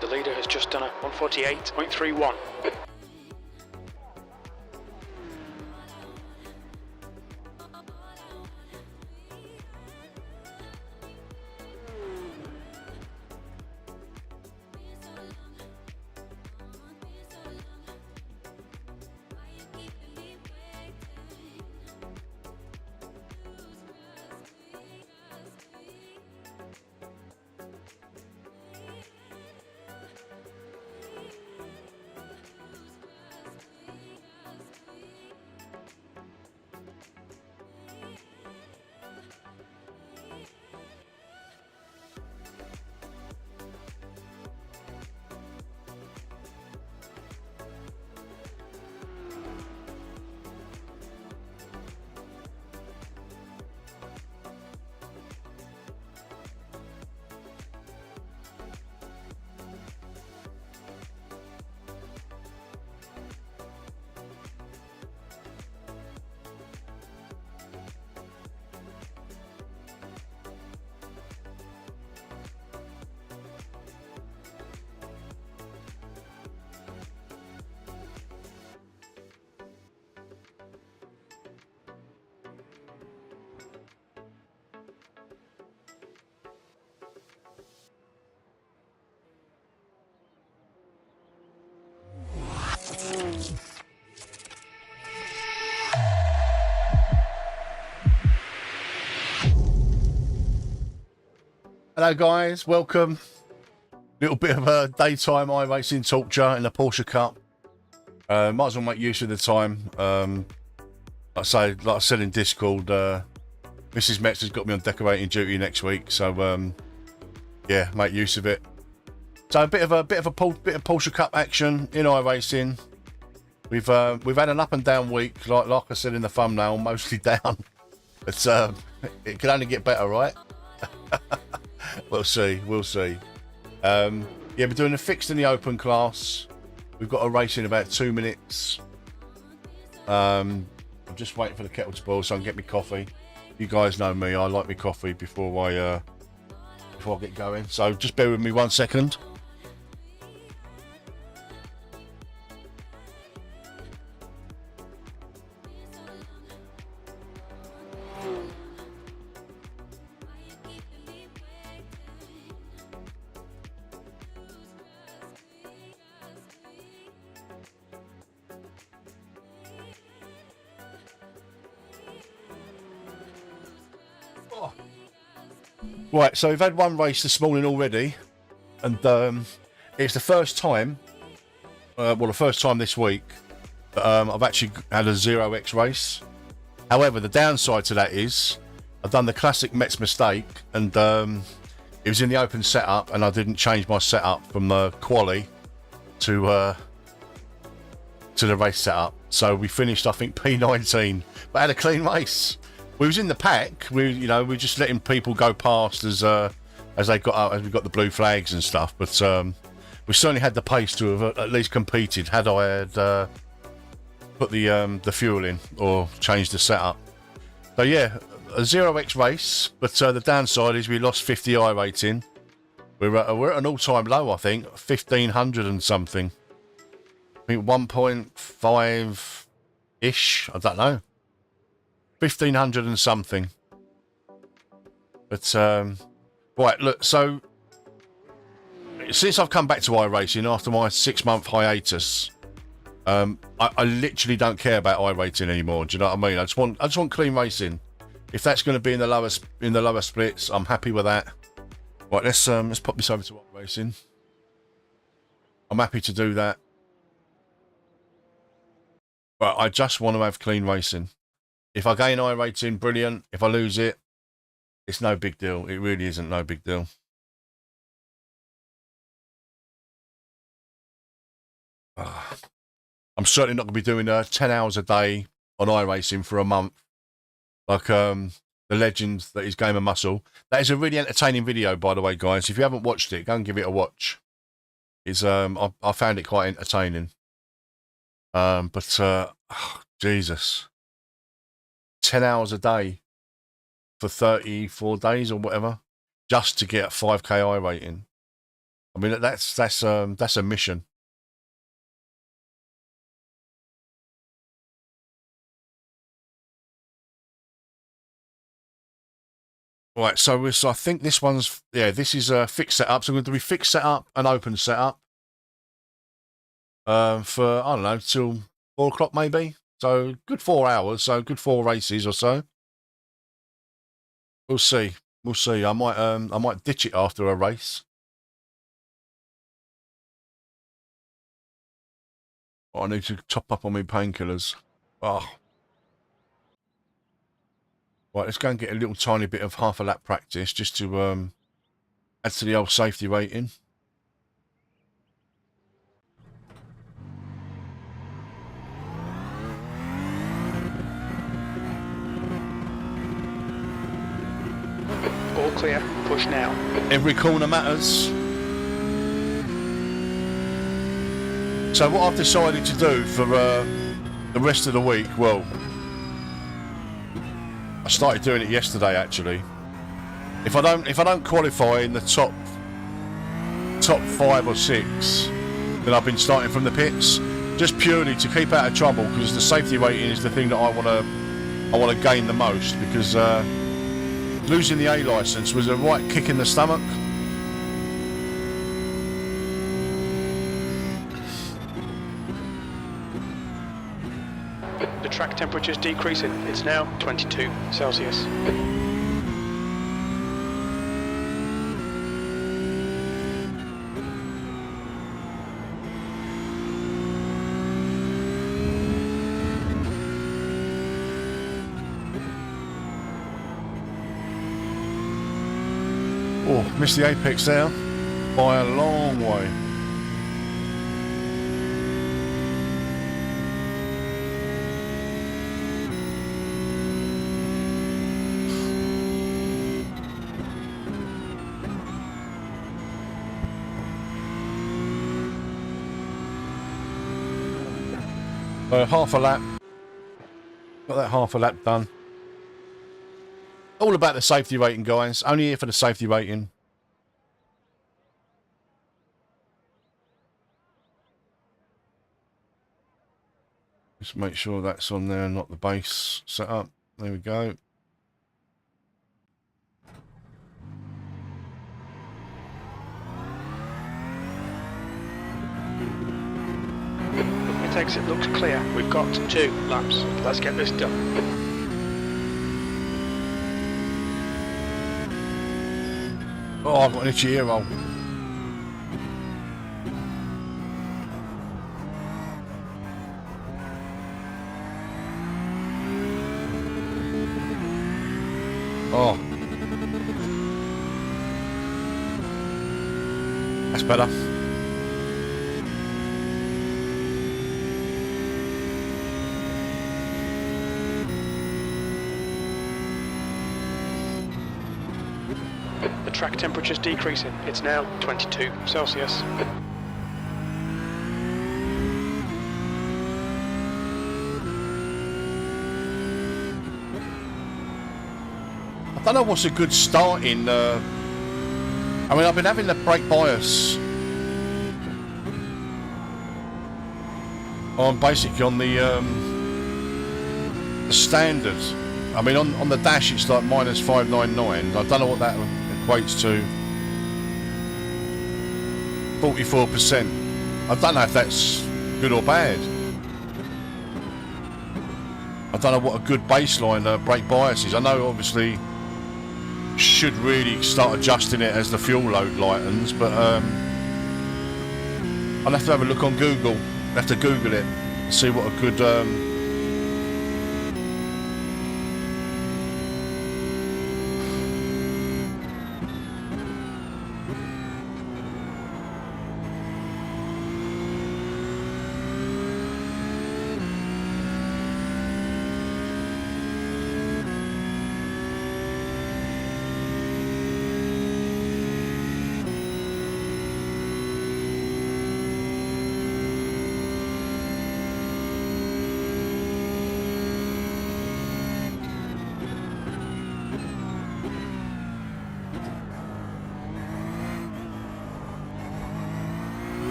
The leader has just done a 148.31. Hello guys, welcome. Little bit of a daytime iRacing talk in the Porsche Cup. Might as well make use of the time. Like I said in Discord, Mrs. Metz has got me on decorating duty next week, so yeah, make use of it. So a bit of Porsche Cup action in iRacing. We've had an up and down week, like I said in the thumbnail, mostly down. It's it can only get better, right? We'll see. We'll see. Yeah, we're doing a fixed in the open class. We've got a race in about 2 minutes. I'm just waiting for the kettle to boil so I can get me coffee. You guys know me. I like me coffee before I get going. So just bear with me 1 second. Right, so we've had one race this morning already, and it's the first time, the first time this week that I've actually had a 0x race. However, the downside to that is I've done the classic Mets mistake, and it was in the open setup, and I didn't change my setup from the quali to the race setup. So we finished, I think, P19, but had a clean race. We was in the pack. We were just letting people go past as they got out, as we got the blue flags and stuff. But we certainly had the pace to have at least competed. Had I had put the fuel in or changed the setup. So yeah, a 0x race. But the downside is we lost 50 iRating. We're at an all-time low. I think 1500 and something. I think 1.5 ish. I don't know. 1500 and something. But right, look, so since I've come back to iRacing after my 6-month hiatus, I literally don't care about iRating anymore. Do you know what I mean? I just want clean racing. If that's going to be in the lower splits, I'm happy with that. Right, let's pop this over to iRacing. I'm happy to do that. But I just want to have clean racing. If I gain iRating, brilliant. If I lose it, it's no big deal. It really isn't no big deal. I'm certainly not going to be doing 10 hours a day on iRacing for a month. Like the legend that is Game of Muscle. That is a really entertaining video, by the way, guys. If you haven't watched it, go and give it a watch. It's I found it quite entertaining. Jesus. 10 hours a day for 34 days or whatever, just to get 5k iRating. I mean, that's a mission. Right, so I think this one's, yeah, this is a fixed setup. So I'm going to do a fixed setup and open setup for, I don't know, till 4 o'clock maybe. So good 4 hours, so good 4 races or so. We'll see. We'll see. I might ditch it after a race. Oh, I need to top up on my painkillers. Oh. Right, let's go and get a little tiny bit of half a lap practice just to add to the old safety rating. All clear, push now. Every corner matters. So what I've decided to do for the rest of the week, well, I started doing it yesterday actually. If I don't qualify in the top 5 or 6, then I've been starting from the pits, just purely to keep out of trouble, because the safety rating is the thing that I want to gain the most, because losing the A license was a right kick in the stomach. The track temperature is decreasing. It's now 22 Celsius. Oh, missed the apex there by a long way. Half a lap. Got that half a lap done. All about the safety rating, guys. Only here for the safety rating. Just make sure that's on there, not the base setup. There we go. It takes, it looks clear. We've got 2 laps. Let's get this done. Oh, I've got an itchy ear roll. Oh. That's better. The track temperature's decreasing. It's now 22 Celsius. I don't know what's a good starting. I mean, I've been having the brake bias on basically on the standard. I mean, on the dash it's like minus 599. I don't know what that equates to. 44%. I don't know if that's good or bad. I don't know what a good baseline brake bias is. I know obviously should really start adjusting it as the fuel load lightens, but I'll have to have a look on Google. I'll have to Google it, see what a good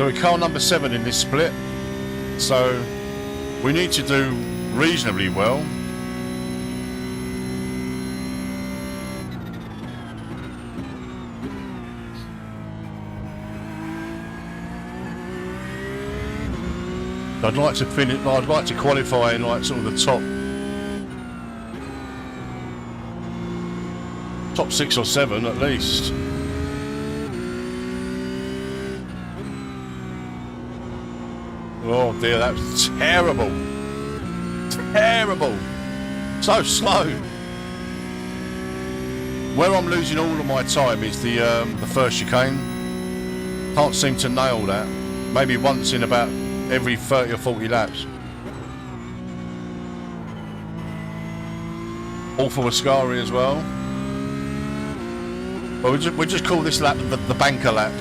So we're car number 7 in this split, so we need to do reasonably well. I'd like to finish. I'd like to qualify in like sort of the top 6 or 7 at least. Oh dear, that was terrible. Terrible. So slow. Where I'm losing all of my time is the first chicane. Can't seem to nail that. Maybe once in about every 30 or 40 laps. Awful Ascari as well. Well, we just call this lap the banker lap,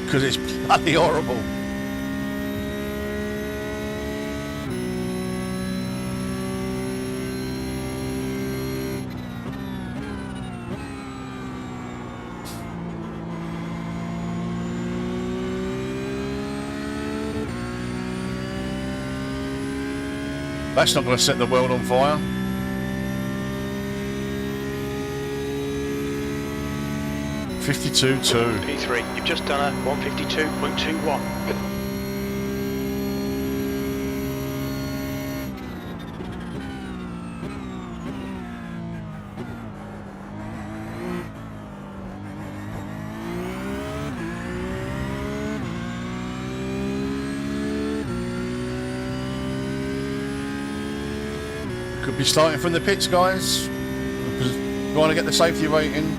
because it's bloody horrible. That's not going to set the world on fire. .52.2. P3, you've just done a 152.21. Could be starting from the pits, guys, because trying to get the safety rating.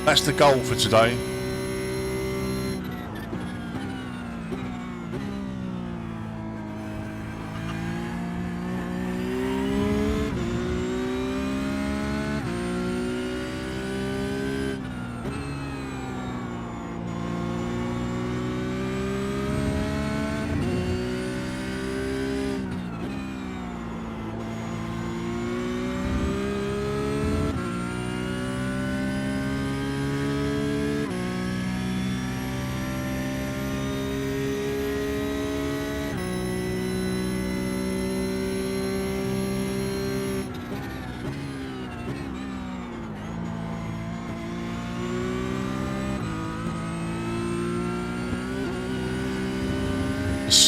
That's the goal for today.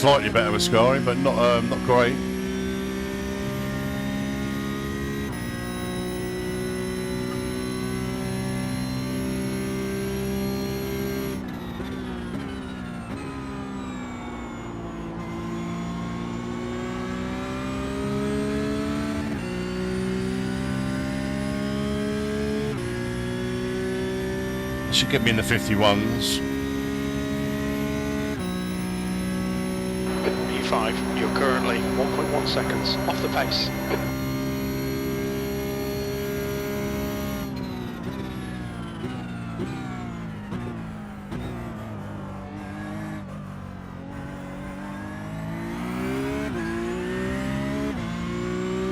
Slightly better with Ascari, but not great. Should get me in the 51s. P5, you're currently 1.1 seconds off the pace.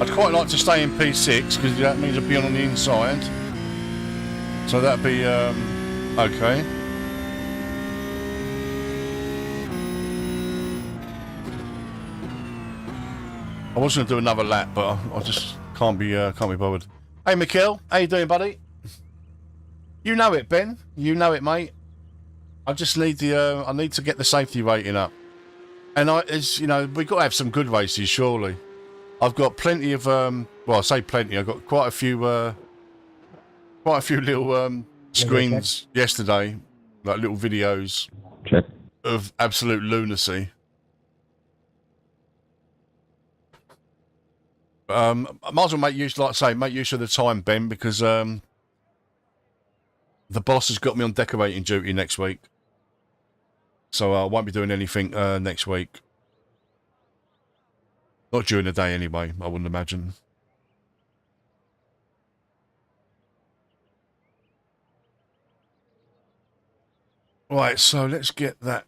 I'd quite like to stay in P6 because that means I'd be on the inside. So that'd be okay. I was going to do another lap, but I just can't be bothered. Hey, Mikhail, how you doing, buddy? You know it, Ben. You know it, mate. I just need the I need to get the safety rating up, and as you know, we've got to have some good races, surely. I've got plenty of well, I say plenty. I've got quite a few little screens yesterday, like little videos of absolute lunacy. I might as well make use of the time, Ben, because the boss has got me on decorating duty next week, so I won't be doing anything next week. Not during the day, anyway. I wouldn't imagine. Right, so let's get that.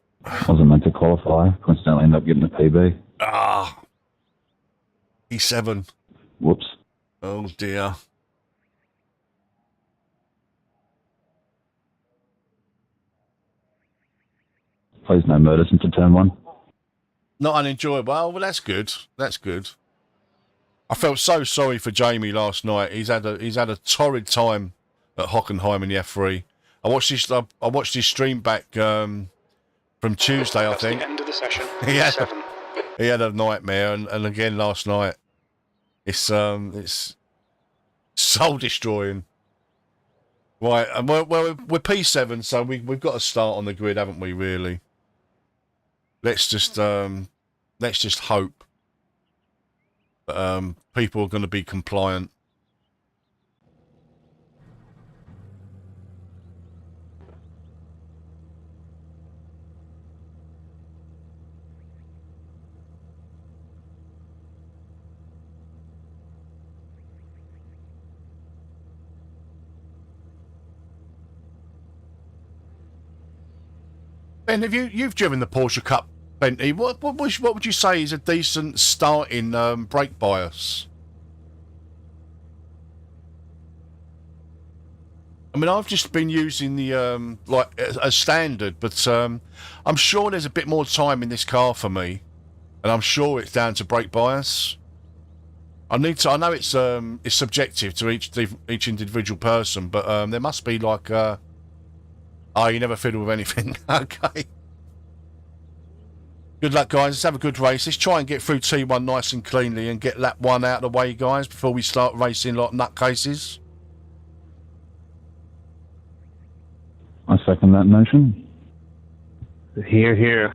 Wasn't meant to qualify. Coincidentally ended up getting a PB. Ah. E7. Whoops. Oh dear. Please no murders into turn 1. Not unenjoyable. Well, that's good. That's good. I felt so sorry for Jamie last night. He's had a torrid time at Hockenheim in the F3. I watched his stream back from Tuesday, I think. That's the end of the session. He had a nightmare, and again last night. It's soul destroying. Right, and we're P7, so we've got to start on the grid, haven't we? Really. Let's just hope that people are going to be compliant. Ben, you've driven the Porsche Cup, Bentley? What would you say is a decent starting brake bias? I mean, I've just been using the like as standard, but I'm sure there's a bit more time in this car for me, and I'm sure it's down to brake bias. I know it's subjective to each individual person, but there must be like oh, you never fiddle with anything. Okay. Good luck, guys. Let's have a good race. Let's try and get through T1 nice and cleanly and get lap 1 out of the way, guys, before we start racing like nutcases. I second that motion. Here, here.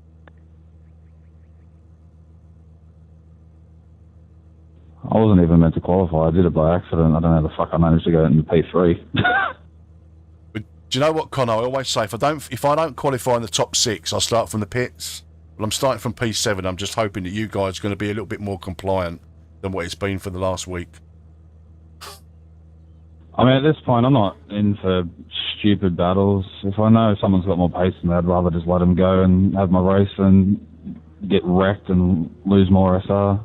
I wasn't even meant to qualify. I did it by accident. I don't know how the fuck I managed to go into P3. But do you know what, Connor? I always say if I don't qualify in the top 6, I'll start from the pits. Well, I'm starting from P7. I'm just hoping that you guys are going to be a little bit more compliant than what it's been for the last week. I mean, at this point, I'm not in for stupid battles. If I know someone's got more pace than me, I'd rather just let them go and have my race and get wrecked and lose more SR.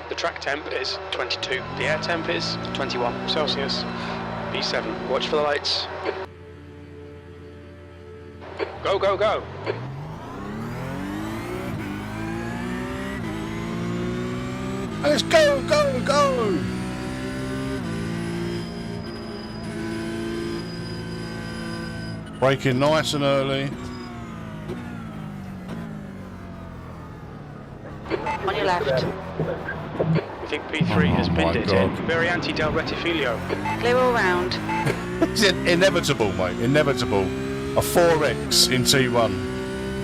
The track temp is 22. The air temp is 21 Celsius. P7, watch for the lights. Go, go, go. Let's go, go, go! Braking nice and early. On your left. We think P3 has binned it in. Variante del Rettifilio. Clear all round. It's inevitable, mate. Inevitable. A 4X in T1.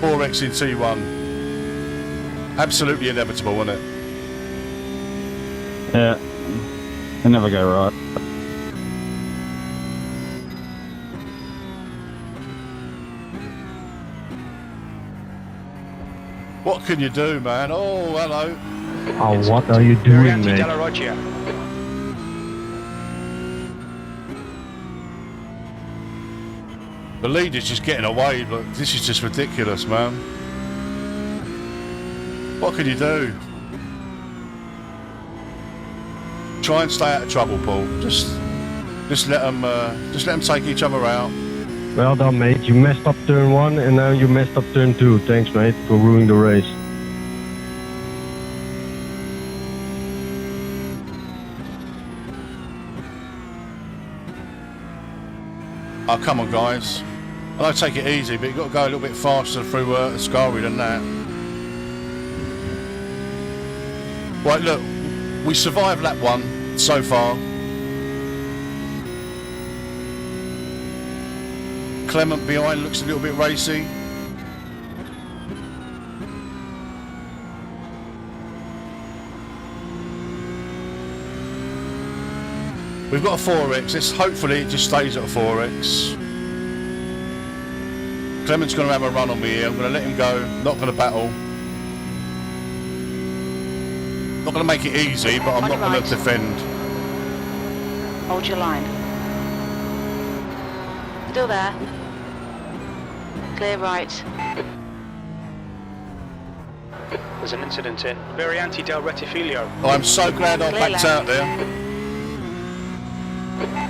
4X in T1. Absolutely inevitable, isn't it? Yeah. They never go right. What can you do, man? Oh, hello. Oh, what are you doing, Variante mate? della Roggia. The lead is just getting away. Look, this is just ridiculous, man. What can you do? Try and stay out of trouble, Paul. Just let them take each other out. Well done, mate. You messed up turn 1 and now you messed up turn 2. Thanks, mate, for ruining the race. Oh, come on, guys. I know take it easy, but you've got to go a little bit faster through Ascari than that. Right, look, we survived lap 1 so far. Clement behind looks a little bit racy. We've got a 4X. Hopefully it just stays at a 4X. Clement's going to have a run on me here. I'm going to let him go. Not going to battle. Not going to make it easy, but I'm not going to defend. Hold your line. Still there. Clear right. There's an incident in Variante del Rettifilio. I'm so glad I backed out there.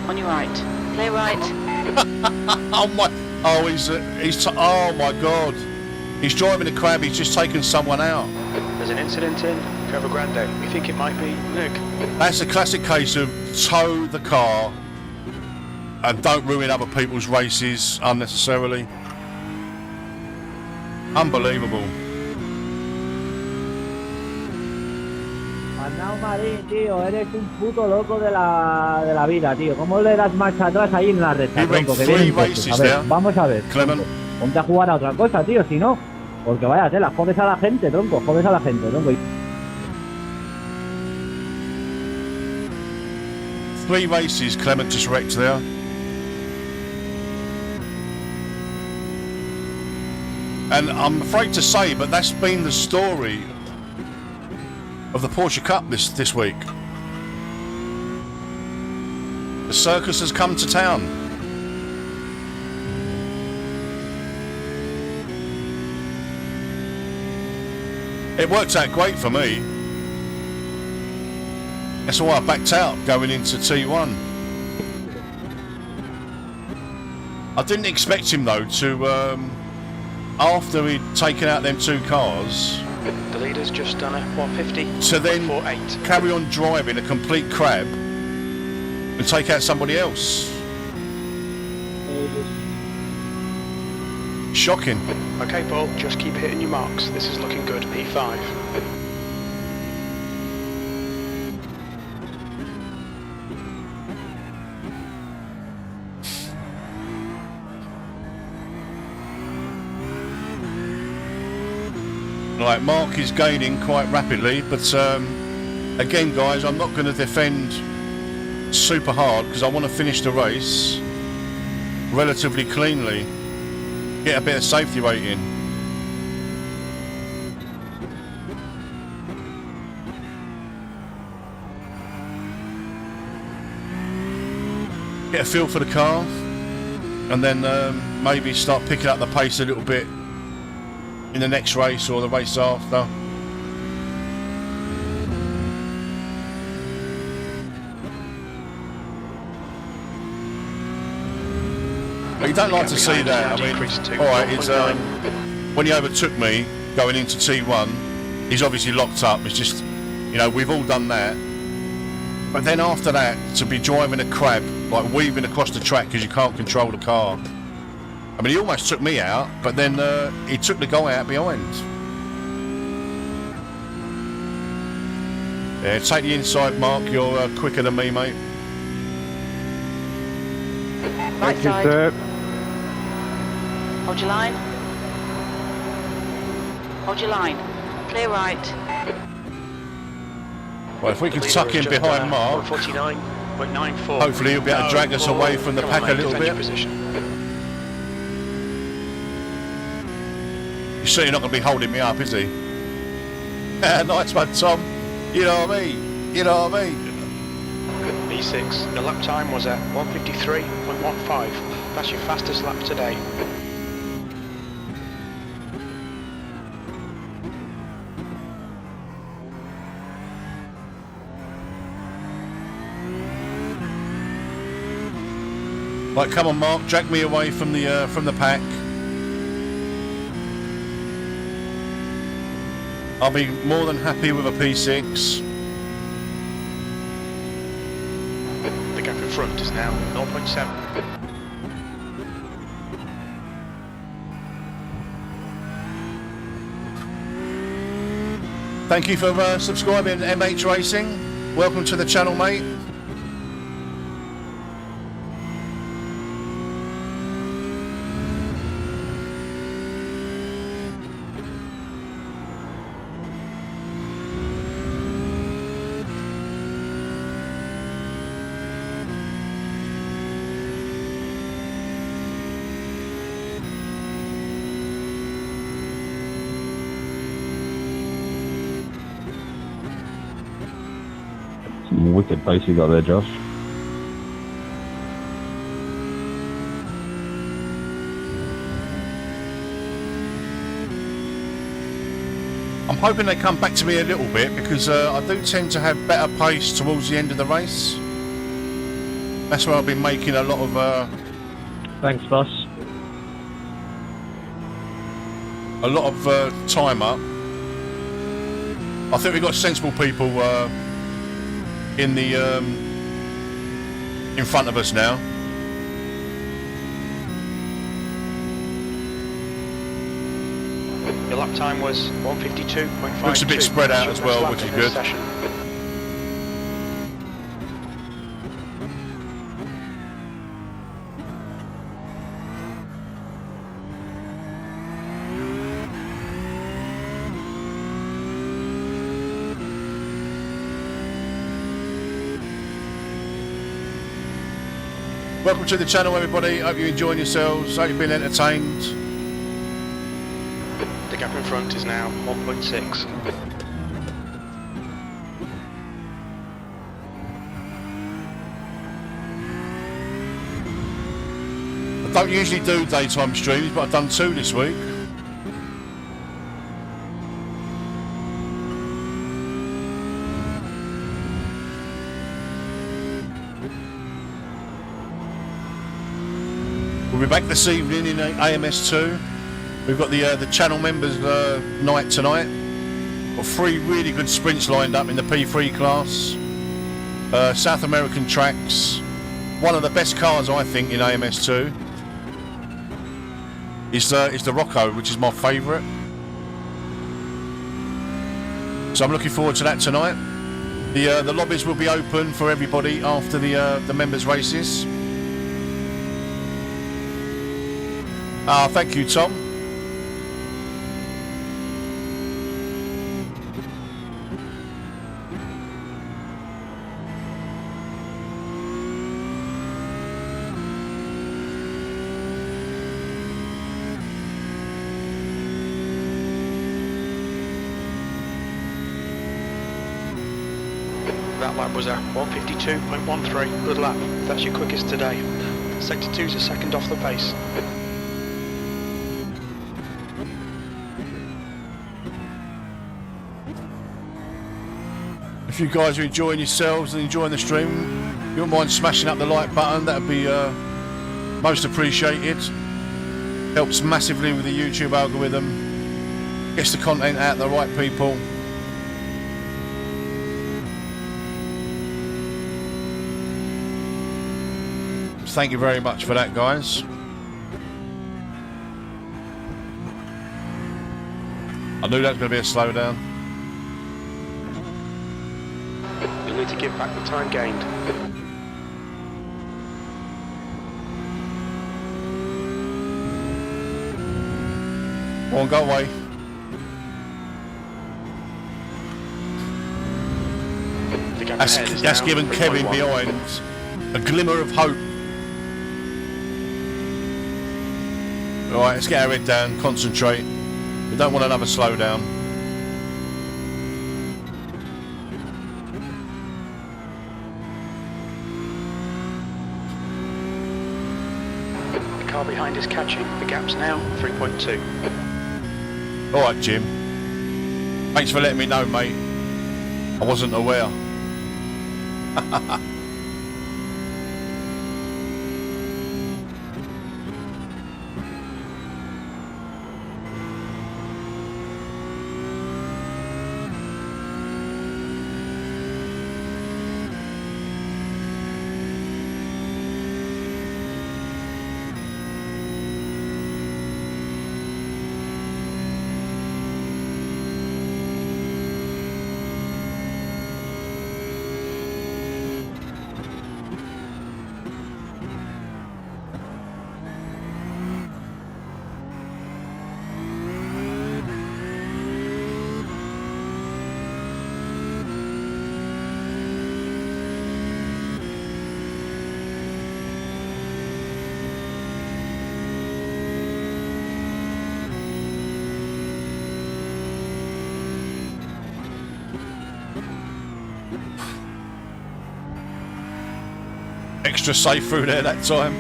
On your right. Clear right. Oh my! Oh, oh my God! He's driving a crab. He's just taken someone out. There's an incident in Curva Grande. We think it might be Nick. That's a classic case of tow the car and don't ruin other people's races unnecessarily. Unbelievable. Andao Marín, tío, eres un puto loco de la vida, tío. ¿Cómo le das marcha atrás ahí en la recta, tronco? Que vienen coches. A ver, vamos a ver, tronco. Ponte a jugar a otra cosa, tío, si no. Porque vaya tela, jodes a la gente, tronco, jodes a la gente, tronco. 3 races Clement just wrecked there. And I'm afraid to say, but that's been the story of the Porsche Cup this week. The circus has come to town. It worked out great for me. That's why I backed out going into T1. I didn't expect him though to, after he'd taken out them 2 cars, The leader's just done a 150 to then 4.8. carry on driving a complete crab and take out somebody else. Shocking. Okay, Paul, just keep hitting your marks. This is looking good. P5. Right, Mark is gaining quite rapidly, but again, guys, I'm not going to defend super hard because I want to finish the race relatively cleanly, get a bit of safety rating. Get a feel for the car, and then maybe start picking up the pace a little bit in the next race or the race after. But you don't like to see that. I mean, alright, it's when he overtook me going into T1, he's obviously locked up. It's just, you know, we've all done that. But then after that, to be driving a crab, like weaving across the track because you can't control the car. I mean, he almost took me out, but then he took the guy out behind. Yeah, take the inside, Mark. You're quicker than me, mate. Right Thank you, side. sir. Hold your line. Hold your line. Clear right. Well, if we can tuck in behind Mark, 49.94. hopefully he'll be able to drag us away from the pack a little bit. He's certainly not going to be holding me up, is he? Nice one, Tom. You know what I mean? You know what I mean? B6, the lap time was at 1:53.15. That's your fastest lap today. Right, come on, Mark. Drag me away from the pack. I'll be more than happy with a P6. The gap in front is now 0.7. Thank you for subscribing, MH Racing. Welcome to the channel, mate. Some wicked pace you got there, Josh. I'm hoping they come back to me a little bit because I do tend to have better pace towards the end of the race. That's where I've been making a lot of Thanks, boss. time up. I think we've got sensible people in front of us now. Your lap time was 1:52.52. Looks a bit spread out as well, which is good. Welcome to the channel, everybody. Hope you're enjoying yourselves. Hope you've been entertained. The gap in front is now 1.6. I don't usually do daytime streams, but I've done 2 this week. We'll be back this evening in AMS2. We've got the channel members night tonight. Got 3 really good sprints lined up in the P3 class. South American tracks. One of the best cars, I think, in AMS2 is the Rocco, which is my favourite. So I'm looking forward to that tonight. The lobbies will be open for everybody after the members' races. Thank you, Tom. That lap was a 1:52.13. Good lap. That's your quickest today. Sector 2's a second off the pace. If you guys are enjoying yourselves and enjoying the stream, if you don't mind smashing up the like button, that would be most appreciated. Helps massively with the YouTube algorithm. Gets the content out to the right people. Thank you very much for that, guys. I knew that was going to be a slowdown. need to give back the time gained. Go on, go away. The gap That's, ahead is that's now given Kevin 3.1. behind a glimmer of hope. Alright, let's get our head down, concentrate. We don't want another slowdown. The car behind is catching. The gap's now 3.2. Alright, Jim. Thanks for letting me know, mate. I wasn't aware. Extra safe through there that time.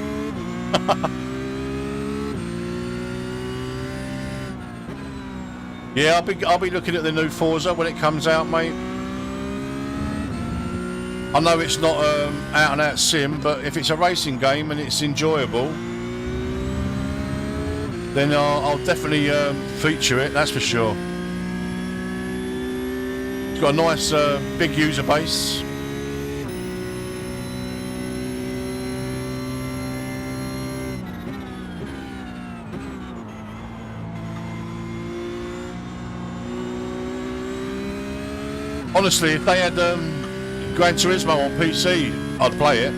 Yeah, I'll be looking at the new Forza when it comes out, mate. I know it's not out and out sim, but if it's a racing game and it's enjoyable, then I'll definitely feature it. That's for sure. It's got a nice big user base. Honestly, if they had Gran Turismo on PC, I'd play it.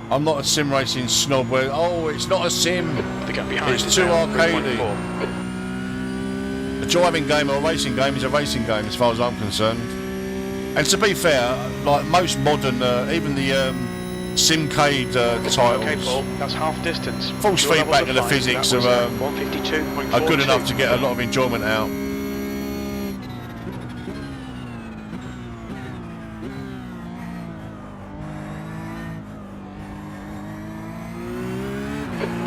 I'm not a sim racing snob where, oh, it's not a sim, The gap behind it's is too now arcadey. 3.4. A driving game or a racing game is a racing game as far as I'm concerned. And to be fair, like most modern, even the Simcade titles, Okay, Paul, that's half distance. False Your feedback levels to the fine. physics That was, are 152.42. good enough to get a lot of enjoyment out.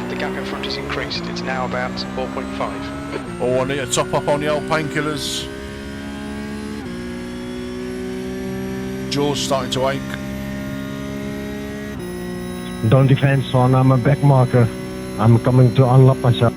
The gap in front is increased. It's now about 4.5. Oh, I need to top up on the old painkillers. Jaws starting to ache. Don't defend, son. I'm a back marker. I'm coming to unlock myself.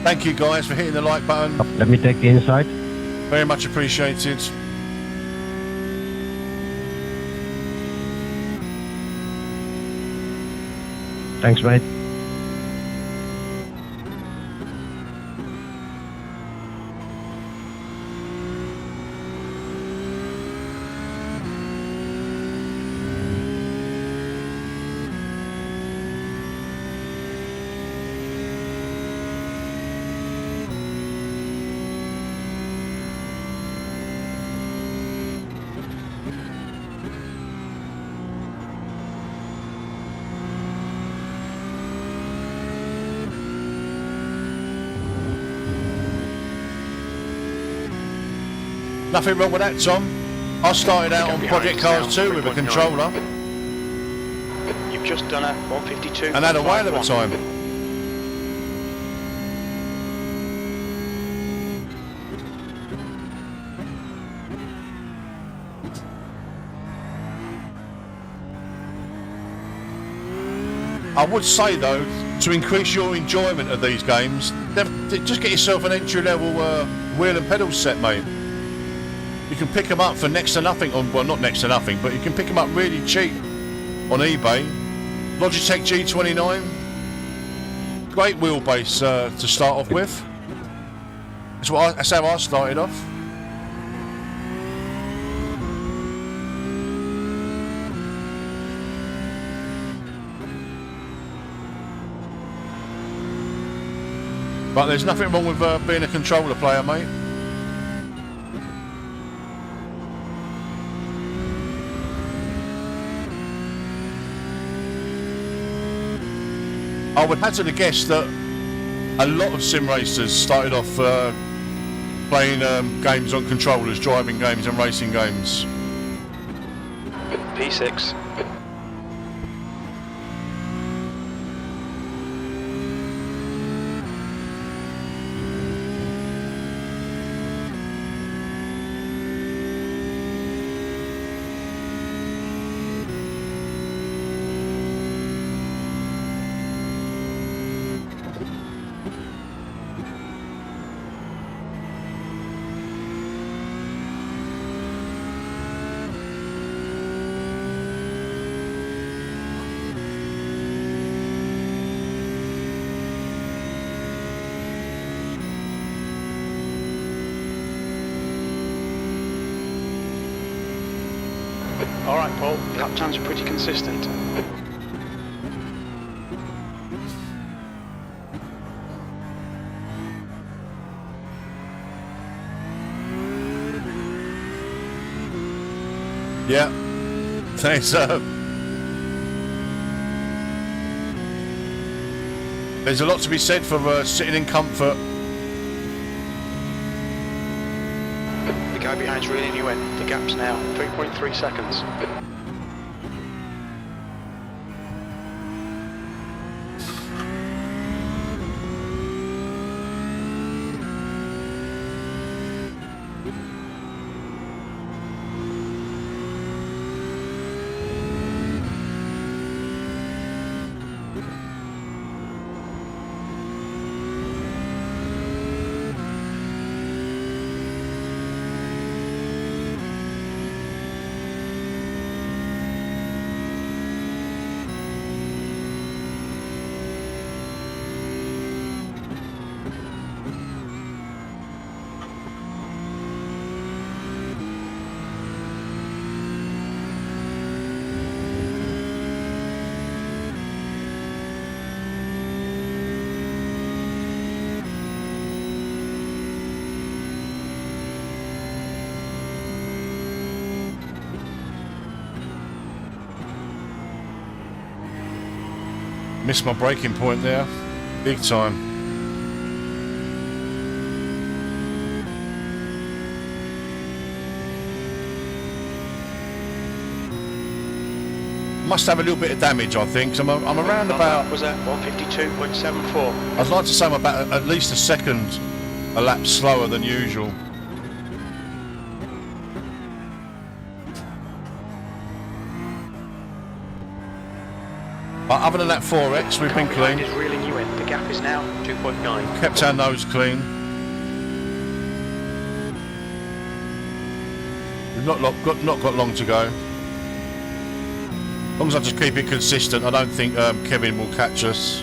Thank you guys for hitting the like button. Let me take the inside. Very much appreciated. Thanks, mate. Nothing wrong with that, Tom. I started out on Project Cars 2 with a controller You've just done a 152. and had a whale of a time. I would say though, to increase your enjoyment of these games, just get yourself an entry-level wheel and pedal set, mate. You can pick them up for next to nothing, well, not next to nothing, but you can pick them up really cheap on eBay. Logitech G29, great wheelbase to start off with. That's how I started off. But there's nothing wrong with being a controller player, mate. I would hazard a guess that a lot of sim racers started off playing games on controllers, driving games and racing games. P6. Alright Paul, lap times are pretty consistent. Yeah, thanks. There's a lot to be said for sitting in comfort. The guy behind's reeling you in. The gap's now 3.3 seconds. Missed my braking point there, big time. Must have a little bit of damage, I think. So I'm around about. Was that 152.74? I'd like to say I'm about at least a second a lap slower than usual. But other than that 4X, we've been clean. Is reeling you in. The gap is now 2.9. Kept our nose clean. We've not got long to go. As long as I just keep it consistent, I don't think Kevin will catch us.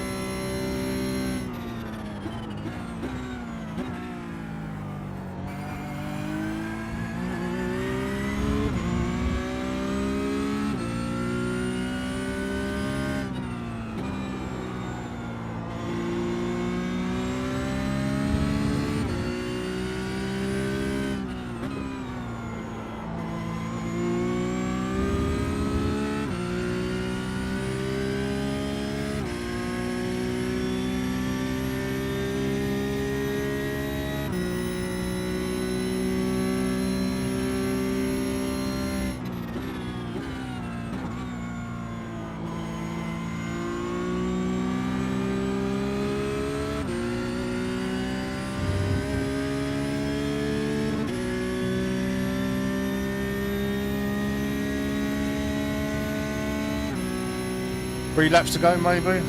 3 laps to go, maybe.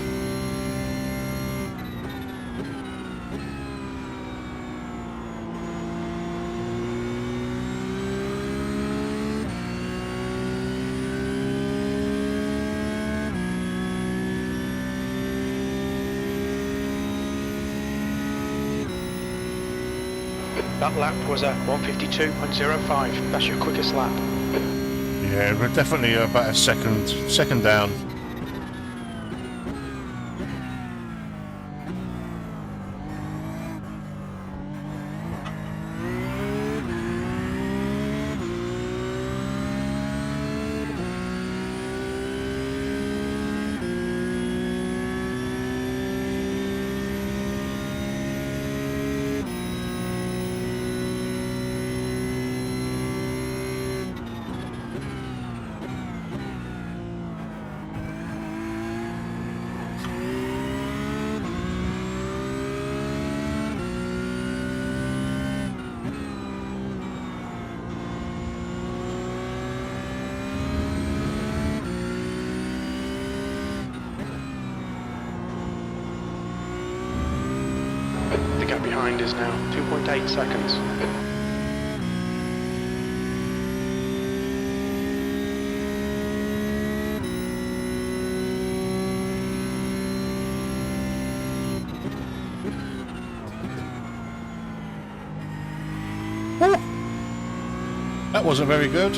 That lap was a 152.05. That's your quickest lap. Yeah, we're definitely about a second down. The gap behind is now 2.8 seconds. That wasn't very good.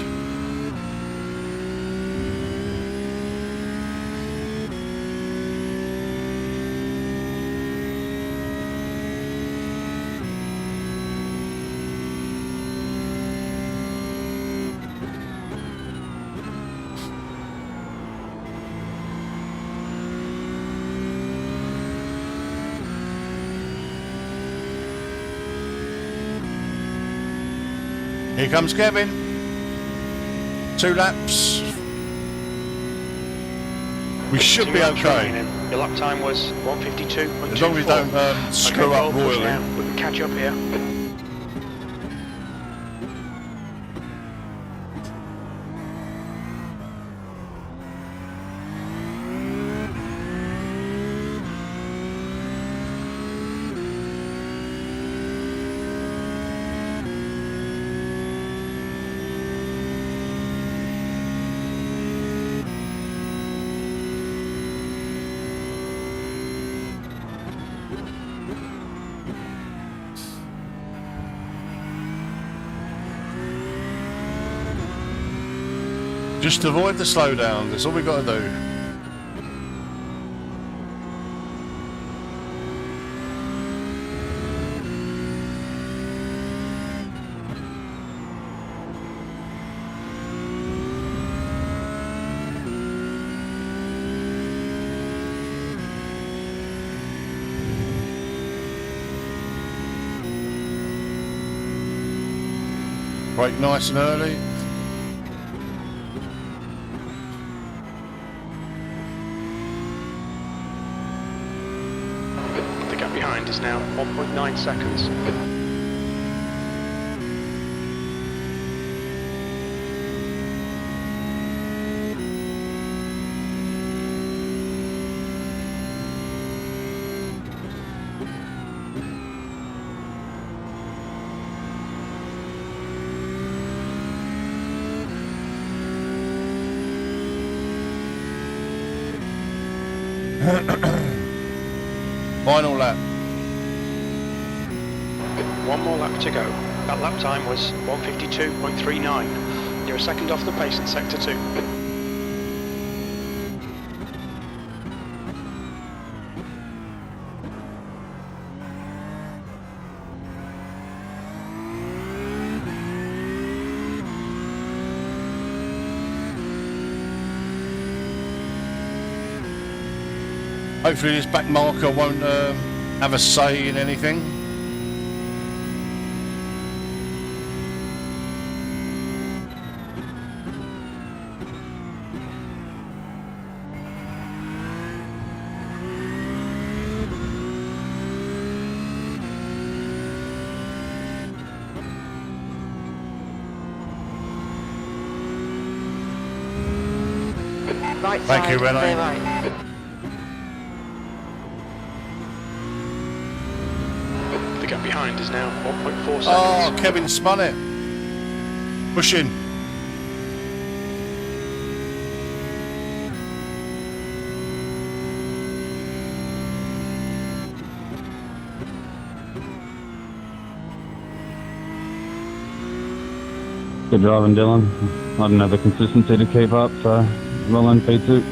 Here comes Kevin. 2 laps. We should be okay. Your lap time was 152.24. As long as we don't screw up royally. We can catch up here. Just avoid the slowdown, that's all we got to do. Brake nice and early. The gap behind is now 1.9 seconds. Final lap. One more lap to go. That lap time was 152.39. You're a second off the pace in sector 2. Hopefully this back marker won't have a say in anything. Right Thank side, you, Renault. clear right. The gap behind is now 1.4 seconds. Oh, Kevin spun it. Pushing. Good driving, Dylan. I didn't have the consistency to keep up, so well in P2.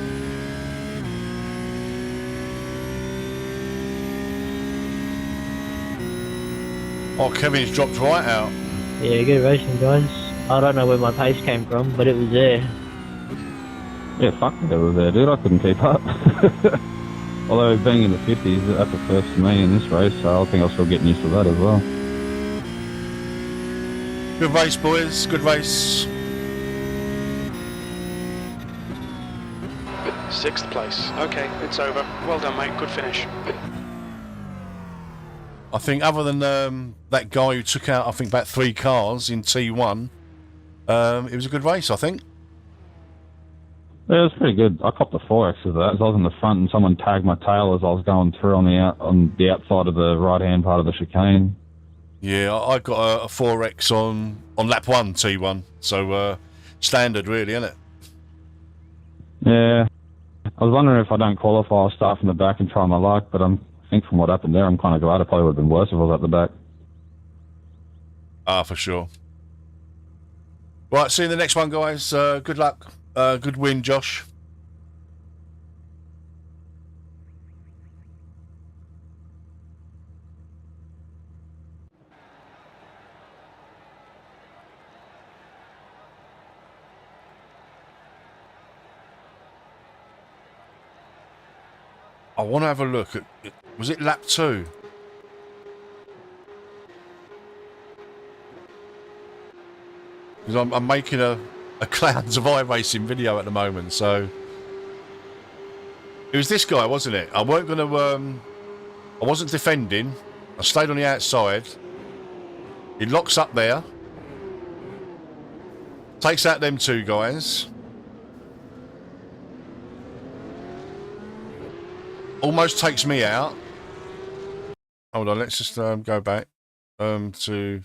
Oh, Kevin's dropped right out. Yeah, good racing, guys. I don't know where my pace came from, but it was there. Yeah, fuck it, it was there, dude. I couldn't keep up. Although being in the 50s, that's a first for me in this race, so I think I'll still get used to that as well. Good race, boys. Good race. 6th place. Okay, it's over. Well done, mate. Good finish. I think other than that guy who took out, I think, about 3 cars in T1, it was a good race, I think. Yeah, it was pretty good. I copped the 4X of that. I was in the front and someone tagged my tail as I was going through on the outside of the right-hand part of the chicane. Yeah, I got a 4X on lap 1 T1, so standard really, isn't it? Yeah. I was wondering if I don't qualify, I'll start from the back and try my luck, but I think from what happened there, I'm kind of glad. It probably would have been worse if I was at the back. Ah, for sure. Right, see you in the next one, guys. Good luck. Good win, Josh. I want to have a look at... Was it lap 2? Because I'm making a Clouds of iRacing video at the moment, so... It was this guy, wasn't it? I weren't going to... I wasn't defending. I stayed on the outside. He locks up there. Takes out them 2 guys. Almost takes me out. Hold on, let's just go back to...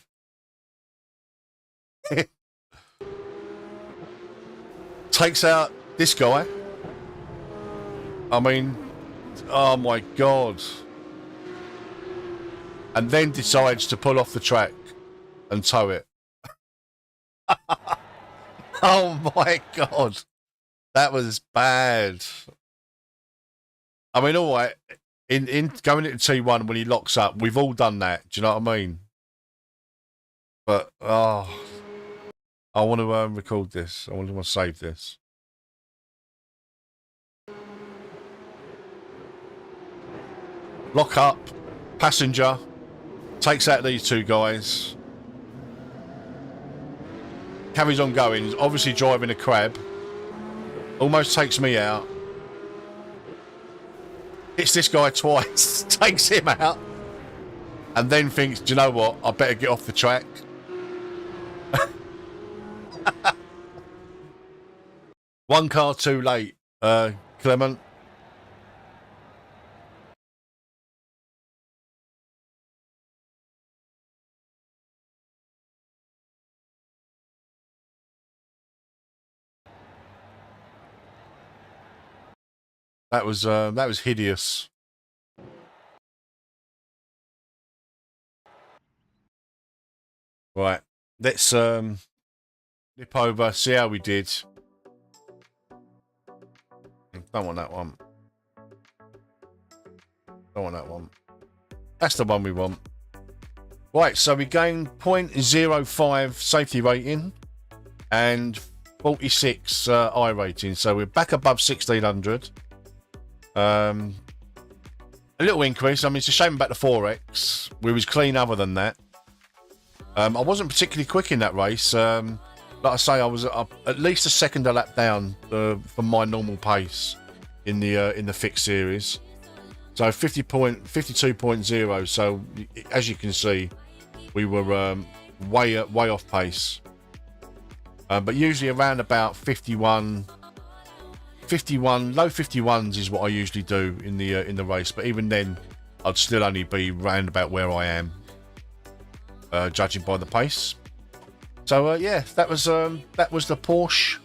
Takes out this guy. I mean, oh my God. And then decides to pull off the track and tow it. Oh my God. That was bad. I mean, all right, in going into T1 when he locks up, we've all done that. Do you know what I mean? But, oh, I want to record this. I want to save this. Lock up, passenger, takes out these 2 guys. Carries on going, he's obviously driving a crab. Almost takes me out. Hits this guy twice, takes him out, and then thinks, do you know what, I better get off the track. One car too late, Clement. That was hideous. Right, let's nip over, see how we did. Don't want that one. Don't want that one. That's the one we want. Right, so we gained 0.05 safety rating and 46 I rating. So we're back above 1600. A little increase. I mean, it's a shame about the 4X. We was clean other than that. I wasn't particularly quick in that race. Like I say, I was at least a second a lap down from my normal pace in the fixed series. So 52.0. So as you can see, we were way off pace. But usually around about 51, 51, low 51s is what I usually do in the race, but even then I'd still only be round about where I am, judging by the pace. So yeah, that was the Porsche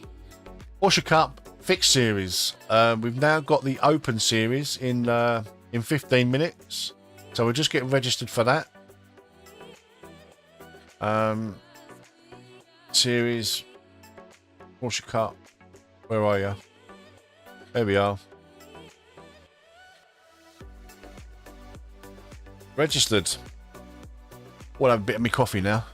Cup fixed series. We've now got the open series in 15 minutes, so we're just getting registered for that. Series Porsche Cup, where are you? There we are. Registered. We'll have a bit of me coffee now.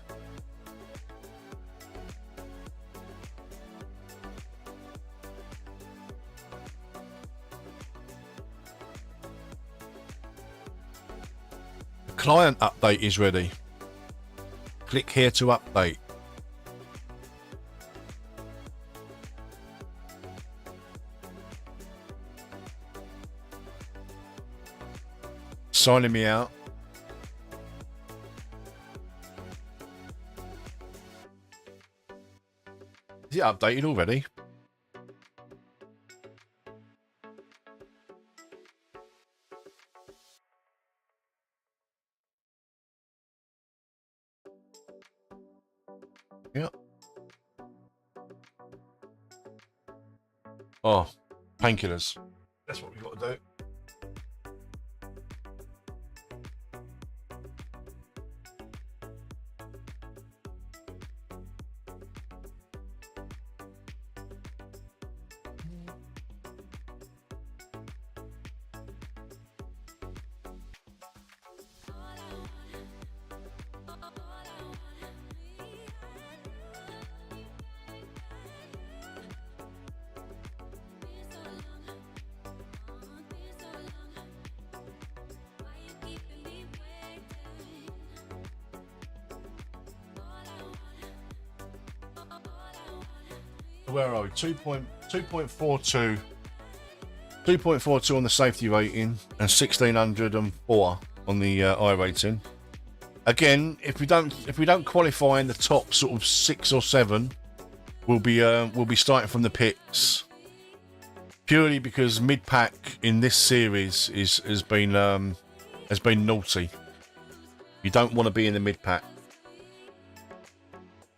The client update is ready. Click here to update. Signing me out. Is it updated already? Yep. Oh, painkillers. That's what we've got to do. Where are we? 2.42. 2.42 on the safety rating and 1604 on the iRating. Again, if we don't qualify in the top sort of 6 or 7, we'll be starting from the pits. Purely because mid-pack in this series has been naughty. You don't want to be in the mid-pack.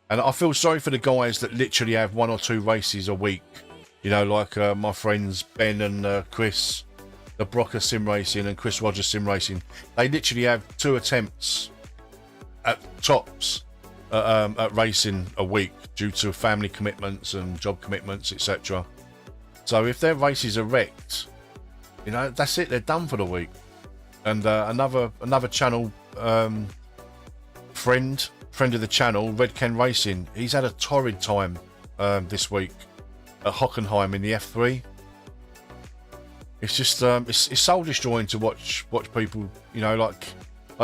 And I feel sorry for the guys that literally have 1 or 2 races a week. You know, like my friends Ben and Chris, the Brocker Sim Racing and Chris Rogers Sim Racing. They literally have 2 attempts at tops at racing a week due to family commitments and job commitments, etc. So if their races are wrecked, you know, that's it. They're done for the week. And another channel friend of the channel, Red Ken Racing, he's had a torrid time this week at Hockenheim in the F3. It's just it's soul destroying to watch people, you know, like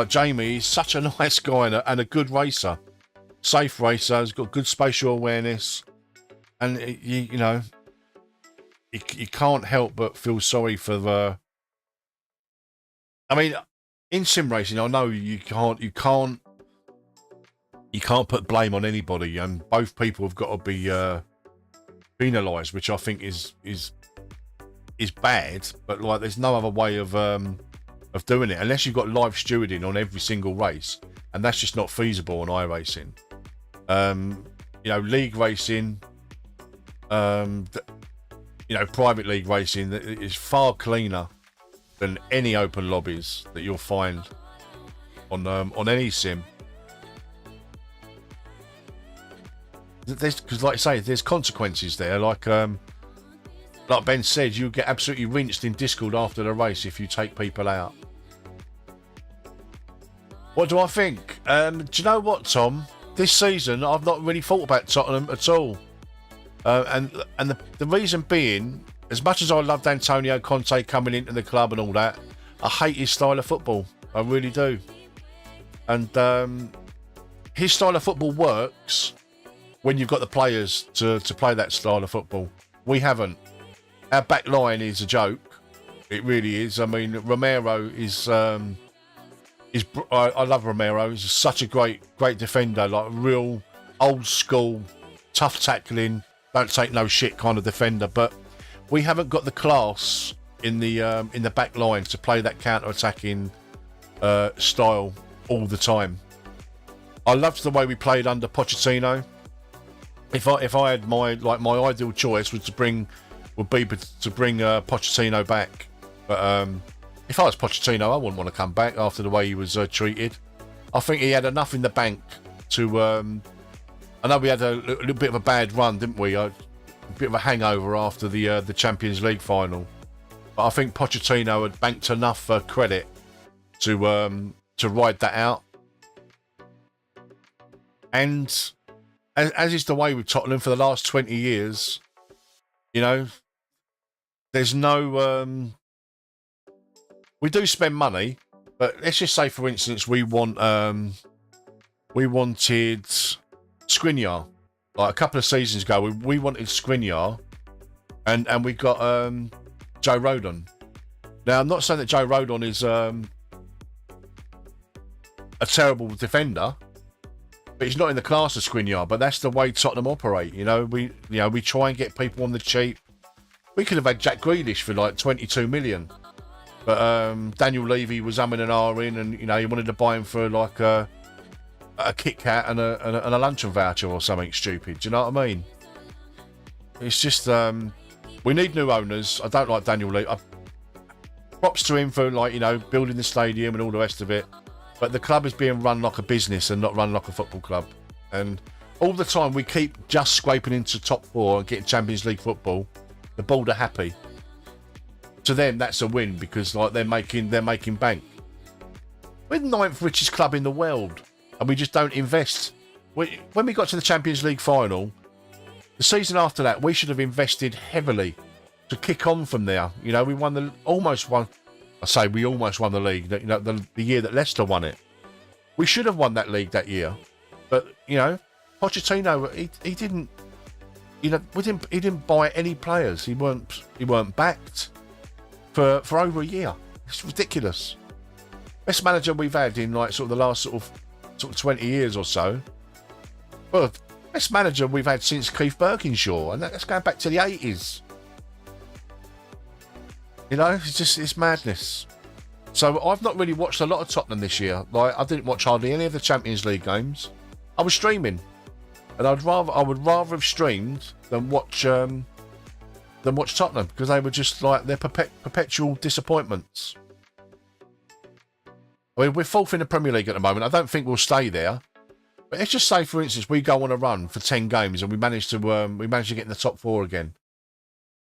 Jamie. He's such a nice guy and a good racer, safe racer. He's got good spatial awareness, and you know, you can't help but feel sorry for the. I mean, in sim racing, I know you can't put blame on anybody, and both people have got to be penalised, which I think is bad. But like, there's no other way of doing it unless you've got live stewarding on every single race, and that's just not feasible on iRacing. You know, league racing, you know, private league racing is far cleaner than any open lobbies that you'll find on any sim. Because, like I say, there's consequences there. Like Ben said, you get absolutely rinsed in Discord after the race if you take people out. What do I think? Do you know what, Tom? This season, I've not really thought about Tottenham at all. And the reason being, as much as I loved Antonio Conte coming into the club and all that, I hate his style of football. I really do. And his style of football works when you've got the players to play that style of football. We haven't. Our back line is a joke. It really is. I mean, Romero is I love Romero. He's such a great defender, like real old school, tough tackling, don't take no shit kind of defender. But we haven't got the class in the back line to play that counter-attacking style all the time. I loved the way we played under Pochettino. If I had my ideal choice would be to bring Pochettino back. But if I was Pochettino, I wouldn't want to come back after the way he was treated. I think he had enough in the bank to. I know we had a little bit of a bad run, didn't we? A bit of a hangover after the Champions League final. But I think Pochettino had banked enough credit to ride that out. And as is the way with Tottenham for the last 20 years, you know, there's no. We do spend money, but let's just say, for instance, we wanted Skriniar. Like a couple of seasons ago, we wanted Skriniar, and we got Joe Rodon. Now, I'm not saying that Joe Rodon is a terrible defender, but he's not in the class of Skriniar. But that's the way Tottenham operate. You know, we try and get people on the cheap. We could have had Jack Grealish for like 22 million, but Daniel Levy was umming and ahhing, and you know he wanted to buy him for like a Kit Kat and a luncheon voucher or something stupid. Do you know what I mean? It's just we need new owners. I don't like Daniel Levy. Props to him for building the stadium and all the rest of it. But the club is being run like a business and not run like a football club. And all the time we keep just scraping into top four and getting Champions League football. The board are happy. To them, that's a win because they're making bank. We're the 9th richest club in the world, and we just don't invest. When we got to the Champions League final, the season after that, we should have invested heavily to kick on from there. You know, we almost won the league. You know, the year that Leicester won it, we should have won that league that year. But you know, Pochettino, he didn't. You know, he didn't buy any players. He weren't backed for over a year. It's ridiculous. Best manager we've had in like sort of the last sort of 20 years or so. Well, best manager we've had since Keith Birkinshaw, and that's going back to the 80s. You know, it's madness. So I've not really watched a lot of Tottenham this year. Like I didn't watch hardly any of the Champions League games. I was streaming, and I would rather have streamed than watch Tottenham because they were just like they're perpetual disappointments. I mean, we're 4th in the Premier League at the moment. I don't think we'll stay there. But let's just say, for instance, we go on a run for 10 games and we manage to get in the top 4 again.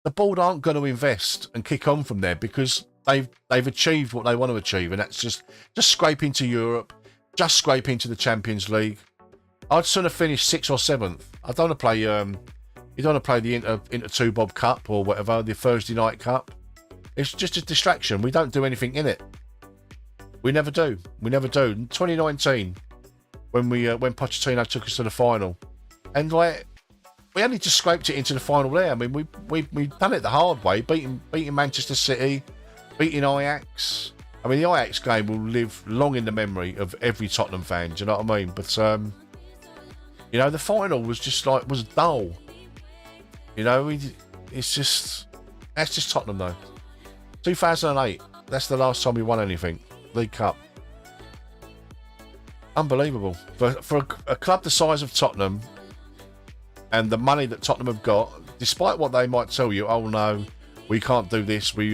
The board aren't going to invest and kick on from there because they've achieved what they want to achieve, and that's just scrape into Europe, just scrape into the Champions League. I'd sooner finish 6th or 7th. I don't want to play. You don't want to play the Inter 2 Bob Cup or whatever, the Thursday night cup. It's just a distraction. We don't do anything in it. We never do. In 2019, when Pochettino took us to the final, and like we only just scraped it into the final there. I mean, we've done it the hard way, beating Manchester City, beating Ajax. I mean, the Ajax game will live long in the memory of every Tottenham fan. Do you know what I mean? But you know, the final was dull. You know, that's just Tottenham though. 2008. That's the last time we won anything. League Cup. Unbelievable. For a club the size of Tottenham and the money that Tottenham have got, despite what they might tell you, oh no, we can't do this, we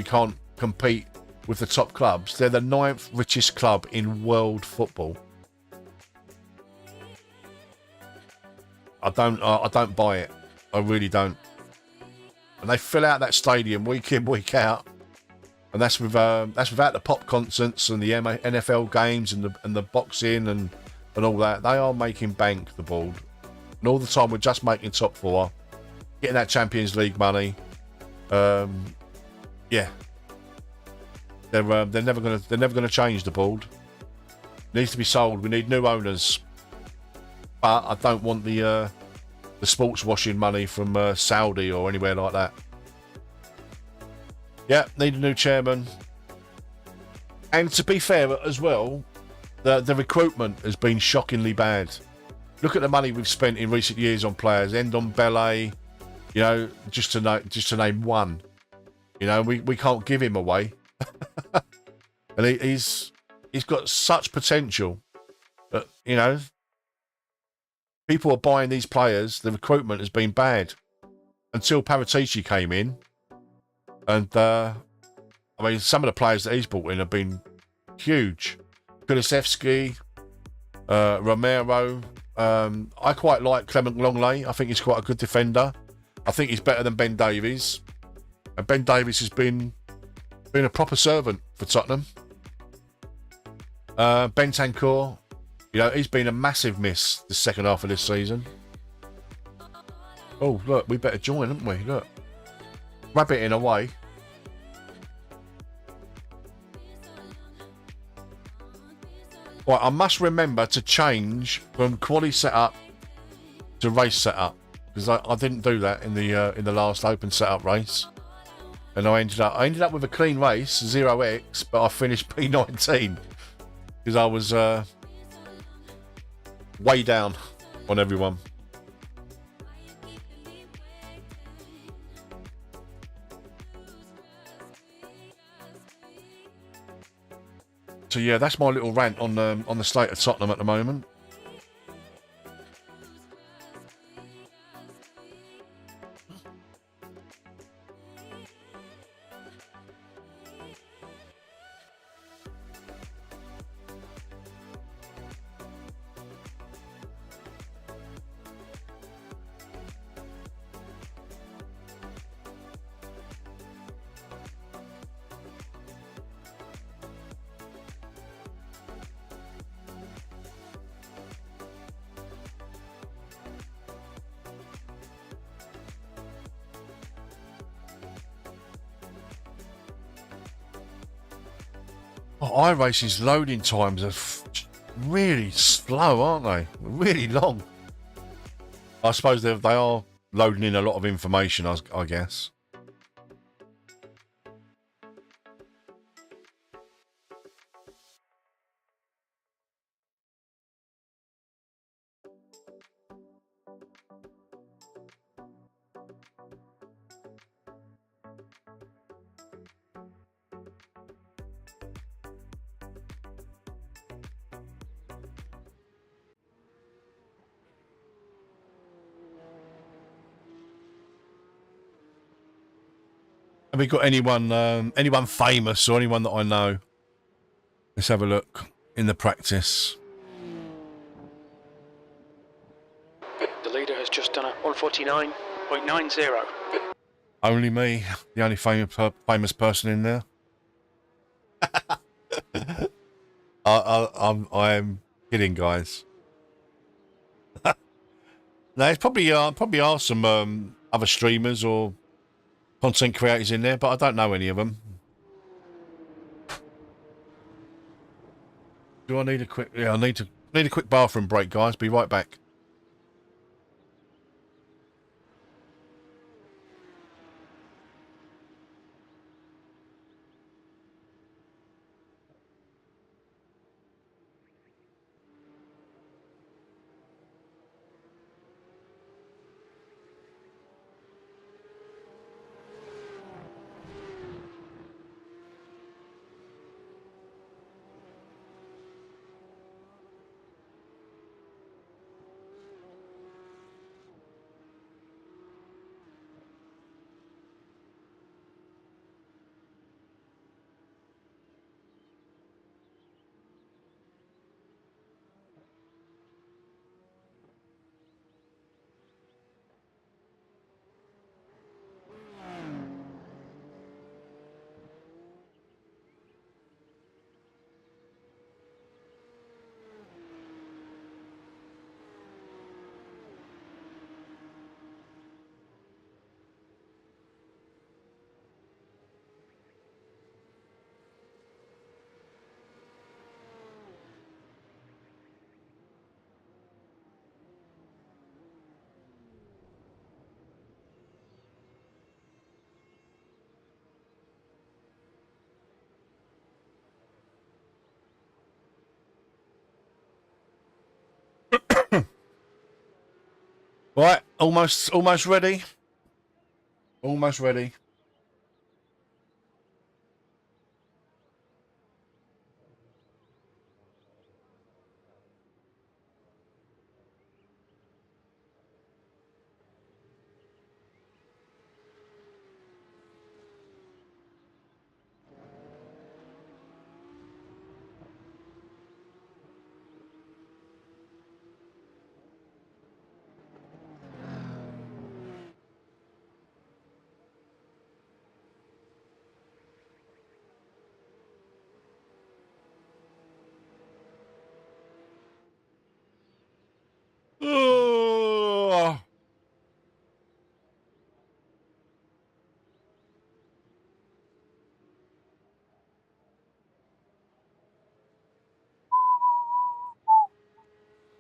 can't compete with the top clubs. They're the 9th richest club in world football. I don't buy it. I really don't. And they fill out that stadium week in, week out. And that's without the pop concerts and the NFL games and the boxing and all that. They are making bank, the board. And all the time we're just making top 4, getting that Champions League money. Yeah. They're never gonna change the board. It needs to be sold. We need new owners. But I don't want the sports washing money from Saudi or anywhere like that. Yeah, need a new chairman. And to be fair as well, the recruitment has been shockingly bad. Look at the money we've spent in recent years on players. Ndombele, You know, just to name one. You know, we can't give him away, and he's got such potential that, you know, people are buying these players. The recruitment has been bad until Paratici came in, and I mean, some of the players that he's brought in have been huge. Kulisevsky, Romero. I quite like Clement Longley. I think he's quite a good defender. I think he's better than Ben Davies. And Ben Davies has been a proper servant for Tottenham. Bentancur, you know, he's been a massive miss the second half of this season. Oh, look, we better join, haven't we? Look. Rabbit in a way. Right, I must remember to change from quali setup to race setup, because I didn't do that in the last open setup race, and I ended up with a clean race 0x, but I finished P19 because I was way down on everyone. So yeah, that's my little rant on the state of Tottenham at the moment. Oh, iRacing's loading times are really slow, aren't they? Really long. I suppose they are loading in a lot of information, I guess. Have we got anyone famous or anyone that I know? Let's have a look in the practice. The leader has just done a 149.90. Only me, the only famous person in there. I'm kidding, guys. No, it's probably are some other streamers or content creators in there, but I don't know any of them. Do I need a quick? Yeah, I need a quick bathroom break, guys. Be right back. Right, almost ready. Almost ready. Oh.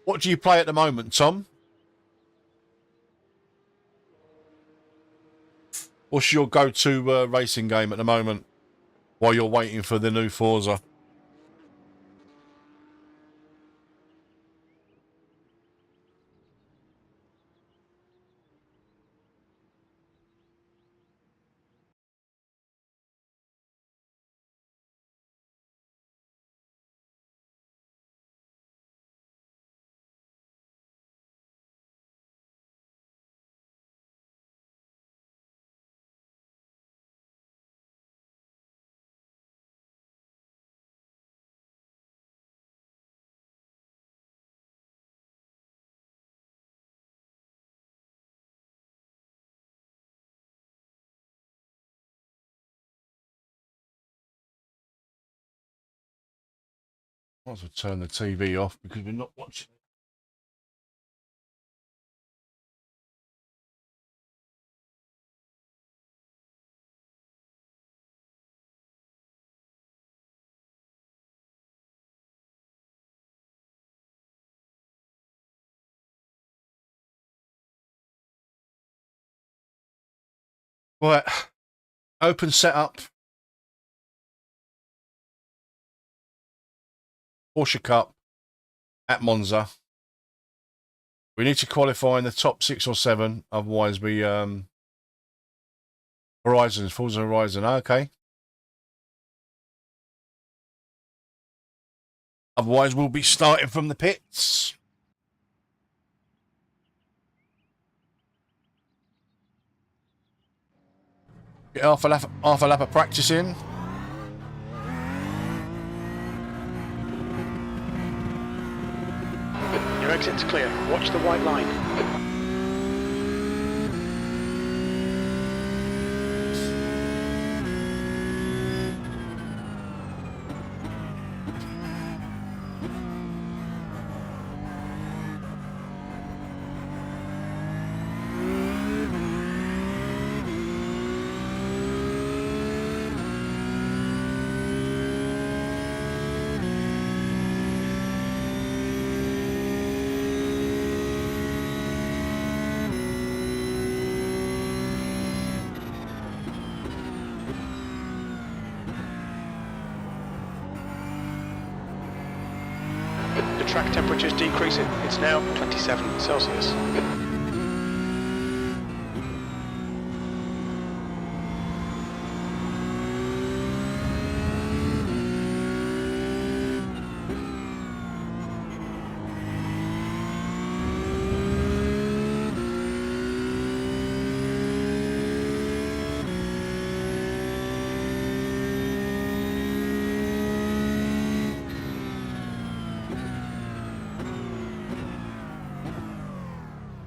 What do you play at the moment, Tom? What's your go-to racing game at the moment while you're waiting for the new Forza? Might as well turn the TV off because we're not watching it. Right, open setup. Porsche Cup at Monza. We need to qualify in the top 6 or 7, otherwise we Forza Horizon, okay. Otherwise we'll be starting from the pits. Get half a lap of practice in. Your exit's clear. Watch the white line. The track temperature is decreasing. It's now 27 Celsius.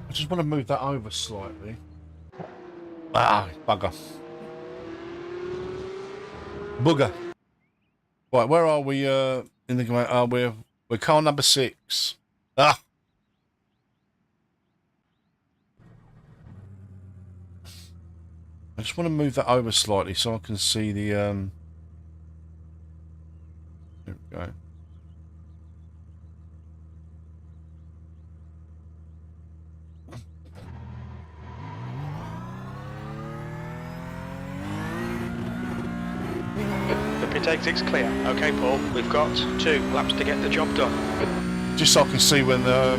I just want to move that over slightly. Ah, bugger. Booger. Right, where are we in the game? We're car number 6. Ah. I just want to move that over slightly so I can see the there we go. The pit exit's clear. Okay, Paul, we've got 2 laps to get the job done. Just so I can see when the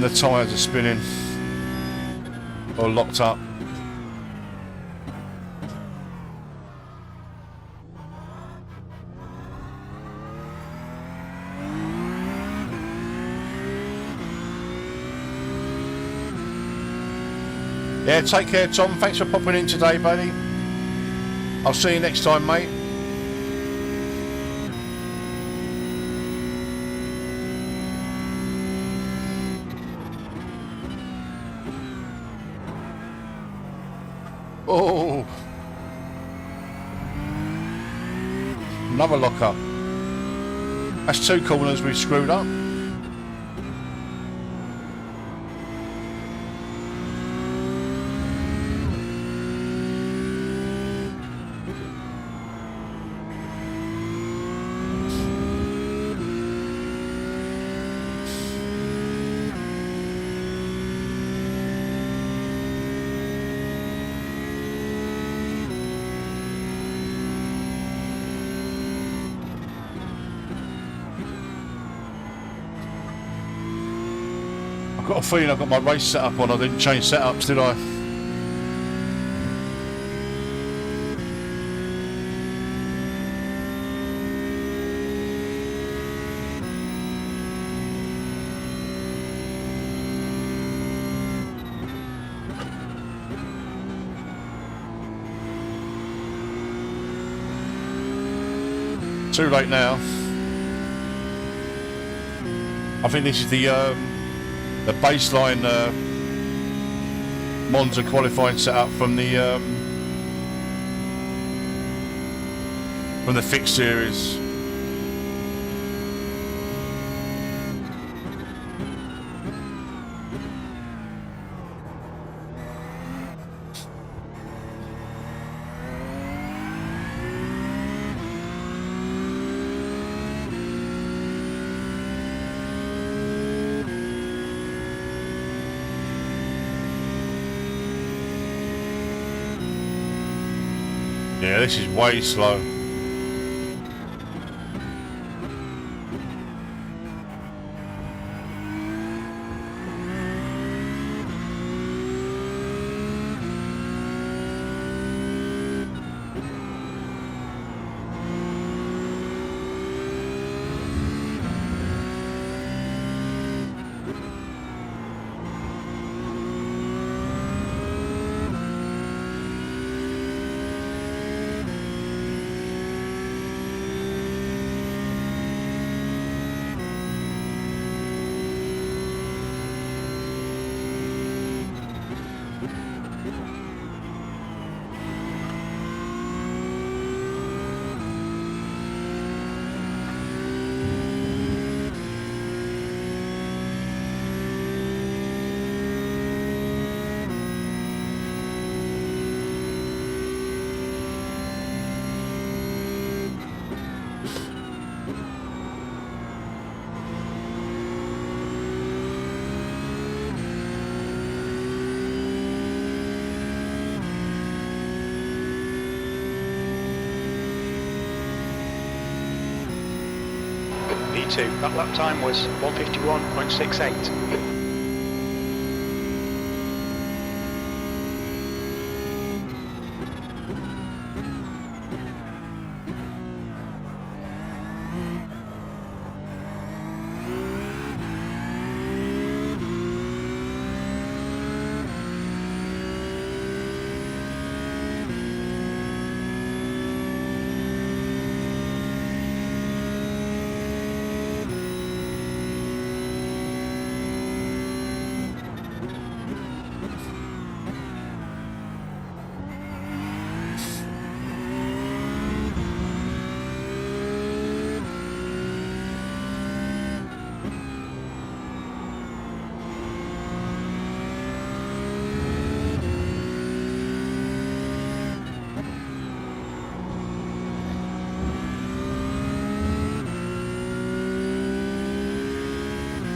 tyres are spinning or locked up. Yeah, take care, Tom. Thanks for popping in today, buddy. I'll see you next time, mate. Oh, another lock up. That's 2 corners we've screwed up. I've got a feeling I've got my race set up on. I didn't change setups, did I? Too late now. I think this is the baseline Monza qualifying setup from the fixed series. Yeah, this is way slow. P2, that lap time was 151.68.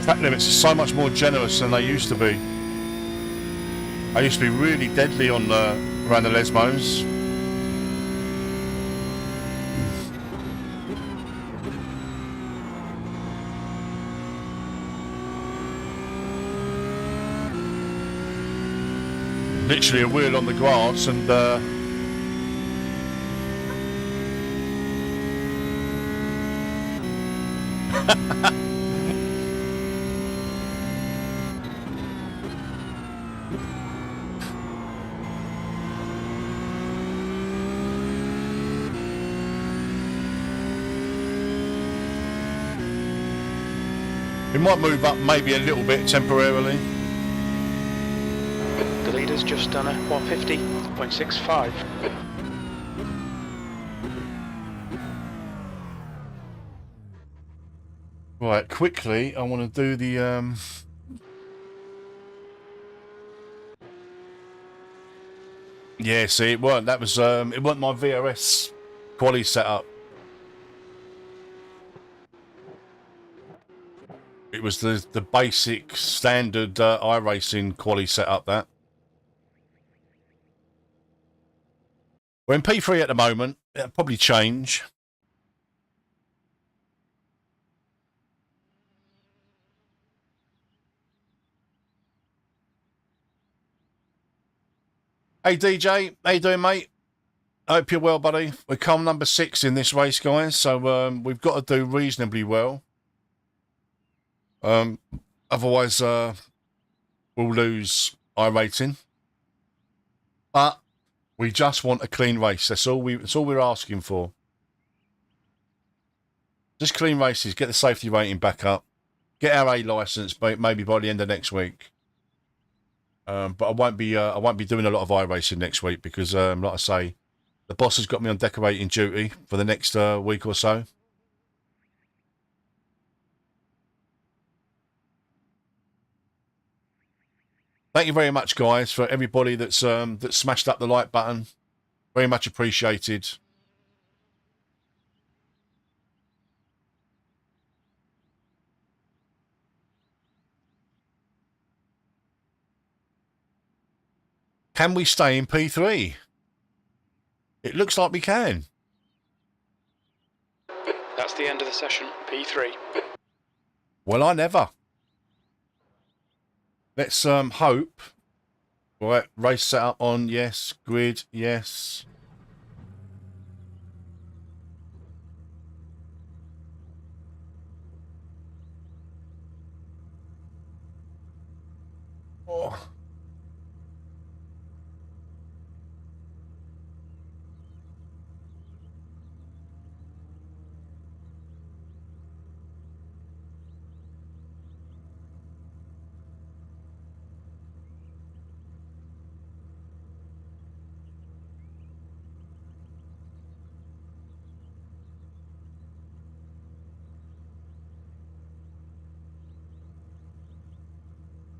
Track limits are so much more generous than they used to be. I used to be really deadly on around the Lesmos. Literally a wheel on the grass and We might move up maybe a little bit temporarily. The leader's just done a 150.65. Right, quickly, I want to do the yeah, see, it weren't. That was it weren't my VRS quality setup. It was the basic standard iRacing quality setup. That we're in P3 at the moment. It'll probably change. Hey DJ, how you doing, mate? Hope you're well, buddy. We're come number 6 in this race, guys, so we've got to do reasonably well. Otherwise, we'll lose iRating. But we just want a clean race. That's all we're asking for. Just clean races. Get the safety rating back up. Get our A license, maybe by the end of next week. But I won't be doing a lot of iRacing next week because, like I say, the boss has got me on decorating duty for the next week or so. Thank you very much, guys, for everybody that's that smashed up the like button. Very much appreciated. Can we stay in P3? It looks like we can. That's the end of the session, P3. Well, I never. Let's hope. Right, race setup on, yes. Grid, yes. Oh.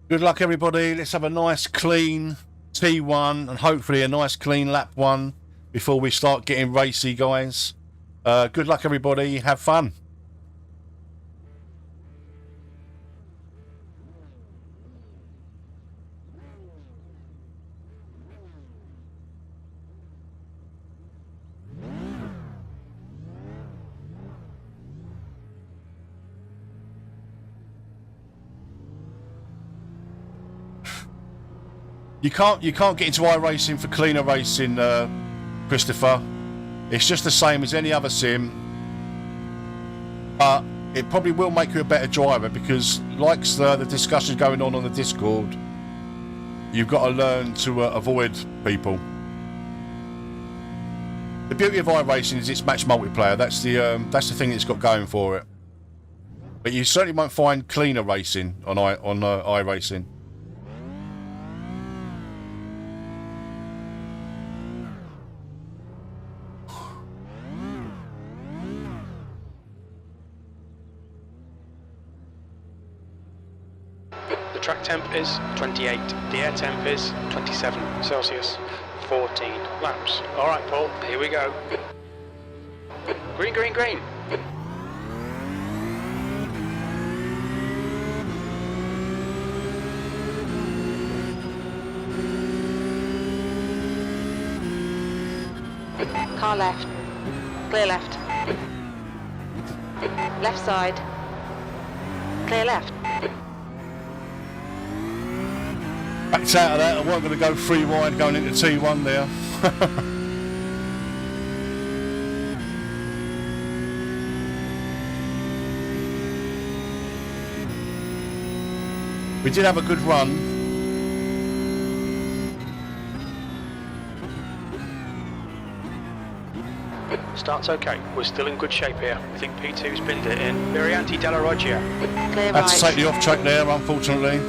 Good luck, everybody. Let's have a nice, clean T1 and hopefully a nice, clean lap 1 before we start getting racy, guys. Good luck, everybody. Have fun. You can't get into iRacing for cleaner racing, Christopher. It's just the same as any other sim, but it probably will make you a better driver because, like the discussion going on the Discord, you've got to learn to avoid people. The beauty of iRacing is it's match multiplayer. That's the thing it's got going for it. But you certainly won't find cleaner racing on iRacing. Track temp is 28, the air temp is 27 Celsius, 14 laps. Alright Paul, here we go. Green, green, green. Car left. Clear left. Left side. Clear left. Backed out of that. I wasn't going to go 3 wide going into T1 there. We did have a good run. Start's okay. We're still in good shape here. I think P2's binned it in. Varianti della Roggia. Clear Had to take right. the off track there, unfortunately.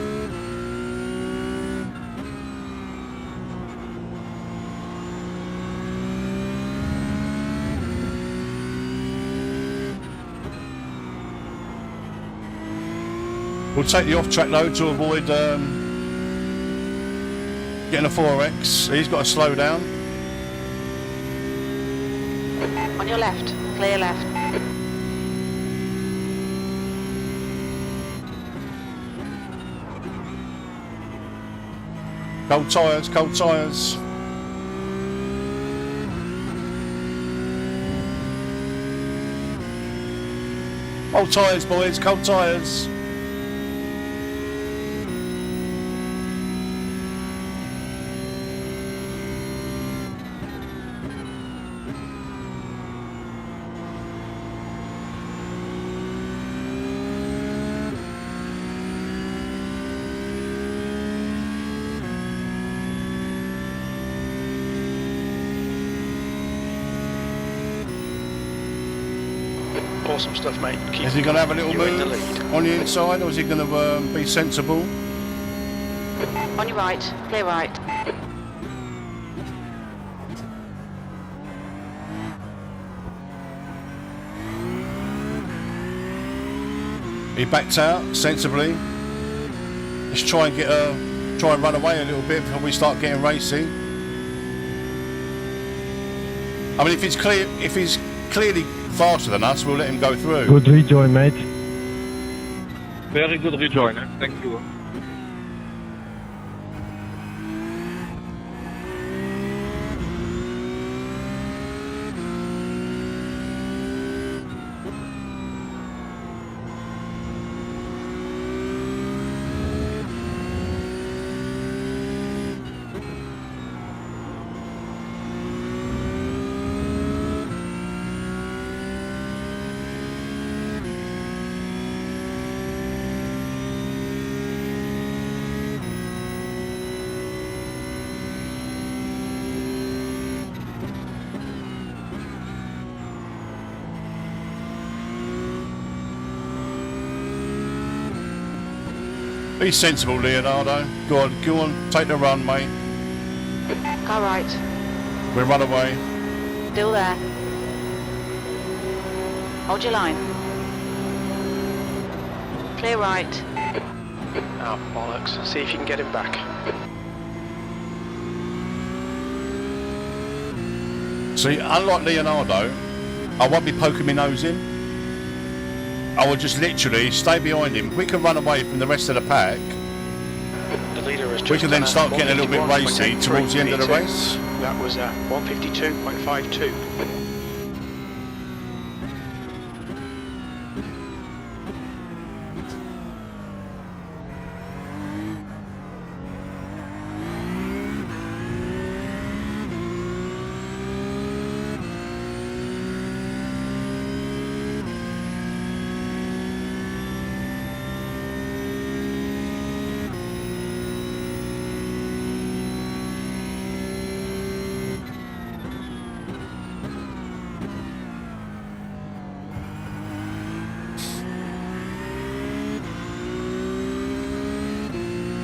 We'll take the off track though to avoid getting a 4X. He's got to slow down. On your left. Clear left. Cold tyres, cold tyres. Cold tyres, boys, cold tyres. Awesome stuff, mate. Is he going to have a little You're in the move lead. on the inside, or is he going to be sensible? On your right. Clear right. He backed out sensibly. Let's try and run away a little bit before we start getting racy. I mean, if he's clearly faster than us, we'll let him go through. Good rejoin, mate. Very good rejoin, thank you. Be sensible, Leonardo. Go on, take the run, mate. Car right. We'll run away. Still there. Hold your line. Clear right. Oh, bollocks. See if you can get him back. See, unlike Leonardo, I won't be poking my nose in. I will just literally stay behind him. We can run away from the rest of the pack. The leader has just We can then done a start getting a little bit racy 151.83 towards the end of the P2. race. That was 152.52.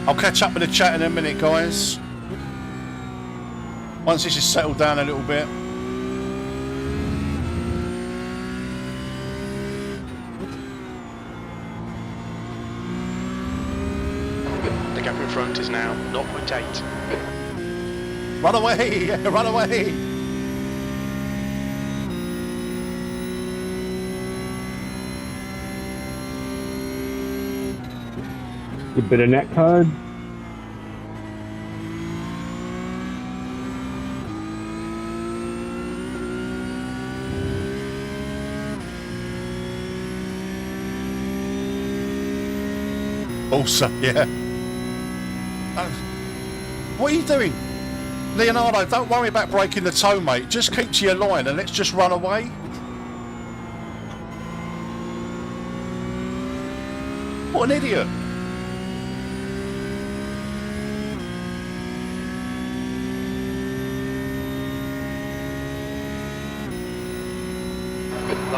I'll catch up with the chat in a minute, guys. Once this is settled down a little bit. The gap in front is now 0.8. Run away! Run away! Good bit of net code. Also, yeah. What are you doing? Leonardo, don't worry about breaking the toe, mate. Just keep to your line and let's just run away. What an idiot.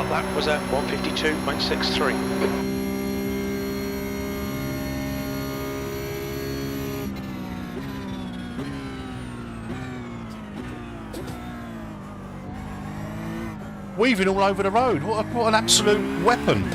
That lap was at 152.63. Weaving all over the road. What an absolute weapon.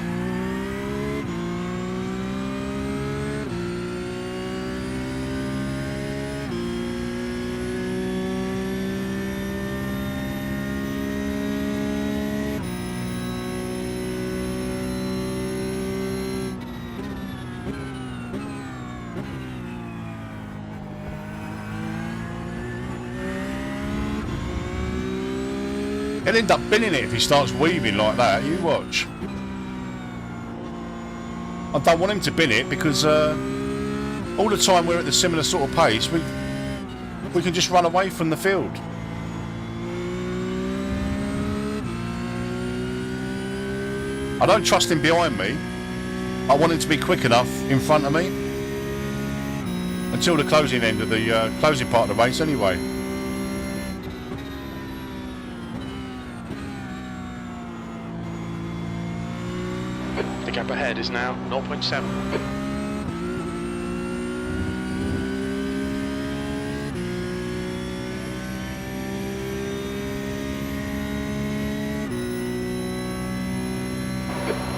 He'll end up binning it if he starts weaving like that, you watch. I don't want him to bin it because all the time we're at the similar sort of pace, we can just run away from the field. I don't trust him behind me. I want him to be quick enough in front of me until the closing end of the closing part of the race anyway. The gap ahead is now 0.7.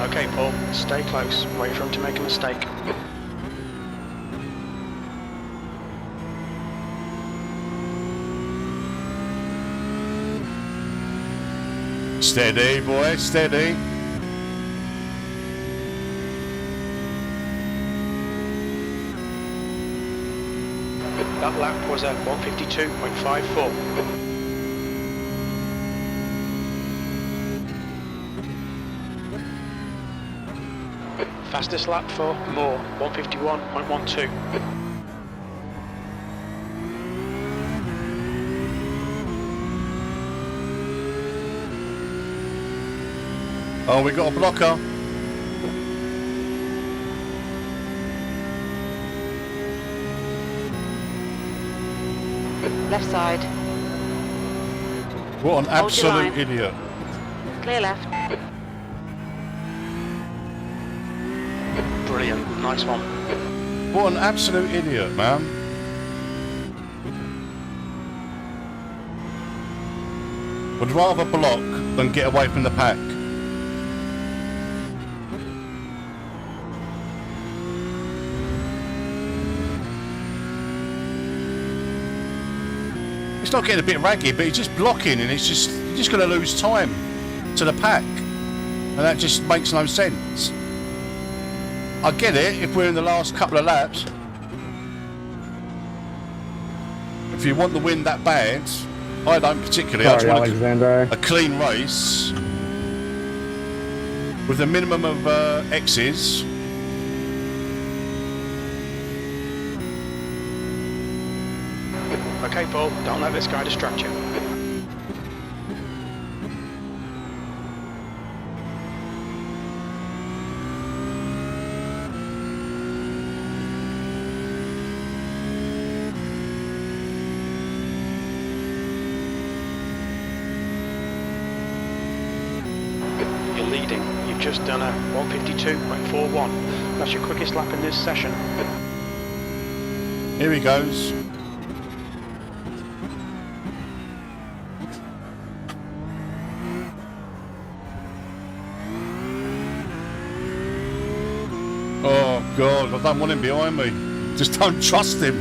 Okay, Paul, stay close. Wait for him to make a mistake. Steady, boy, steady. That lap was at 152.54. Fastest lap for Moore, 151.12. Oh, we got a blocker. Left side. What an Hold your line. absolute idiot. Clear left. Brilliant, nice one. What an absolute idiot, man. Would rather block than get away from the pack. It's not getting a bit raggy, but he's just blocking and it's just, you're just going to lose time to the pack. And that just makes no sense. I get it if we're in the last couple of laps. If you want the win that bad, I don't particularly. I just want Alexander. a clean race with a minimum of X's. Okay, Paul, don't let this guy distract you. You're leading. You've just done a 152.41. That's your quickest lap in this session. Here he goes. Oh God, I don't want him behind me. Just don't trust him.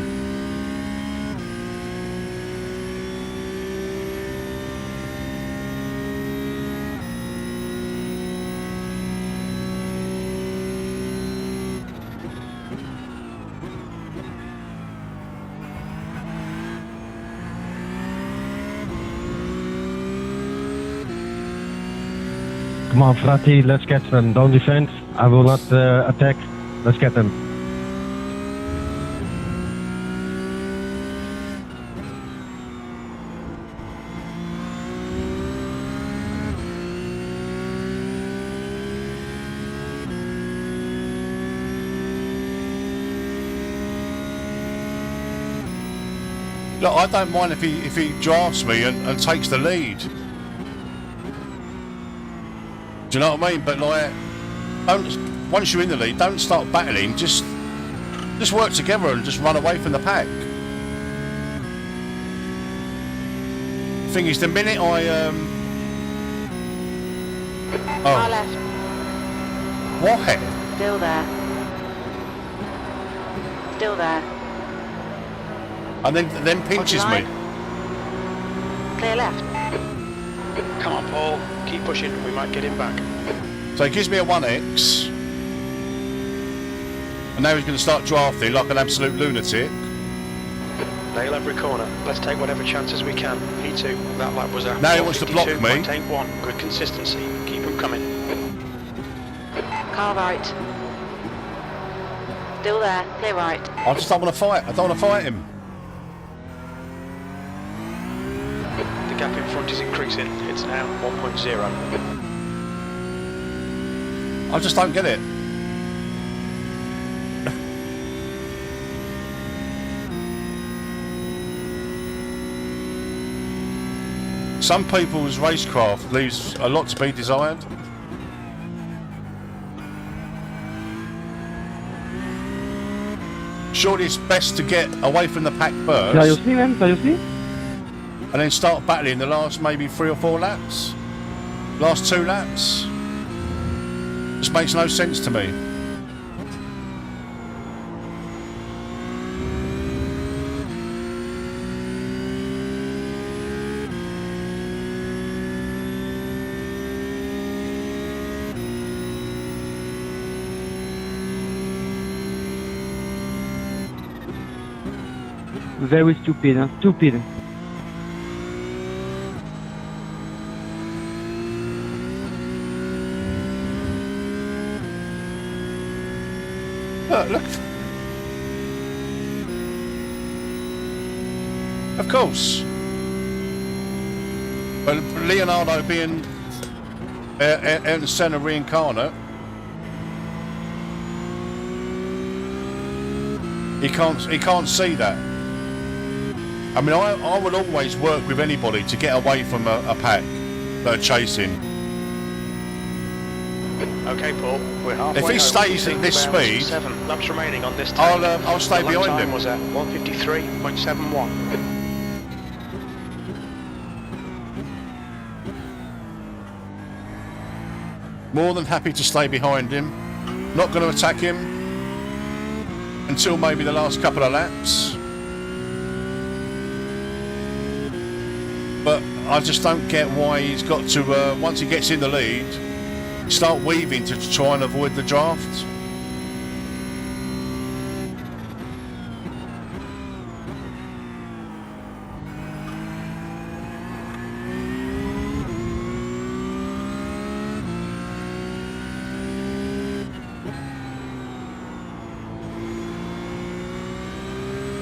Come on, Fratti, let's get them. Don't defend. I will not attack. Let's get them. Look, I don't mind if he drafts me and takes the lead. Do you know what I mean? But like, don't, once you're in the lead, don't start battling. Just work together and just run away from the pack. Thing is, the minute I Far left. Why? Still there. Still there. And then pinches me. Clear left. Come on, Paul. Keep pushing. We might get him back. So he gives me a 1x. And now he's going to start drafting like an absolute lunatic. Nail every corner. Let's take whatever chances we can. P2. That lap was a Now he wants to block me. 1:51. Good consistency. Keep him coming. Car right. Still there. Clear right. I just don't want to fight. I don't want to fight him. The gap in front is increasing. It's now 1.0. I just don't get it. Some people's racecraft leaves a lot to be desired. Surely it's best to get away from the pack first. Can you see, man? Can you see? And then start battling the last maybe 3 or 4 laps. Last 2 laps. Just makes no sense to me. Very stupid, huh? Stupid. Look. Of course. But Leonardo being Ayrton Senna reincarnate, he can't see that. I mean, I will always work with anybody to get away from a pack that are chasing. Okay, Paul, we're halfway. If he home. stays at this speed, 7 laps remaining on this time. I'll stay the lap behind time him. Was at 1:53.71. More than happy to stay behind him. Not going to attack him until maybe the last couple of laps. But I just don't get why he's got to, once he gets in the lead, start weaving to try and avoid the draft.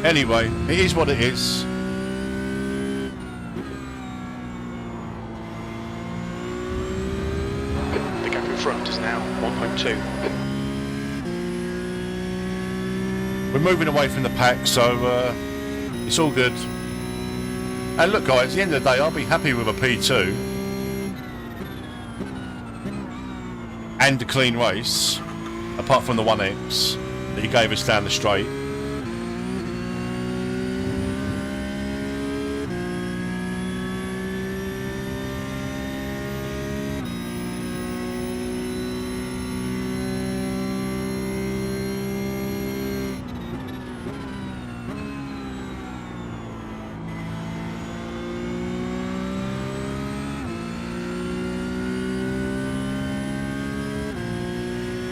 Anyway, it is what it is. The gap in front is now 1.2. We're moving away from the pack, so it's all good. And look guys, at the end of the day, I'll be happy with a P2 and a clean race, apart from the 1x that he gave us down the straight.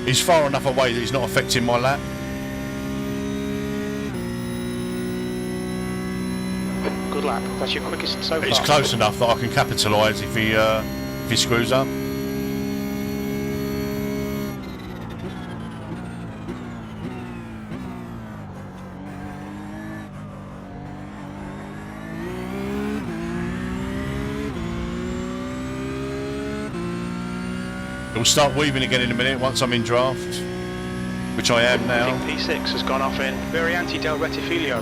He's far enough away that he's not affecting my lap. Good lap. That's your quickest so far. It's close enough that I can capitalise if he screws up. We'll start weaving again in a minute once I'm in draft, which I am now. I think P6 has gone off in very anti-Del Rettifilio.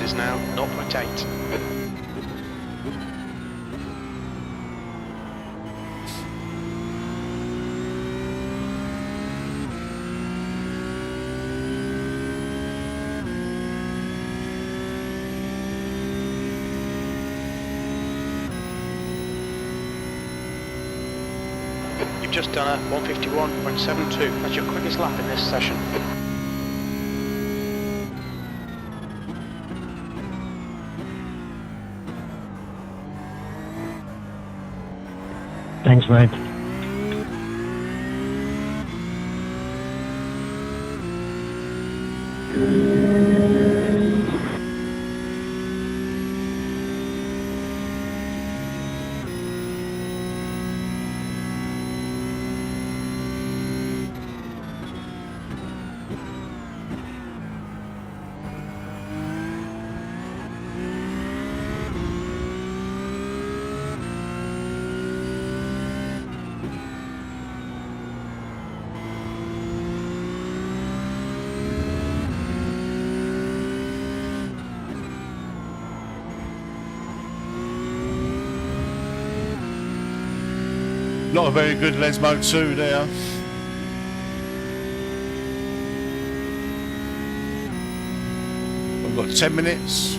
is now 0.8. You've just done a 151.72. That's your quickest lap in this session. Thanks, mate. Not a very good Lesmo 2 there. I've got 10 minutes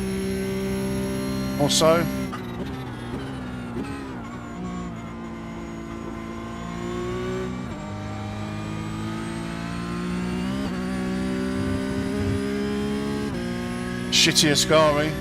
or so. Shitty Ascari.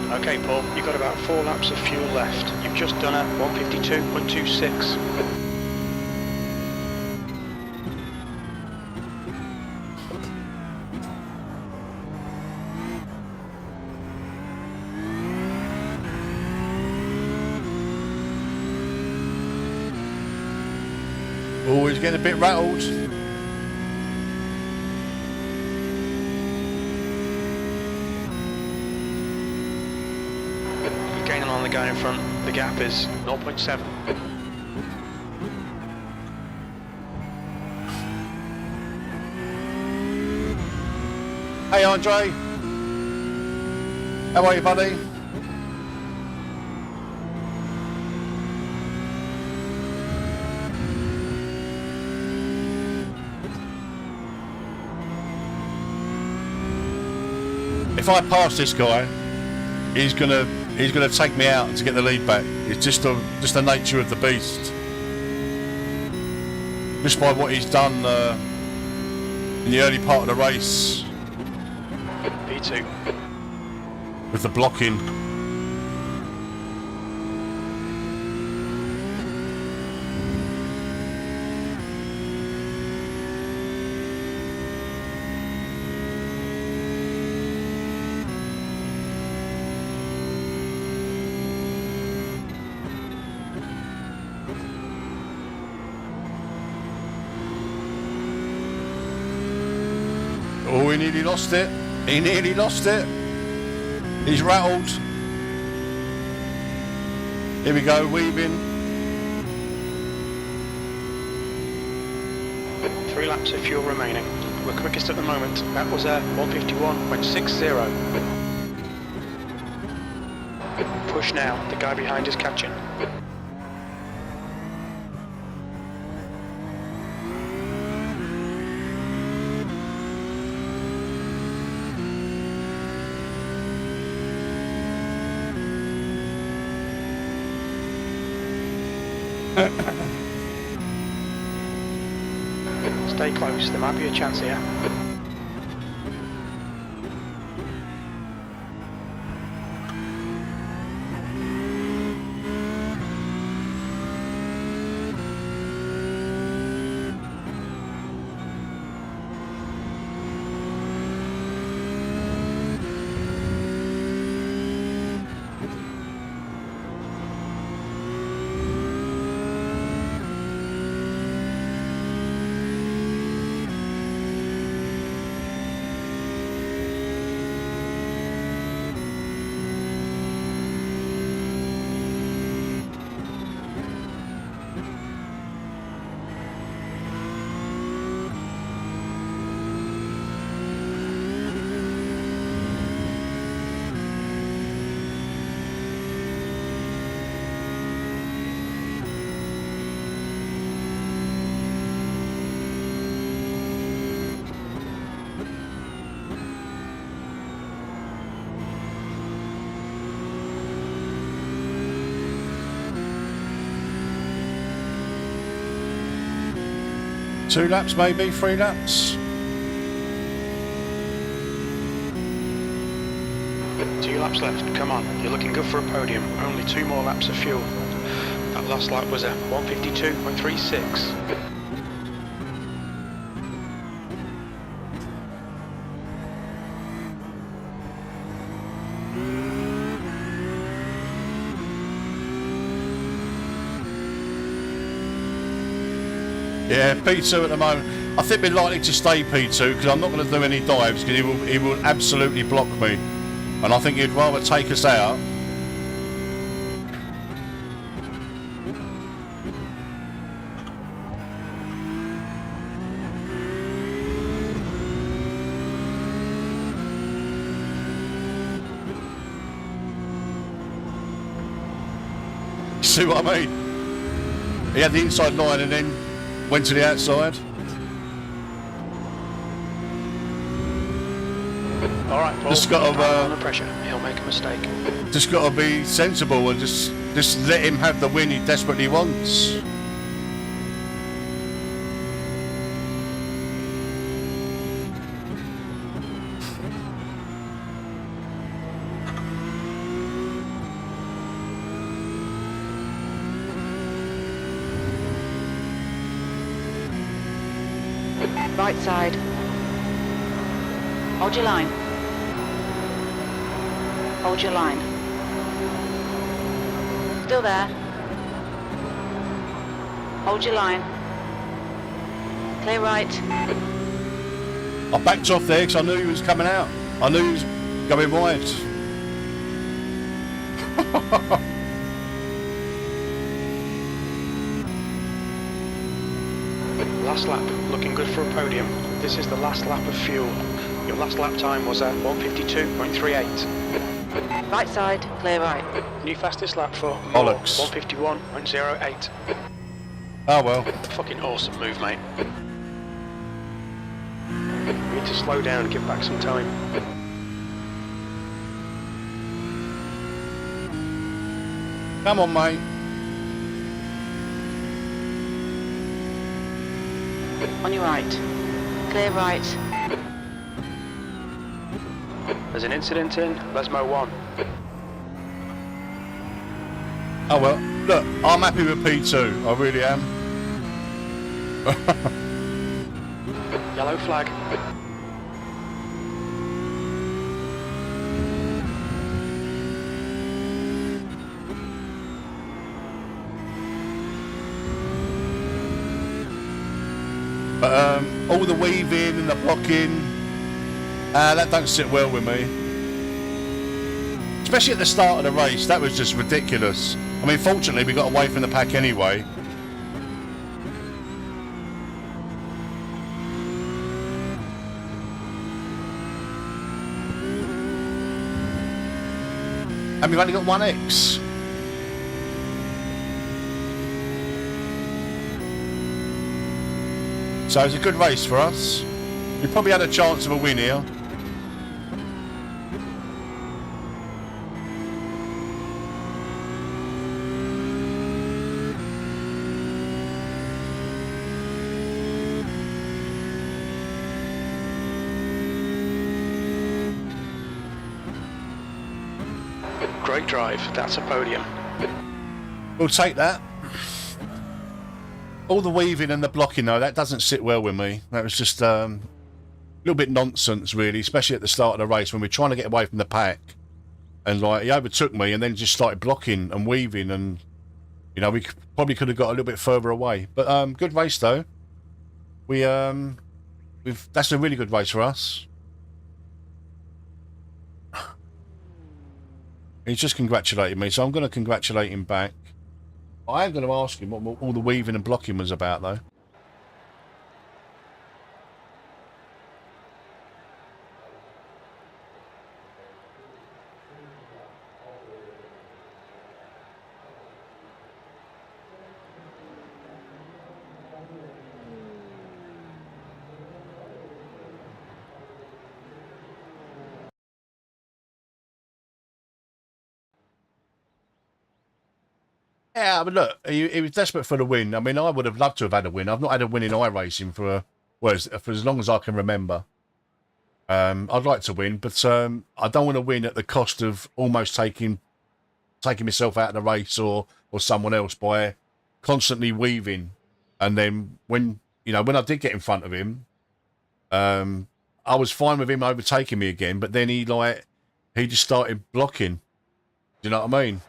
Okay, Paul, you've got about 4 laps of fuel left. You've just done a 152.26. Always getting a bit rattled. Gaining on the guy in front, the gap is 0.7. Hey Andre, how are you, buddy? If I pass this guy, he's gonna take me out to get the lead back. It's just the nature of the beast. Just by what he's done in the early part of the race. P2. With the blocking. Oh, he nearly lost it. He nearly lost it. He's rattled. Here we go, weaving. 3 laps of fuel remaining. We're quickest at the moment. That was a 151.60. Push now. The guy behind is catching. Stay close, there might be a chance here. 2 laps maybe, 3 laps. 2 laps left, come on, you're looking good for a podium. Only 2 more laps of fuel. That last lap was a 152.36. Yeah, P2 at the moment. I think we're likely to stay P2 because I'm not going to do any dives because he will absolutely block me. And I think he'd rather take us out. See what I mean? He had the inside line and then went to the outside. All right, Paul. Just got to under pressure. He'll make a mistake. Just got to be sensible and just let him have the win he desperately wants. Right side. Hold your line. Hold your line. Still there. Hold your line. Clear right. I backed off there because I knew he was coming out. I knew he was going wide. Last lap, looking good for a podium. This is the last lap of fuel. Your last lap time was a 152.38. Right side, clear right. New fastest lap for Bollocks. 151.08. Oh well. Fucking awesome move, mate. We need to slow down and give back some time. Come on, mate. On your right. Clear right. There's an incident in Lesmo 1. Oh well. Look, I'm happy with P2. I really am. Yellow flag. But all the weaving and the blocking, that don't sit well with me. Especially at the start of the race, that was just ridiculous. I mean, fortunately, we got away from the pack anyway. And we've only got 1x. So it's a good race for us. We probably had a chance of a win here. Great drive, that's a podium. We'll take that. All the weaving and the blocking though, that doesn't sit well with me. That was just a little bit nonsense really, especially at the start of the race when we're trying to get away from the pack. And like, he overtook me and then just started blocking and weaving and, you know, we probably could have got a little bit further away. But good race though. That's a really good race for us. He's just congratulated me, so I'm going to congratulate him back. I am going to ask him what all the weaving and blocking was about, though. Yeah, but look, he was desperate for the win. I mean, I would have loved to have had a win. I've not had a win in iRacing for as long as I can remember. I'd like to win, but I don't want to win at the cost of almost taking myself out of the race or someone else by constantly weaving. And then when I did get in front of him, I was fine with him overtaking me again, but then he just started blocking. Do you know what I mean?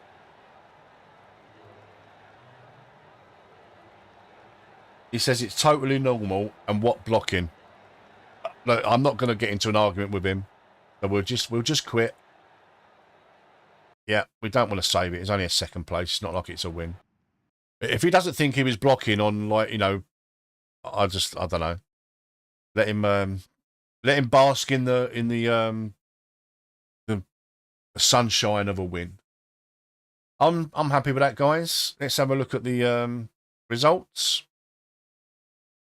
He says it's totally normal, and what blocking? Look, I'm not going to get into an argument with him, so we'll just quit. Yeah, we don't want to save it. It's only a second place. It's not like it's a win. If he doesn't think he was blocking on, I don't know. Let him bask in the sunshine of a win. I'm happy with that, guys. Let's have a look at the results.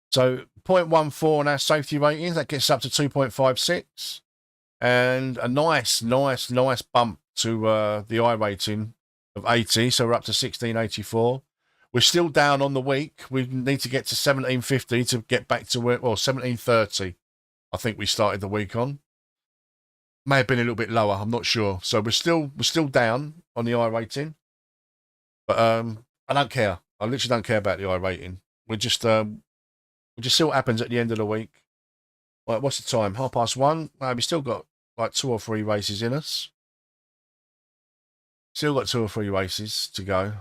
So 0.14 on our safety rating, that gets up to 2.56, and a nice bump to the iRating of 80. So we're up to 1684. We're still down on the week. We need to get to 1750 to get back to 1730. I think we started the week on. May have been a little bit lower. I'm not sure. So we're still down on the iRating, but I don't care. I literally don't care about the iRating. We'll just see what happens at the end of the week. Right, what's the time? 1:30. We still got like 2 or 3 races in us. Still got 2 or 3 races to go.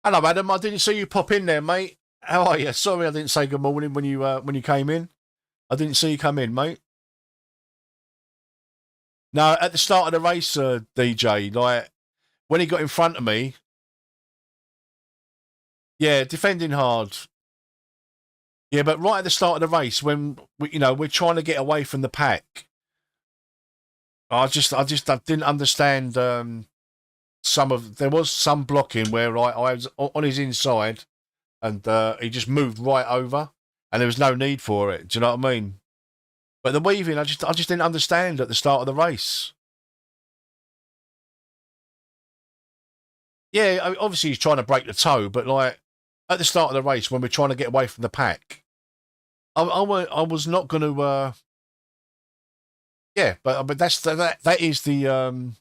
Hello, Adam. I didn't see you pop in there, mate. How are you? Sorry, I didn't say good morning when you came in. I didn't see you come in, mate. No, at the start of the race, DJ, like when he got in front of me, yeah, defending hard. Yeah, but right at the start of the race, when we're trying to get away from the pack, I didn't understand. There was some blocking where I was on his inside, and he just moved right over, and there was no need for it. Do you know what I mean? But the weaving, I just didn't understand at the start of the race. Yeah, I mean, obviously he's trying to break the toe, but like at the start of the race when we're trying to get away from the pack, I was not going to. Yeah, but that is the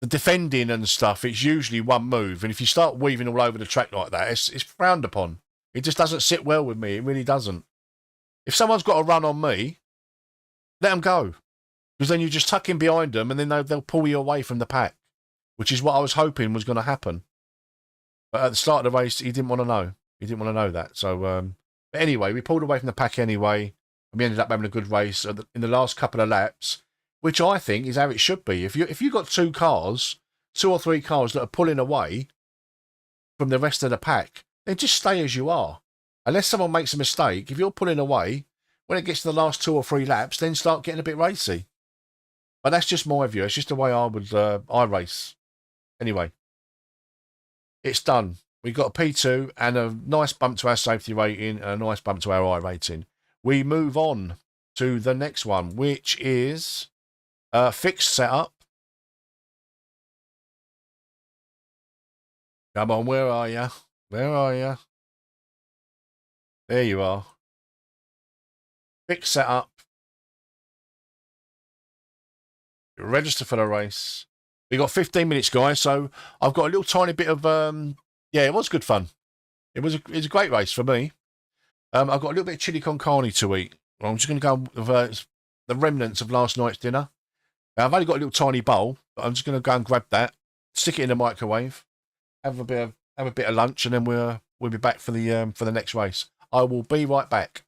defending and stuff. It's usually one move, and if you start weaving all over the track like that, it's frowned upon. It just doesn't sit well with me. It really doesn't. If someone's got a run on me, let them go, because then you just tuck in behind them, and then they'll pull you away from the pack, which is what I was hoping was going to happen. But at the start of the race, he didn't want to know. He didn't want to know that. So, but anyway, we pulled away from the pack anyway, and we ended up having a good race in the last couple of laps, which I think is how it should be. If you got 2 or 3 cars that are pulling away from the rest of the pack, then just stay as you are. Unless someone makes a mistake, if you're pulling away, when it gets to the last 2 or 3 laps, then start getting a bit racy. But that's just my view. It's just the way I would race. Anyway, it's done. We got a P2 and a nice bump to our safety rating and a nice bump to our iRating. We move on to the next one, which is fixed setup. Come on, where are you? Where are you? There you are. Fixed setup. Register for the race. We got 15 minutes, guys. So I've got a little tiny bit of yeah, it was good fun. It was a great race for me. I've got a little bit of chili con carne to eat. I'm just going to go with the remnants of last night's dinner. I've only got a little tiny bowl, but I'm just going to go and grab that, stick it in the microwave, have a bit of lunch, and then we'll be back for the next race. I will be right back.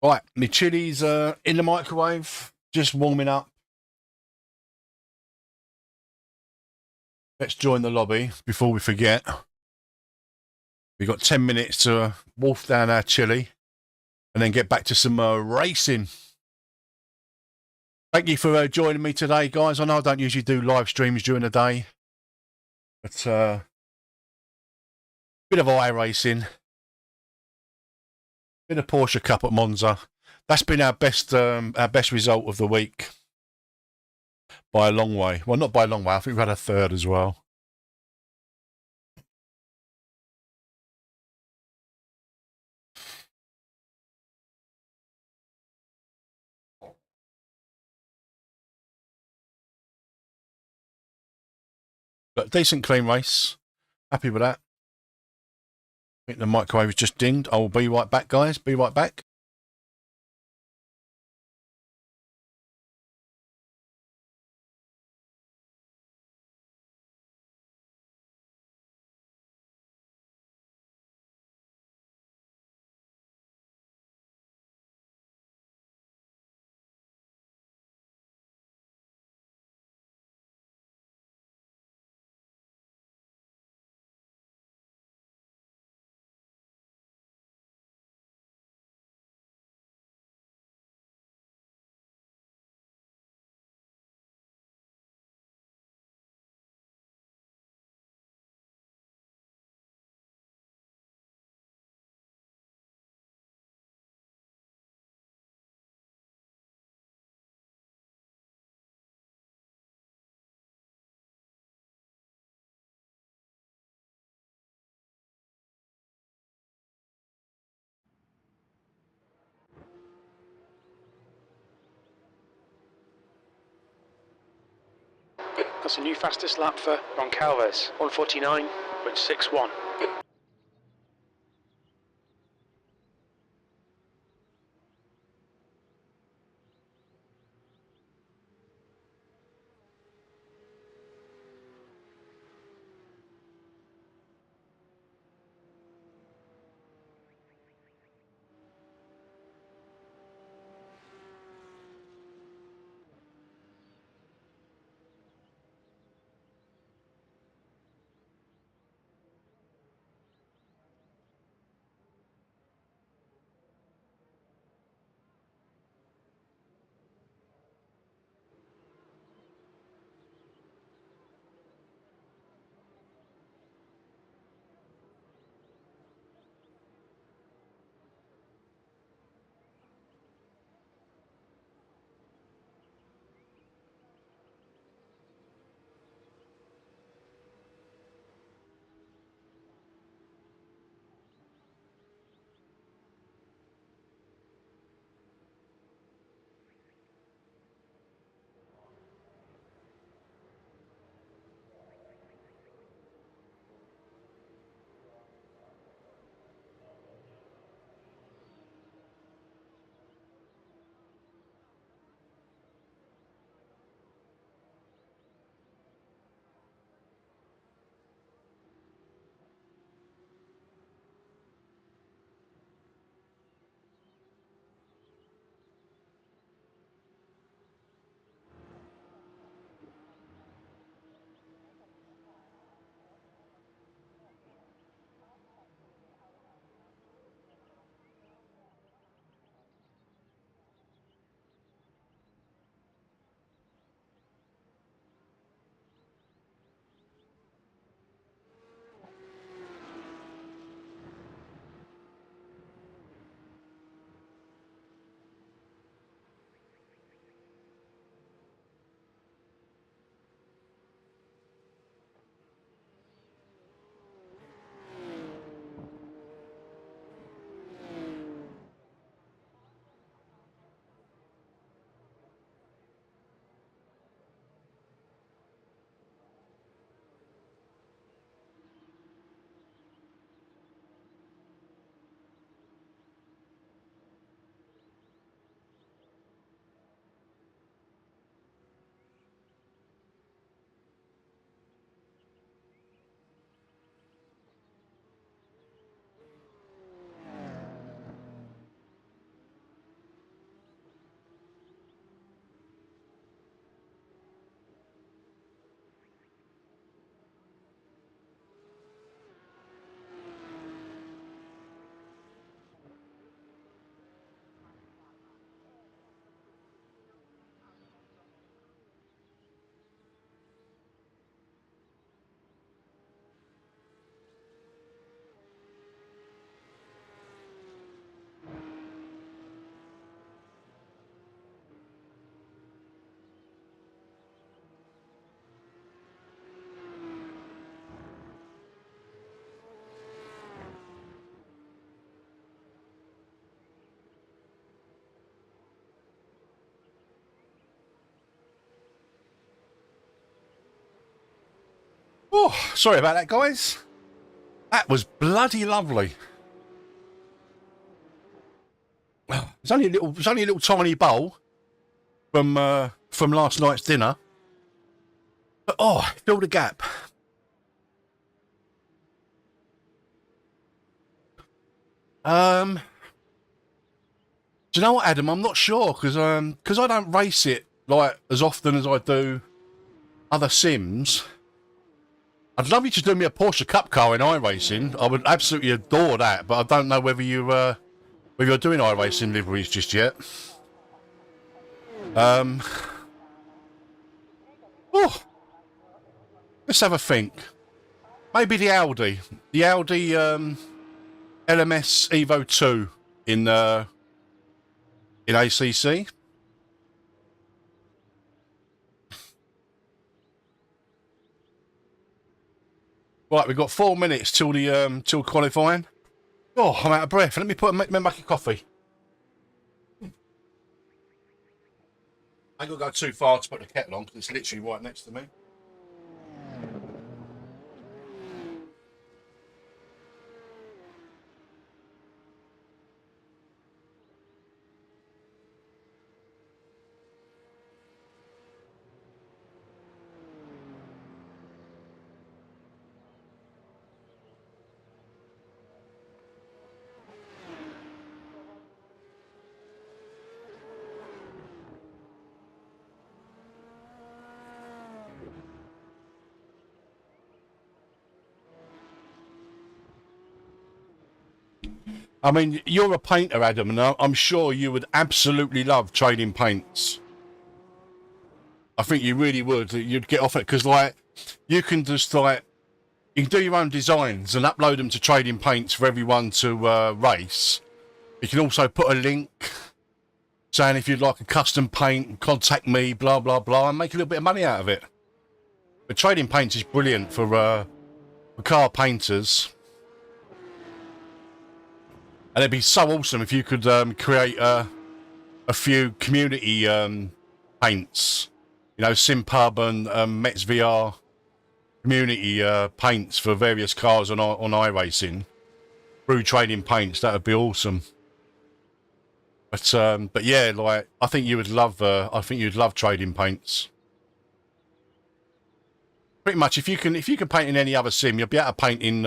Right, my chili's in the microwave, just warming up. Let's join the lobby before we forget. We've got 10 minutes to wolf down our chili and then get back to some racing. Thank you for joining me today, guys. I know I don't usually do live streams during the day, but bit of iRacing, bit of Porsche Cup at Monza. That's been our best result of the week by a long way. Well, not by a long way. I think we've had a third as well. But decent clean race. Happy with that. I think the microwave has just dinged. I will be right back, guys. Be right back. That's a new fastest lap for Roncalves, 1:49.61. Oh, sorry about that, guys. That was bloody lovely. It's only a little tiny bowl from last night's dinner. But oh, it filled the gap. Do you know what, Adam? I'm not sure because I don't race it like as often as I do other sims. I'd love you to do me a Porsche Cup car in iRacing. I would absolutely adore that, but I don't know whether you're doing iRacing liveries just yet. Oh, let's have a think. Maybe the Audi LMS Evo 2 in ACC. Right, we've got 4 minutes till the till qualifying. Oh, I'm out of breath. Let me make a coffee. I ain't gonna go too far to put the kettle on because it's literally right next to me. I mean, you're a painter, Adam, and I'm sure you would absolutely love trading paints. I think you really would. You'd get off it because, like, you can just you can do your own designs and upload them to trading paints for everyone to race. You can also put a link saying if you'd like a custom paint, contact me, blah blah blah, and make a little bit of money out of it. But trading paints is brilliant for car painters. And it'd be so awesome if you could create a few community paints, you know, SimPub and Mets VR community paints for various cars on iRacing through trading paints. That would be awesome. But yeah, like I think you would love. I think you'd love trading paints. Pretty much, if you can paint in any other sim, you'll be able to paint in.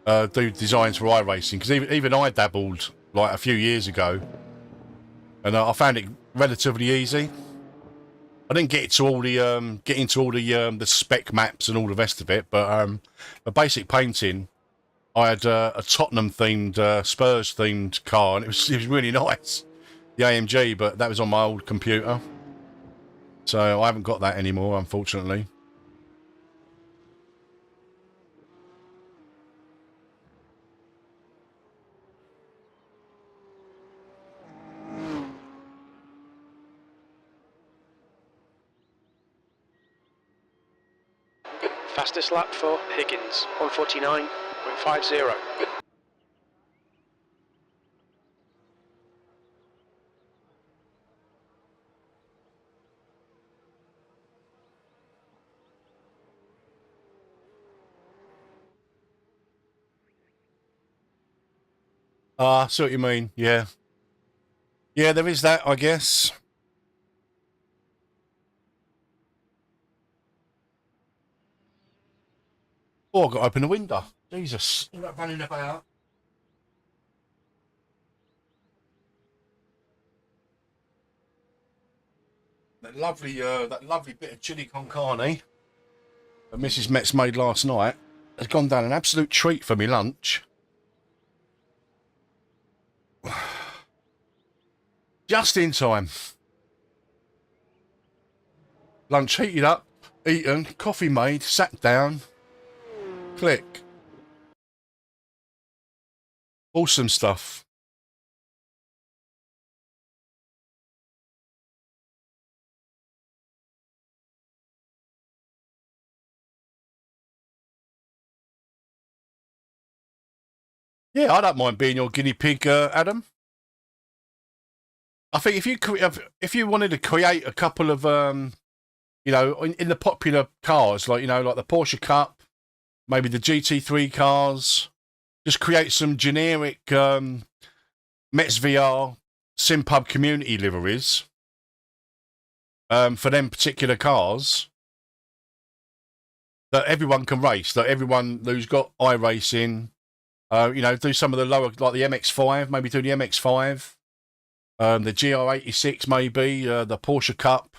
Do designs for iRacing because even I dabbled like a few years ago, and I found it relatively easy. I didn't get into all the spec maps and all the rest of it, but basic painting. I had a Tottenham themed Spurs themed car, and it was really nice, the AMG, but that was on my old computer, so I haven't got that anymore, unfortunately. Fastest lap for Higgins, 149.50. I see what you mean, yeah. Yeah, there is that, I guess. Oh, I've got to open the window. Jesus. All that running about. That lovely bit of chili con carne that Mrs. Metz made last night has gone down an absolute treat for me lunch. Just in time. Lunch heated up, eaten, coffee made, sat down. Click. Awesome stuff. Yeah, I don't mind being your guinea pig, Adam. I think if you wanted to create a couple of you know, in the popular cars, like, you know, like the Porsche Cup, maybe the GT3 cars, just create some generic Mets VR SimPub community liveries for them particular cars that everyone can race, that everyone who's got iRacing, you know, do some of the lower, like the MX-5, maybe do the MX-5, the GR86 maybe, the Porsche Cup.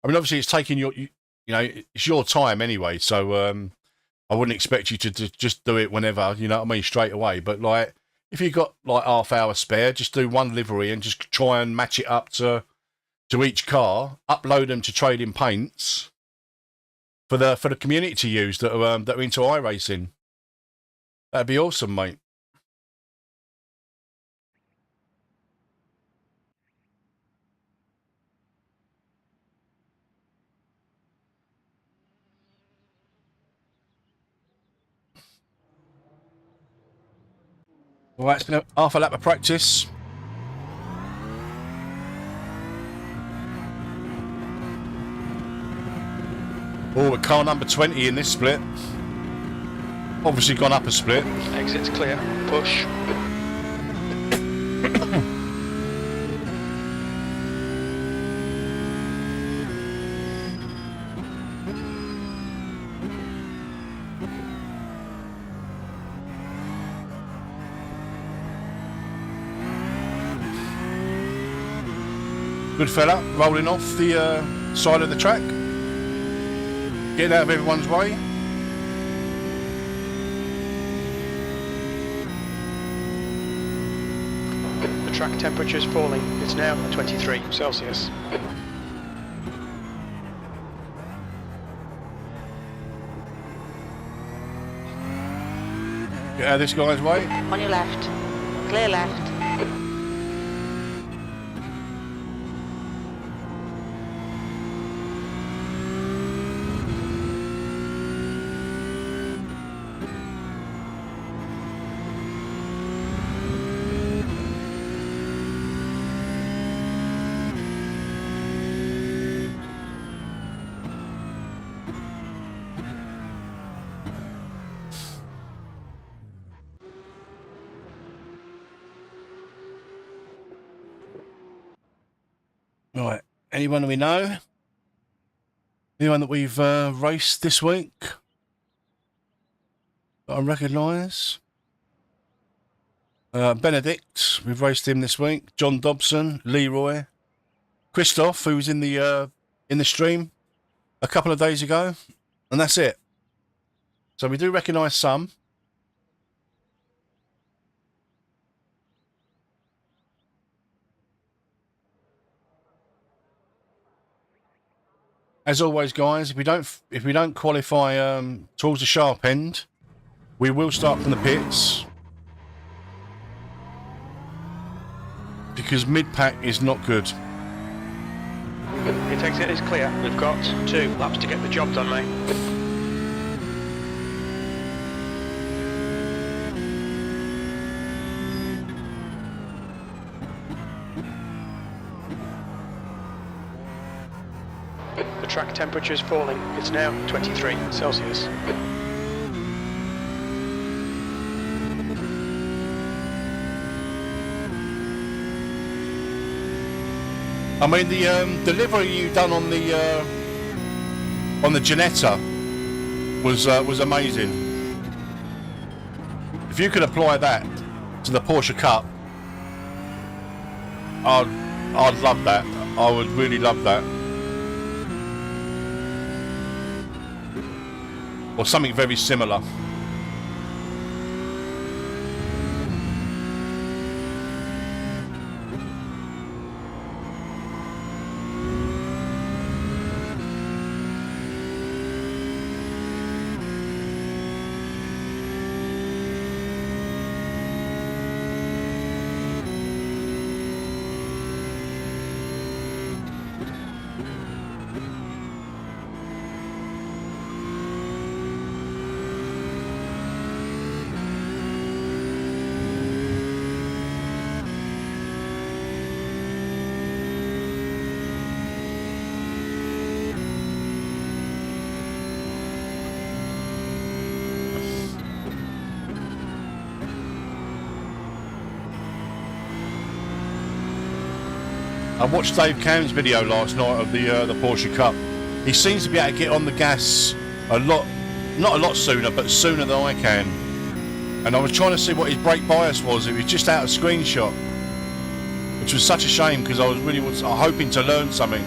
I mean, obviously it's taking your, you know, it's your time anyway, so I wouldn't expect you to just do it whenever, you know what I mean, straight away. But like, if you've got like half hour spare, just do one livery and just try and match it up to each car, upload them to Trading Paints for the community to use that are into iRacing. That'd be awesome, mate. All right, it's been half a lap of practice. Oh, we're car number 20 in this split. Obviously gone up a split. Exit's clear. Push. Good fella, rolling off the side of the track. Getting out of everyone's way. The track temperature is falling. It's now 23 Celsius. Get out of this guy's way. On your left. Clear left. Right, anyone we know? Anyone that we've raced this week that I recognise? Benedict, we've raced him this week. John Dobson, Leroy, Christoph, who was in the stream a couple of days ago, and that's it. So we do recognise some. As always, guys, if we don't qualify towards the sharp end, we will start from the pits because mid-pack is not good. Pit exit is clear. We've got 2 laps to get the job done, mate. The track temperature is falling. It's now 23 Celsius. I mean, the delivery you done on the Ginetta was amazing. If you could apply that to the Porsche Cup, I'd love that. I would really love that. Or something very similar. I watched Dave Cam's video last night of the Porsche Cup. He seems to be able to get on the gas a lot, not a lot sooner, but sooner than I can. And I was trying to see what his brake bias was. It was just out of screenshot, which was such a shame because I was really hoping to learn something.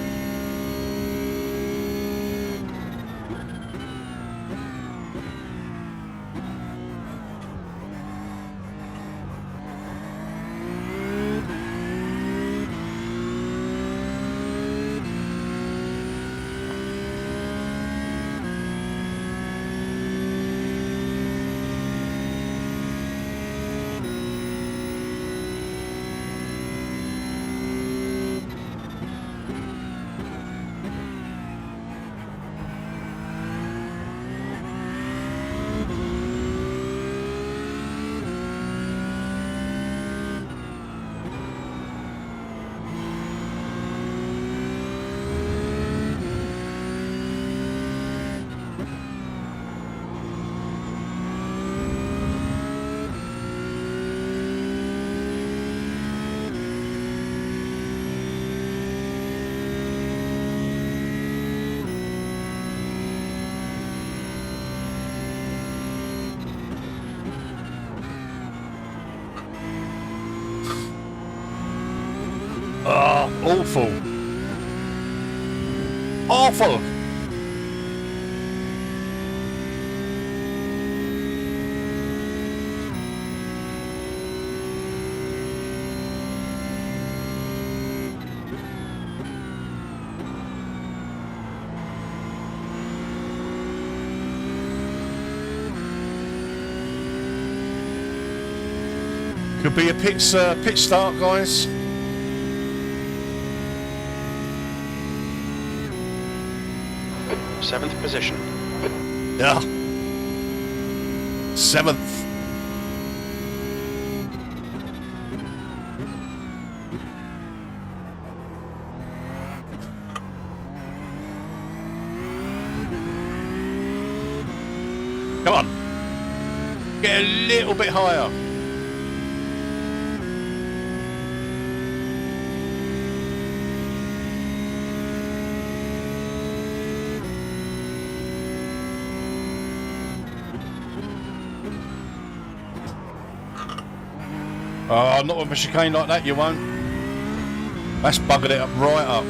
Awful. Awful. Could be a pit start, guys. Seventh position. Yeah. Seventh. Come on. Get a little bit higher. Oh, not with a chicane like that, you won't. That's buggered it up right up.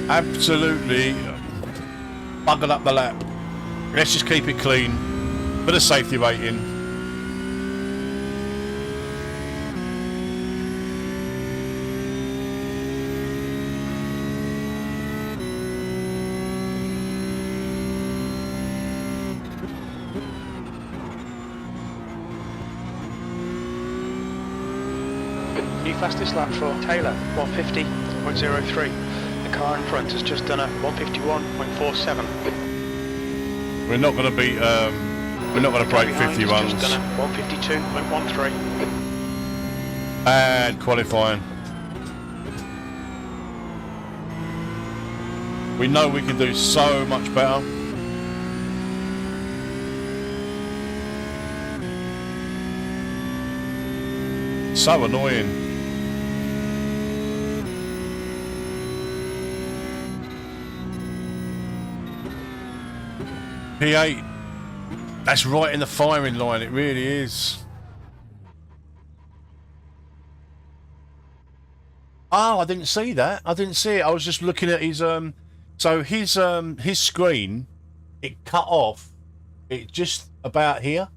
Absolutely buggered up the lap. Let's just keep it clean. Bit of safety rating. New fastest lap for Taylor, 150.03. The car in front has just done a 151.47. We're not going to beat. We're not going to break 51s. Just done a 152.13. And qualifying. We know we can do so much better. So annoying. P8. That's right in the firing line, it really is. Oh, I didn't see that. I didn't see it. I was just looking at his so his screen, it cut off it just about here.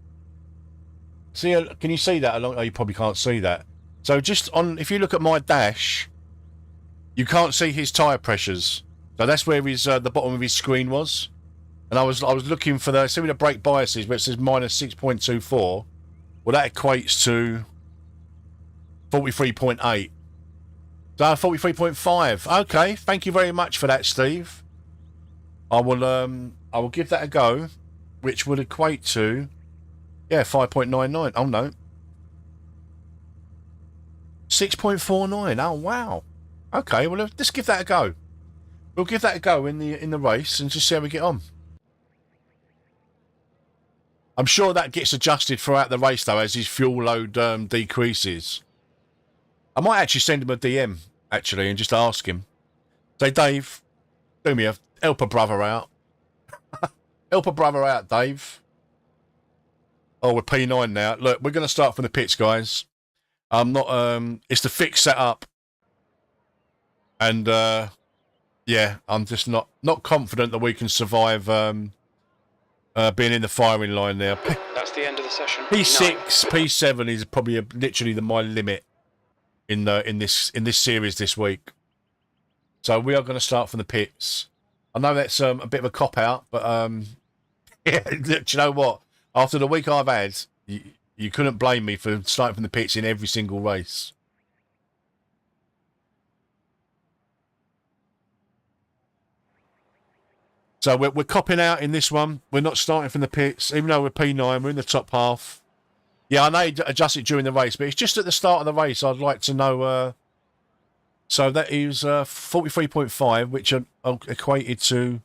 See, can you see that? Oh, you probably can't see that. So just on, if you look at my dash, you can't see his tyre pressures. So that's where his the bottom of his screen was. And I was looking for the, see where the brake biases, where it says minus 6.24. Well, that equates to 43.8. So 43.5. Okay, thank you very much for that, Steve. I will give that a go, which would equate to, yeah, 5.99. Oh no, 6.49. Oh wow. Okay, well let's give that a go. We'll give that a go in the race and just see how we get on. I'm sure that gets adjusted throughout the race, though, as his fuel load decreases. I might actually send him a DM, actually, and just ask him. Say, Dave, do me help a brother out. Help a brother out, Dave. Oh, we're P9 now. Look, we're going to start from the pits, guys. I'm not... it's the fixed setup. And, yeah, I'm just not confident that we can survive being in the firing line now. That's the end of the session. P6, P7 is probably literally my limit in this series this week. So we are going to start from the pits. I know that's a bit of a cop out, but yeah, do you know what? After the week I've had, you couldn't blame me for starting from the pits in every single race. So we're copping out in this one. We're not starting from the pits, even though we're P9. We're in the top half. Yeah, I know you adjust it during the race, but it's just at the start of the race. I'd like to know. So that is 43.5, which equated to,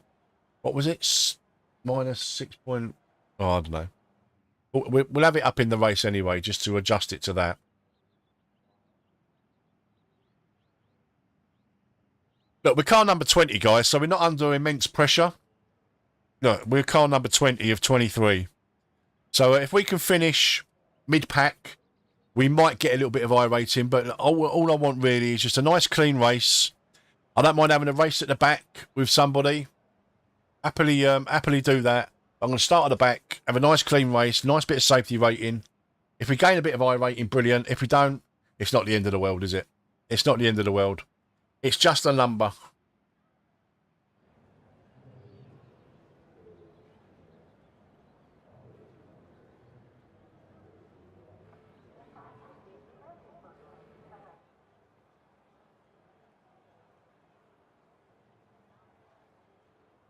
what was it? Minus 6 point. Oh, I don't know. We'll have it up in the race anyway, just to adjust it to that. Look, we're car number 20, guys, so we're not under immense pressure. No, we're car number 20 of 23. So if we can finish mid-pack, we might get a little bit of iRating, but all I want really is just a nice clean race. I don't mind having a race at the back with somebody. Happily do that. I'm going to start at the back, have a nice clean race, nice bit of safety rating. If we gain a bit of iRating, brilliant. If we don't, it's not the end of the world, is it? It's not the end of the world. It's just a number.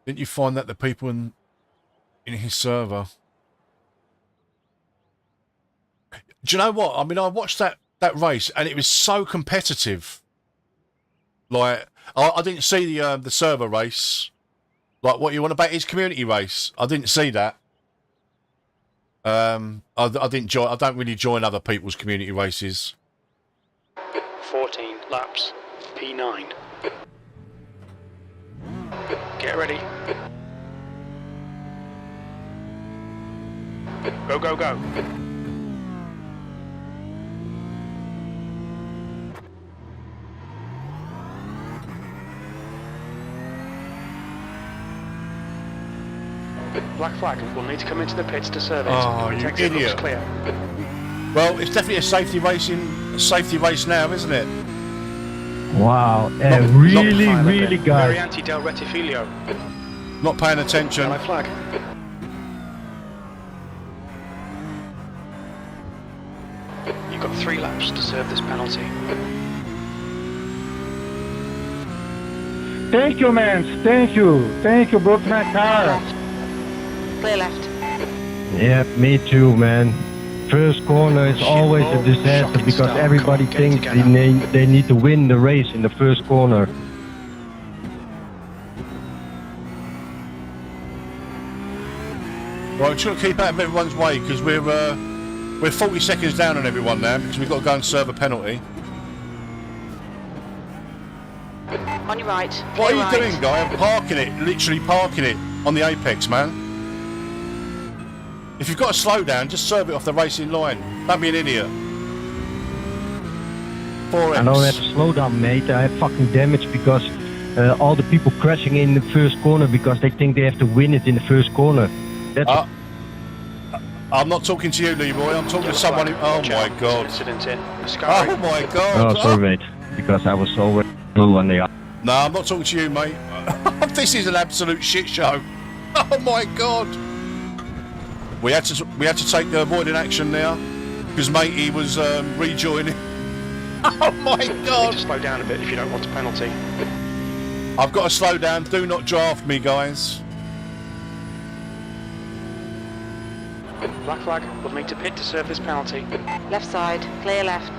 Didn't you find that the people in his server? Do you know what? I mean, I watched that race and it was so competitive. Like, I didn't see the server race. Like, what you want about his community race? I didn't see that. I didn't join. I don't really join other people's community races. 14 laps. P9. Get ready. Go, go, go. Black flag. We'll need to come into the pits to serve it. Oh, you idiot. Clear. Well, it's definitely a safety race now, isn't it? Wow, really, guys. Variante del Rettifilio. Not paying attention. Black flag. You've got 3 laps to serve this penalty. Thank you, man. Thank you. Thank you, broke my car. Left. Clear left. Yeah, me too, man. First corner is always a disaster because everybody thinks they need to win the race in the first corner. Right, we're trying to keep out of everyone's way because we're 40 seconds down on everyone now because we've got to go and serve a penalty. On your right. What are you right. doing, guy? I'm parking it, literally parking it on the apex, man. If you've got to slow down, just serve it off the racing line. Don't be an idiot. 4X. I don't have to slow down, mate. I have fucking damage because all the people crashing in the first corner because they think they have to win it in the first corner. That's I'm not talking to you, Leroy. I'm talking to someone who... Oh, my God. Incident in. Oh, my God. Oh, sorry, mate. Because I was so blue on the... No, I'm not talking to you, mate. This is an absolute shit show. Oh, my God. We had to take the avoiding action now because matey was rejoining. Oh my God! You need to slow down a bit if you don't want a penalty. I've got to slow down. Do not draft me, guys. Black flag. We'll need to pit to serve this penalty. Left side. Clear left.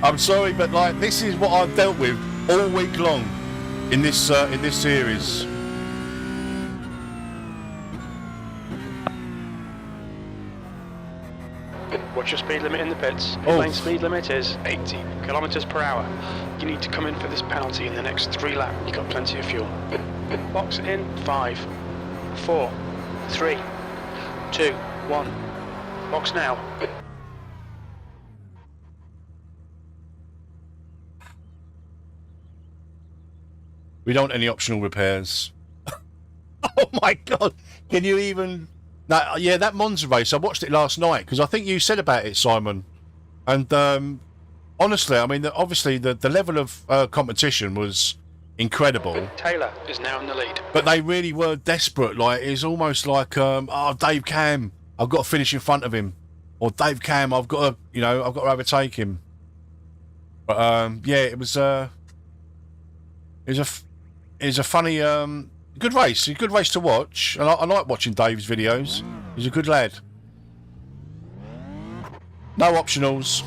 I'm sorry, but like this is what I've dealt with all week long in this series. What's your speed limit in the pits? Oh. Lane speed limit is 80 kilometers per hour. You need to come in for this penalty in the next 3 laps. You've got plenty of fuel. Box in 5, 4, 3, 2, 1. Box now. We don't want any optional repairs. Oh my God! Can you even? No, yeah, that Monza race. I watched it last night because I think you said about it, Simon. And honestly, I mean, obviously the level of competition was incredible. Taylor is now in the lead. But they really were desperate. Like it's almost like, oh, Dave Cam, I've got to finish in front of him, or Dave Cam, I've got to overtake him. But yeah, it was a funny, good race. A good race to watch. And I like watching Dave's videos. He's a good lad. No optionals.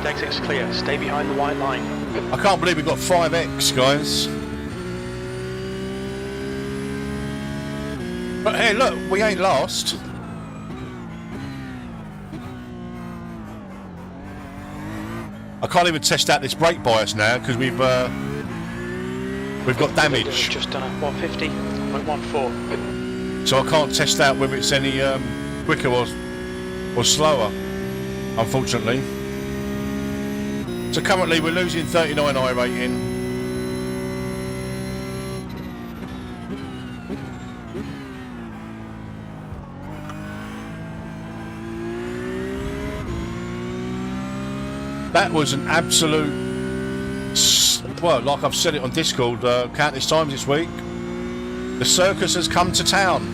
The exit's clear. Stay behind the white line. I can't believe we got 5X, guys. But hey, look, we ain't last. I can't even test out this brake bias now because we've got damage. Just done a 150.14. So I can't test out whether it's any quicker or slower, unfortunately. So currently we're losing 39 iRating. That was an absolute, well, like I've said it on Discord countless times this week, the circus has come to town.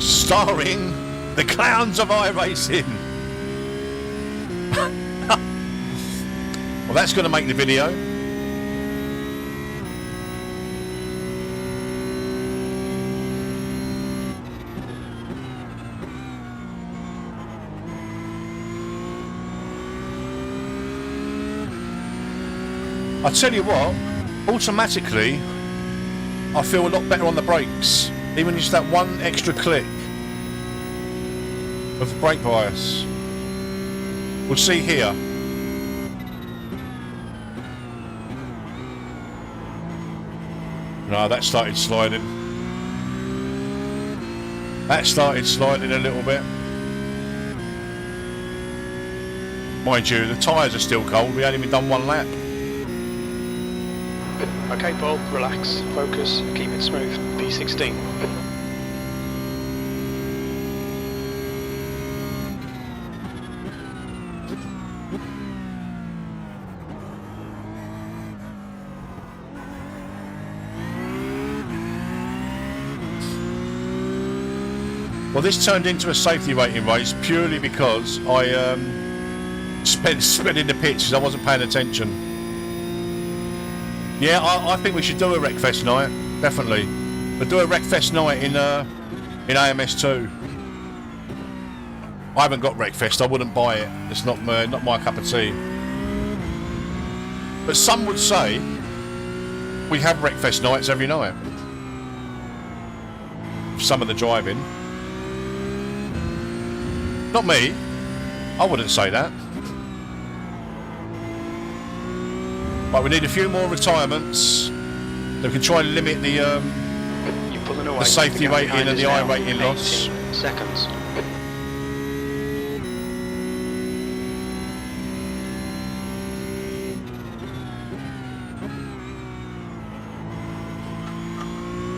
Starring the clowns of iRacing. Well, that's going to make the video. I tell you what, automatically, I feel a lot better on the brakes. Even just that one extra click of the brake bias. We'll see here. No, that started sliding. That started sliding a little bit. Mind you, the tyres are still cold. We ain't even done 1 lap. Okay, Paul, relax, focus, keep it smooth. P16. Well, this turned into a safety rating race purely because I sped in the pitch because I wasn't paying attention. Yeah, I think we should do a Wreckfest night, definitely. But do a Wreckfest night in AMS2. I haven't got Wreckfest, I wouldn't buy it. It's not my cup of tea. But some would say we have Wreckfest nights every night. Some of the driving. Not me. I wouldn't say that. But we need a few more retirements. So we can try and limit the safety rating and the iRating loss. Seconds.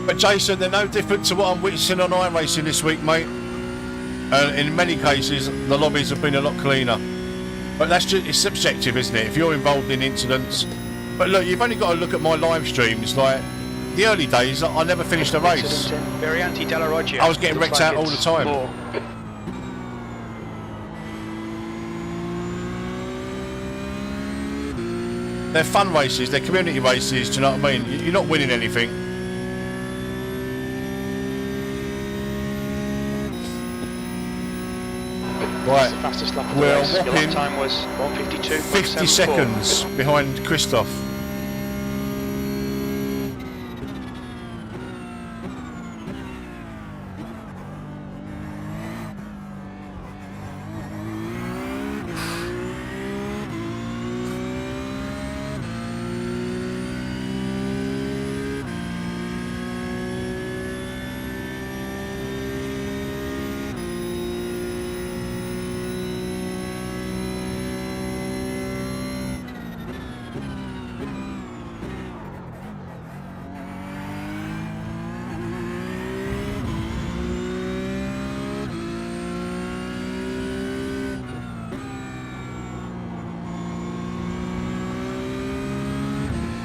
But Jason, they're no different to what I'm witnessing on iRacing this week, mate. In many cases, the lobbies have been a lot cleaner. But that's just, it's subjective, isn't it? If you're involved in incidents. But look, you've only got to look at my live streams. Like, the early days, I never finished a race. I was getting wrecked out all the time. They're fun races, they're community races, do you know what I mean? You're not winning anything. Right, That's the fastest lap of the we're race. Your whopping lap time was 1:52.74. 50 seconds behind Christoph.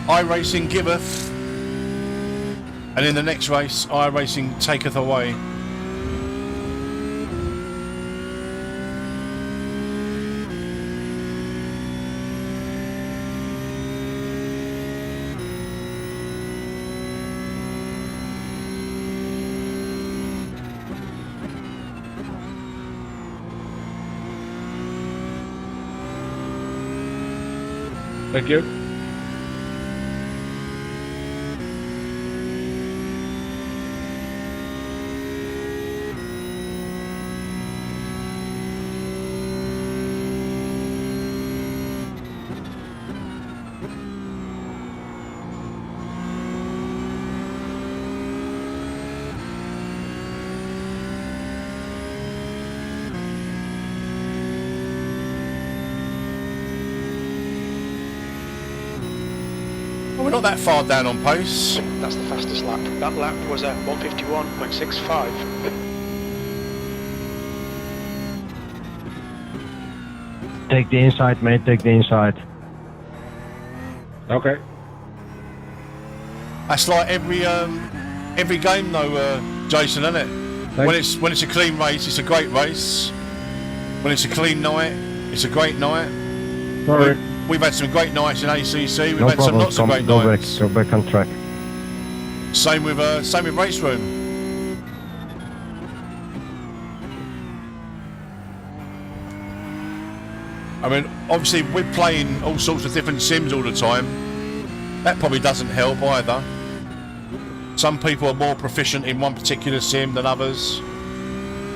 iRacing giveth, and in the next race, iRacing taketh away. Thank you. Well, we're not that far down on pace. That's the fastest lap. That lap was at 1:51.65. Take the inside, mate. Take the inside. Okay. That's like every game though, Jason, isn't it? When it's a clean race, it's a great race. When it's a clean night, it's a great night. Sorry. We've had some great nights in ACC. We've No had some problem. not so great Go back. nights. Go back on track. Same with race room. I mean, obviously we're playing all sorts of different sims all the time. That probably doesn't help either. Some people are more proficient in one particular sim than others.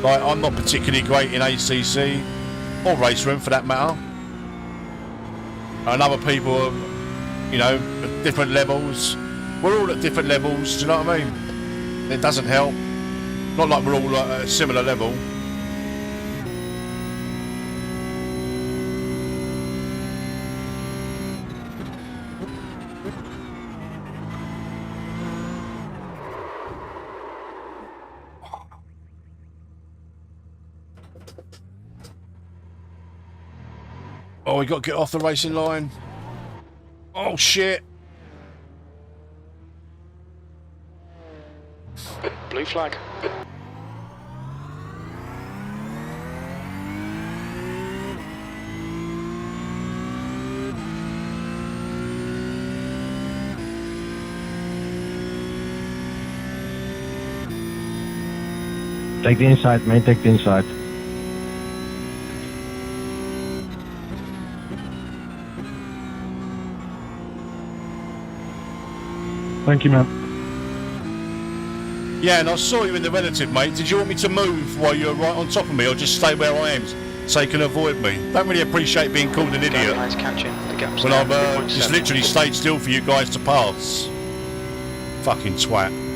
Like, I'm not particularly great in ACC, or race room for that matter. And other people are, you know, at different levels. We're all at different levels, do you know what I mean? It doesn't help. Not like we're all at a similar level. Oh, we got to get off the racing line. Oh, shit. Blue flag. Take the inside, mate. Take the inside. Thank you, man. Yeah, and I saw you in the relative, mate. Did you want me to move while you're right on top of me, or just stay where I am so you can avoid me? Don't really appreciate being called an idiot Guys catching. The gap's when now I've just 3.7. literally stayed still for you guys to pass. Fucking twat.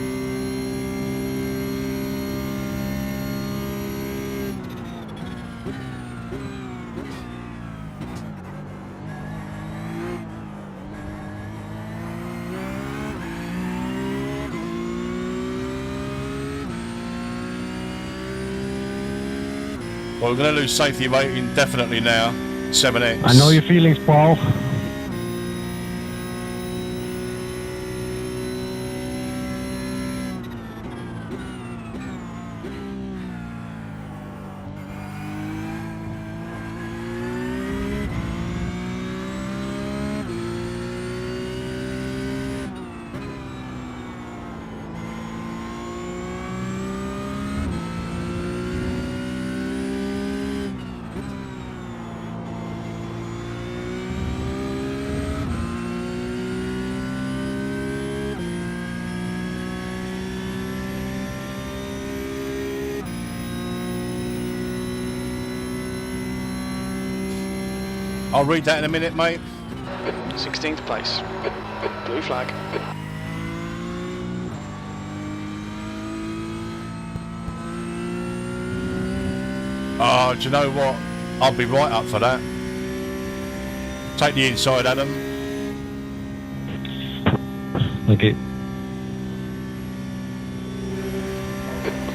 Well, we're going to lose safety rating definitely now. 7x. I know your feelings, Paul. I'll read that in a minute, mate. 16th place. Blue flag. Oh, do you know what? I'll be right up for that. Take the inside, Adam. Okay.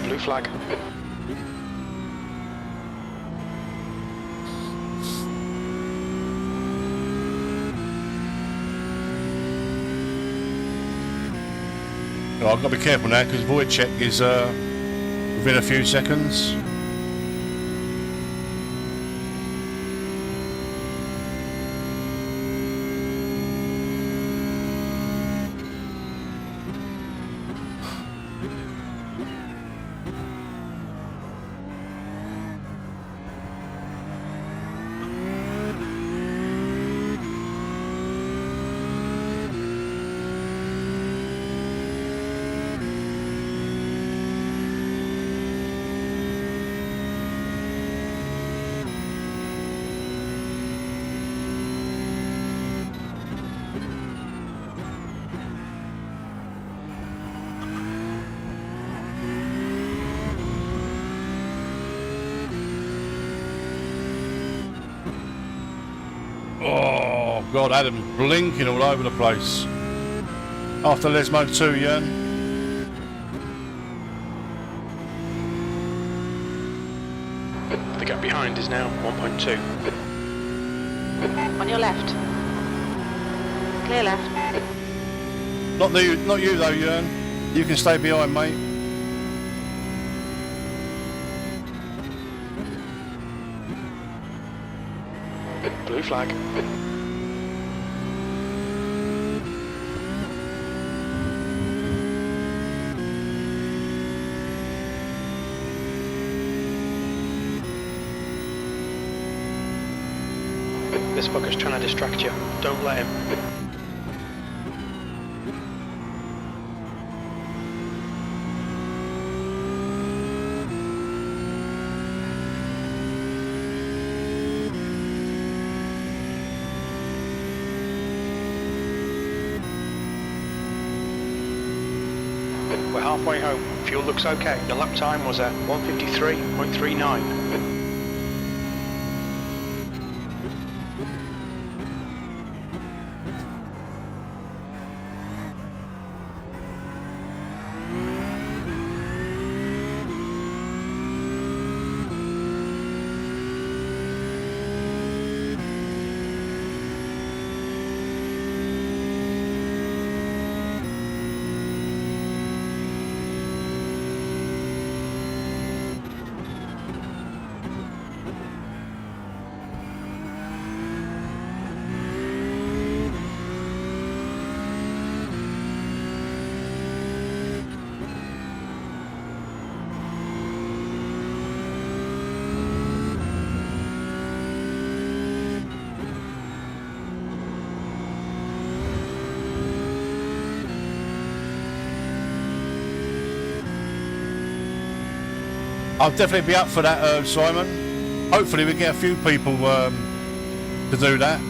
Blue flag. Oh, I've got to be careful now because void check is within a few seconds. Oh, God, Adam's blinking all over the place. After Lesmo 2, yeah? The gap behind is now 1.2. On your left. Clear left. Not you though, Jörn. You can stay behind, mate. Blue flag. This fucker's trying to distract you. Don't let him. We're halfway home. Fuel looks okay. The lap time was at 1:53.39. I'll definitely be up for that, Simon. Hopefully we get a few people to do that.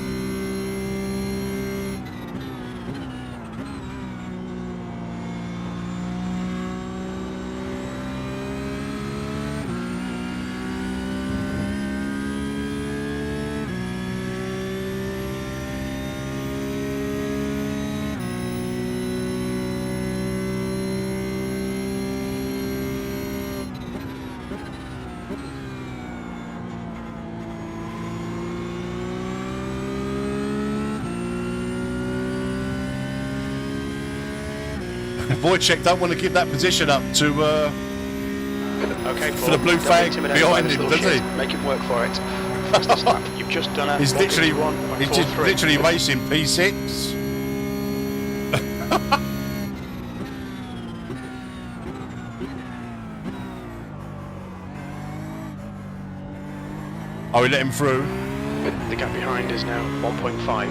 Wojciech don't want to give that position up to Okay, for the blue flag behind him, does he? Make him work for it. Fastest lap. You've just done a He's just 1:51.43. literally racing P6. Oh, we let him through. The gap behind is now 1.5.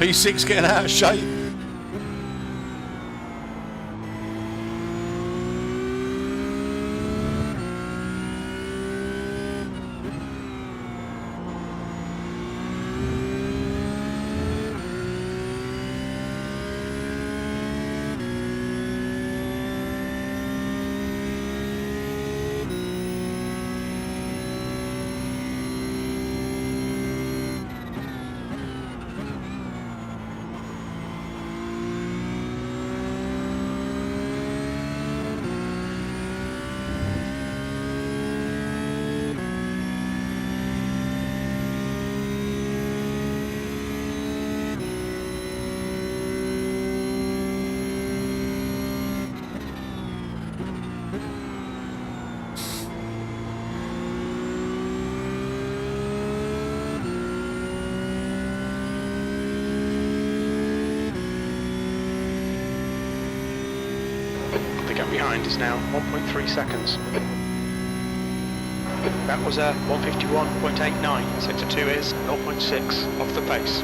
P6 getting out of shape. The gap behind is now 1.3 seconds. That was a 151.89. Sector 2 is 0.6 off the pace.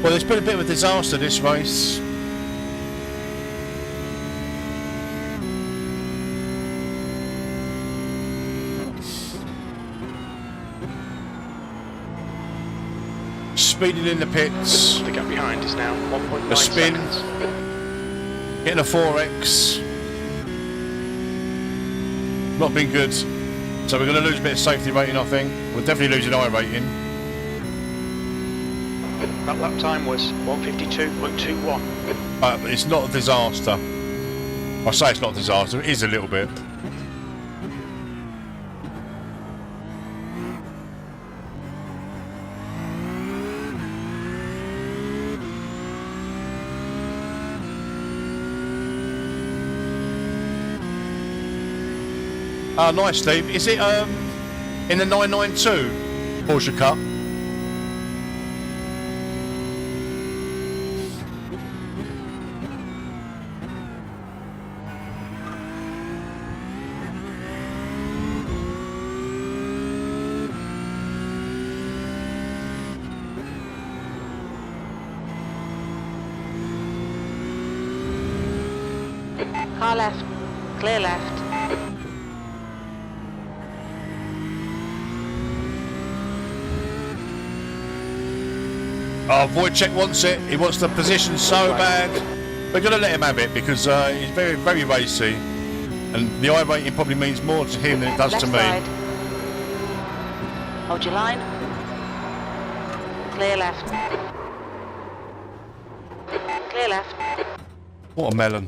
Well, it's been a bit of a disaster, this race. Speeding in the pits. The gap behind is now 1.9 A spin. seconds. Getting a 4X. Not been good. So we're going to lose a bit of safety rating, I think. We're definitely losing iRating. That lap time was 152.21. But it's not a disaster. I say it's not a disaster, it is a little bit. Oh, nice, Steve. Is it in the 992 Porsche Cup? Car left. Clear left. Oh, Wojciech wants it. He wants the position so bad. We're going to let him have it because he's very, very racy. And the iRating probably means more to him than it does Left to me. side. Hold your line. Clear left. Clear left. What a melon.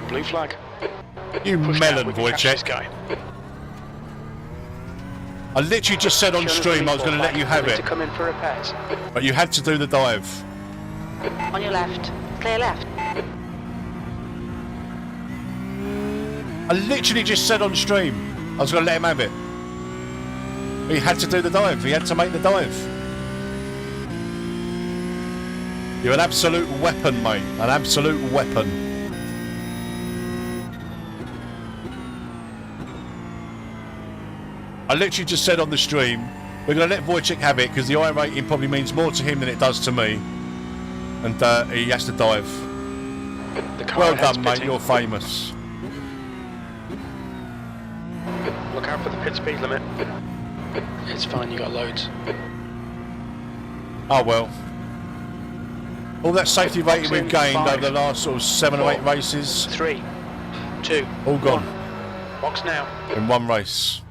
Blue flag. You Push melon, down, we can catch this Wojciech. guy. I literally just said on stream I was going to let you have To it. come in for repairs. But you had to do the dive. On your left. Clear left. I literally just said on stream I was going to let him have it. But he had to do the dive. He had to make the dive. You're an absolute weapon, mate. An absolute weapon. I literally just said on the stream, we're going to let Wojciech have it because the iRating probably means more to him than it does to me. And he has to dive. Well done, mate. You're famous. Look out for the pit speed limit. It's fine, you got loads. Oh well. All that safety rating we've gained over the last sort of 7 or 8 races. 3, 2, all gone. 1. Box now. In one race.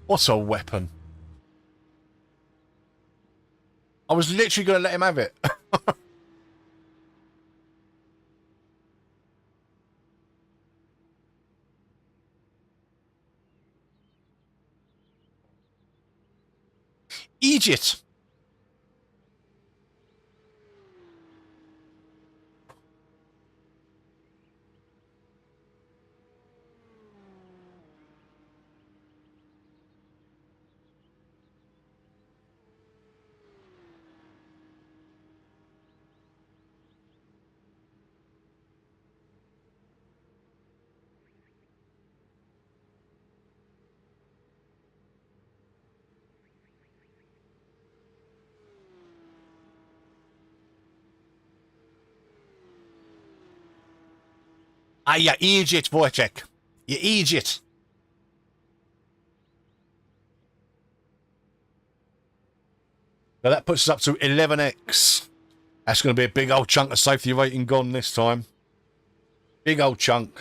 What a weapon. I was literally going to let him have it. Egypt. Ah, you idiot, Wojciech. You idiot. Now that puts us up to 11x. That's going to be a big old chunk of safety rating gone this time. Big old chunk.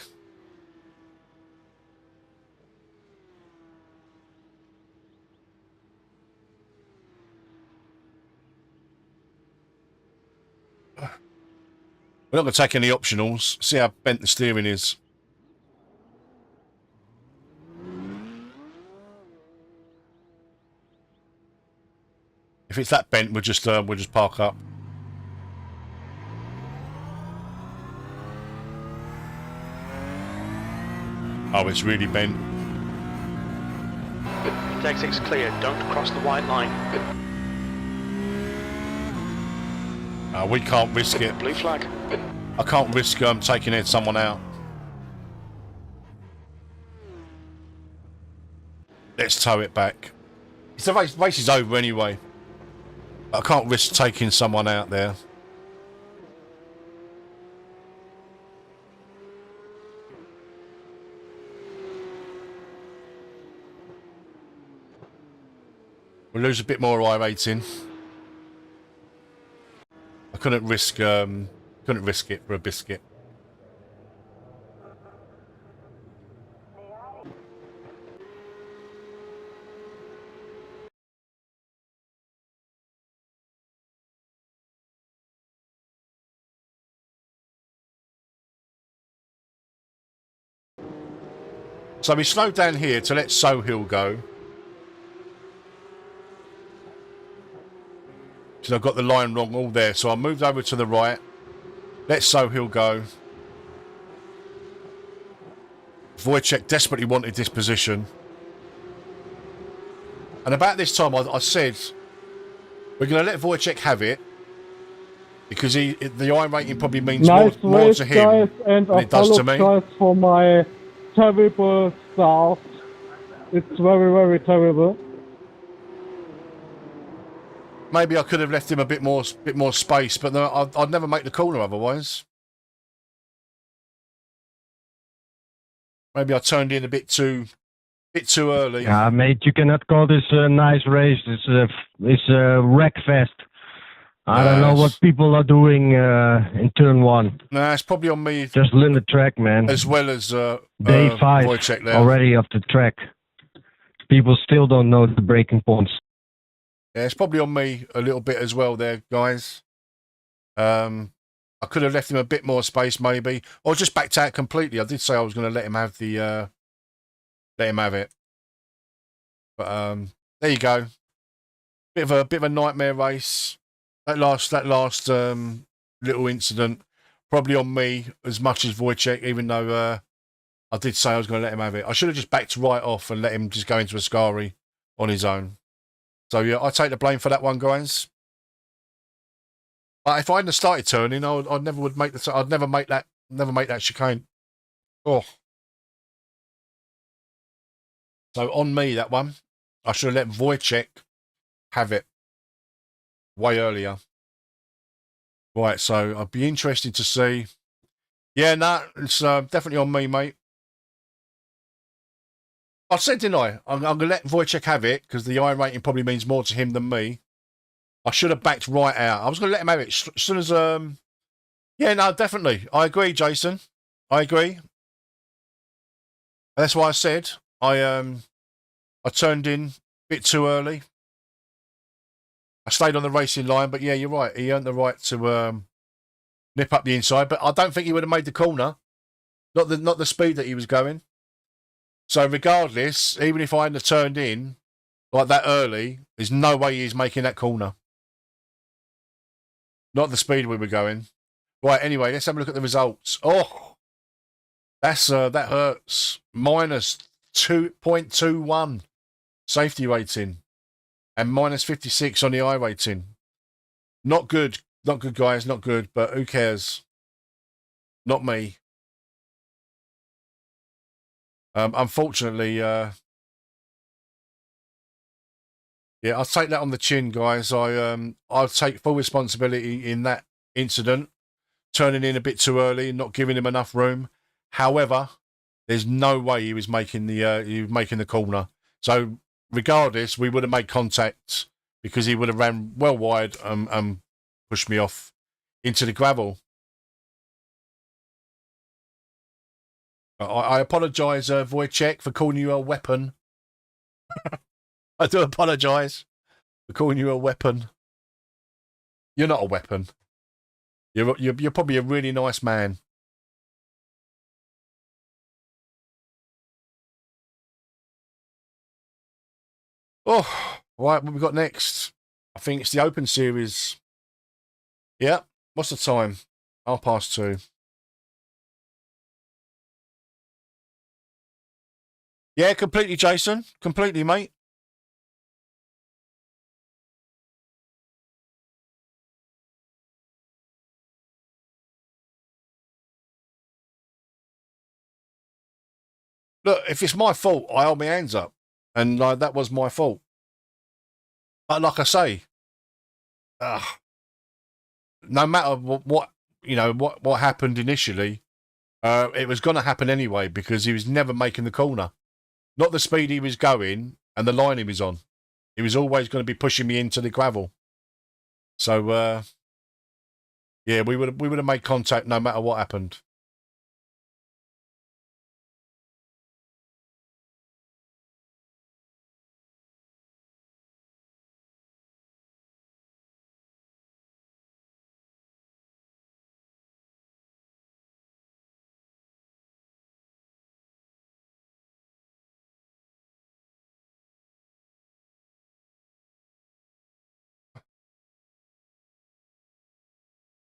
We're not going to take any optionals. See how bent the steering is. If it's that bent, we'll just park up. Oh, it's really bent. Exit's clear. Don't cross the white line. We can't risk it. Blue flag. I can't risk taking someone out. Let's tow it back. It's the race is over anyway. I can't risk taking someone out there. We'll lose a bit more iRating. I couldn't risk it for a biscuit. So we slowed down here to let Sohill go. So I've got the line wrong all there. So I moved over to the right. Let Sohill go. Wojciech desperately wanted this position. And about this time I said, we're going to let Wojciech have it. Because the iRating probably means more to him than it does to me. For my terrible start. It's very, very terrible. Maybe I could have left him a bit more space, but no, I'd never make the corner otherwise. Maybe I turned in a bit too early. Mate, you cannot call this a nice race. It's a wreck fest. I don't know what people are doing in turn 1. Nah, it's probably on me. Just learn the track, man. As well as Day 5 Wojciech there. already of the track. People still don't know the braking points. Yeah, it's probably on me a little bit as well there, guys. I could have left him a bit more space maybe, or just backed out completely. I did say I was going to let him have it. But there you go. Bit of a nightmare race. That last little incident probably on me as much as Wojciech, even though I did say I was going to let him have it. I should have just backed right off and let him just go into Ascari on his own. So yeah, I take the blame for that one, guys. But if I hadn't started turning, I'd never make that chicane. Oh. So on me, that one. I should have let Wojciech have it way earlier. Right, so I'd be interested to see. Yeah, no, it's definitely on me, mate. I said, didn't I? I'm going to let Wojciech have it because the iRating probably means more to him than me. I should have backed right out. I was going to let him have it as soon as... Yeah, no, definitely. I agree, Jason. I agree. That's why I said I turned in a bit too early. I stayed on the racing line, but yeah, you're right. He earned the right to nip up the inside, but I don't think he would have made the corner. Not the speed that he was going. So regardless, even if I hadn't turned in like that early, there's no way he's making that corner. Not the speed we were going. Right, anyway, let's have a look at the results. Oh, that hurts. Minus 2.21 safety rating and minus 56 on the iRating. Not good. Not good, guys. Not good, but who cares? Not me. Unfortunately, yeah, I'll take that on the chin, guys. I'll take full responsibility in that incident, turning in a bit too early and not giving him enough room. However, there's no way he was making the corner. So regardless, we would have made contact because he would have ran well wide and pushed me off into the gravel. I apologise, Wojciech, for calling you a weapon. I do apologise for calling you a weapon. You're not a weapon. You're probably a really nice man. Oh, right, what have we got next? I think it's the Open Series. Yeah, what's the time? 2:30. Yeah, completely, Jason. Completely, mate. Look, if it's my fault, I hold my hands up. And that was my fault. But like I say, no matter what happened initially, it was going to happen anyway because he was never making the corner. Not the speed he was going and the line he was on. He was always going to be pushing me into the gravel. So, yeah, we would have made contact no matter what happened.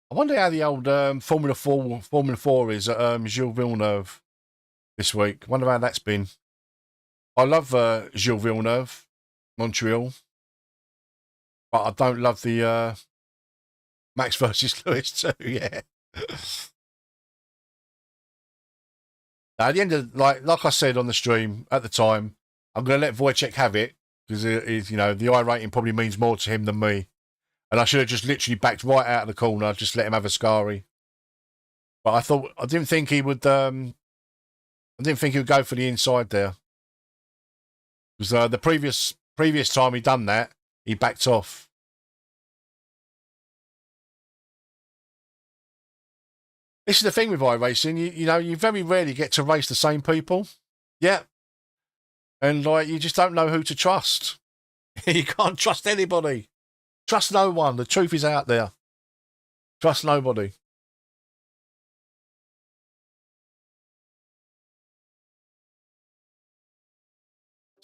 I wonder how the old Formula 4 is at Gilles Villeneuve this week. I wonder how that's been. I love Gilles Villeneuve, Montreal, but I don't love the Max versus Lewis too. Yeah. Now, at the end of like I said on the stream at the time, I'm going to let Wojciech have it because the iRating probably means more to him than me. And I should have just literally backed right out of the corner, just let him have a scary. But I didn't think he would go for the inside there. Because the previous time he done that, he backed off. This is the thing with iRacing, you very rarely get to race the same people. Yeah. And you just don't know who to trust. You can't trust anybody. Trust no one. The truth is out there. Trust nobody.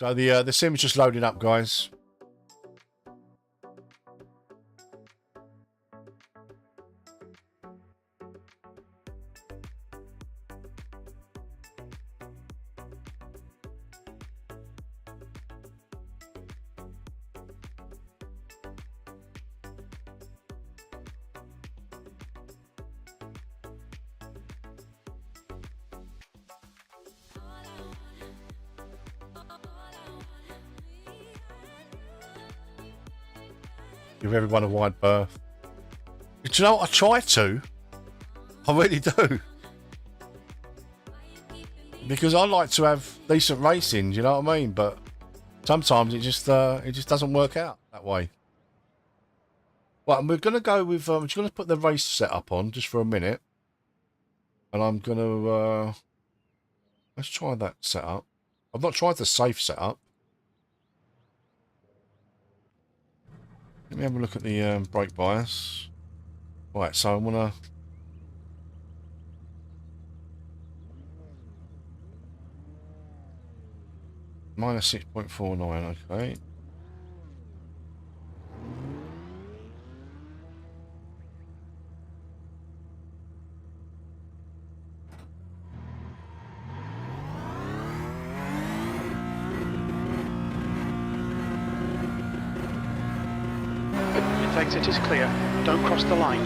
So the sim's just loading up, guys. Give everyone a wide berth. Do you know what? I try to. I really do. Because I like to have decent racing, do you know what I mean? But sometimes it just doesn't work out that way. Right, and we're going to go with... I'm just going to put the race setup on just for a minute. And I'm going to... let's try that setup. I've not tried the safe setup. Let me have a look at the brake bias. Right, so I'm going to... minus 6.49, okay. If exit is clear, don't cross the line.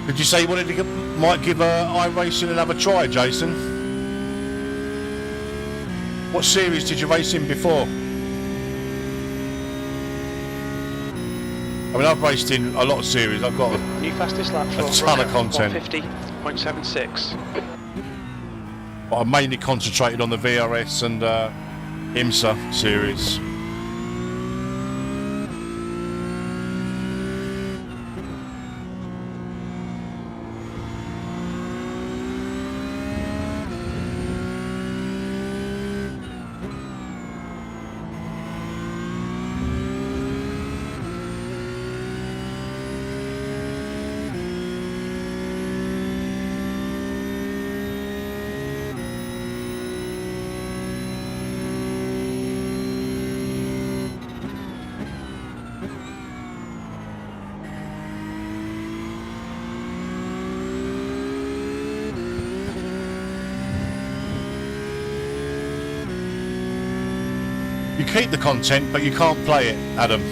Did you say you wanted to might give iRacing another try, Jason? What series did you race in before? I mean, I've raced in a lot of series. I've got New fastest lap for a ton of content. 150.76. But I mainly concentrated on the VRS and IMSA series. You keep the content, but you can't play it, Adam.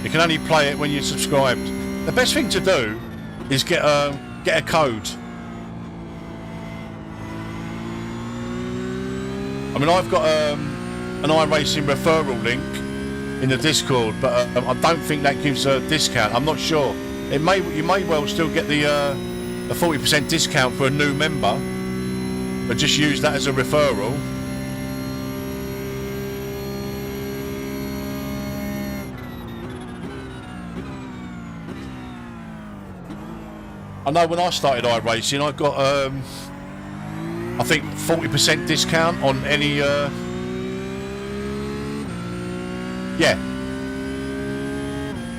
You can only play it when you're subscribed. The best thing to do is get a code. I mean, I've got an iRacing referral link in the Discord, but I don't think that gives a discount. I'm not sure. You may well still get the 40% discount for a new member, but just use that as a referral. I know when I started iRacing, I got, I think 40% discount on any, yeah.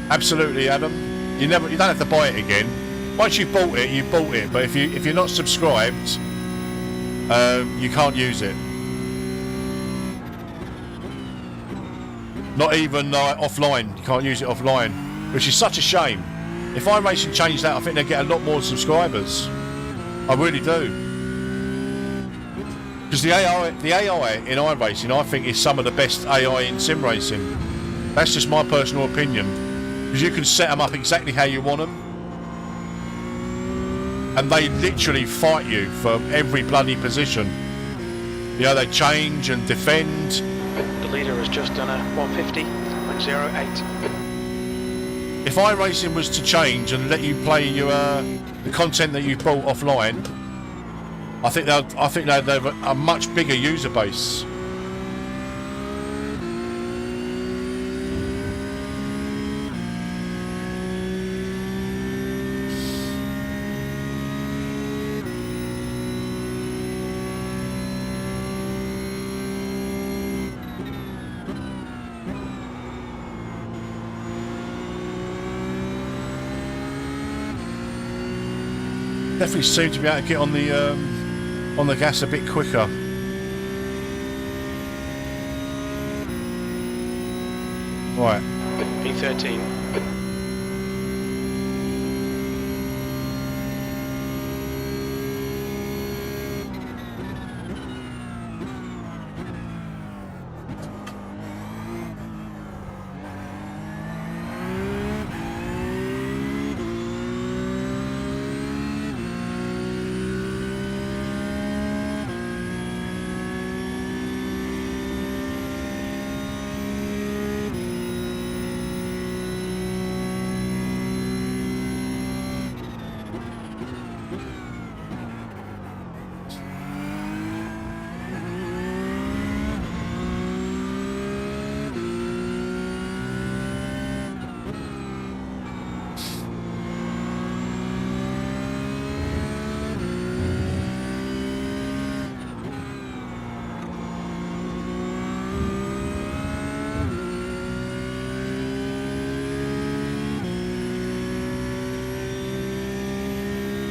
Absolutely, Adam. You don't have to buy it again. Once you've bought it, you've bought it. But if you're not subscribed, you can't use it. Not even offline. You can't use it offline, which is such a shame. If iRacing changed that, I think they'd get a lot more subscribers. I really do. Because the AI in iRacing, I think, is some of the best AI in sim racing. That's just my personal opinion. Because you can set them up exactly how you want them. And they literally fight you for every bloody position. You know, they change and defend. The leader has just done a 150.08. If iRacing was to change and let you play the content that you bought offline, I think they'd have a much bigger user base. Definitely seem to be able to get on the gas a bit quicker. Right. P13.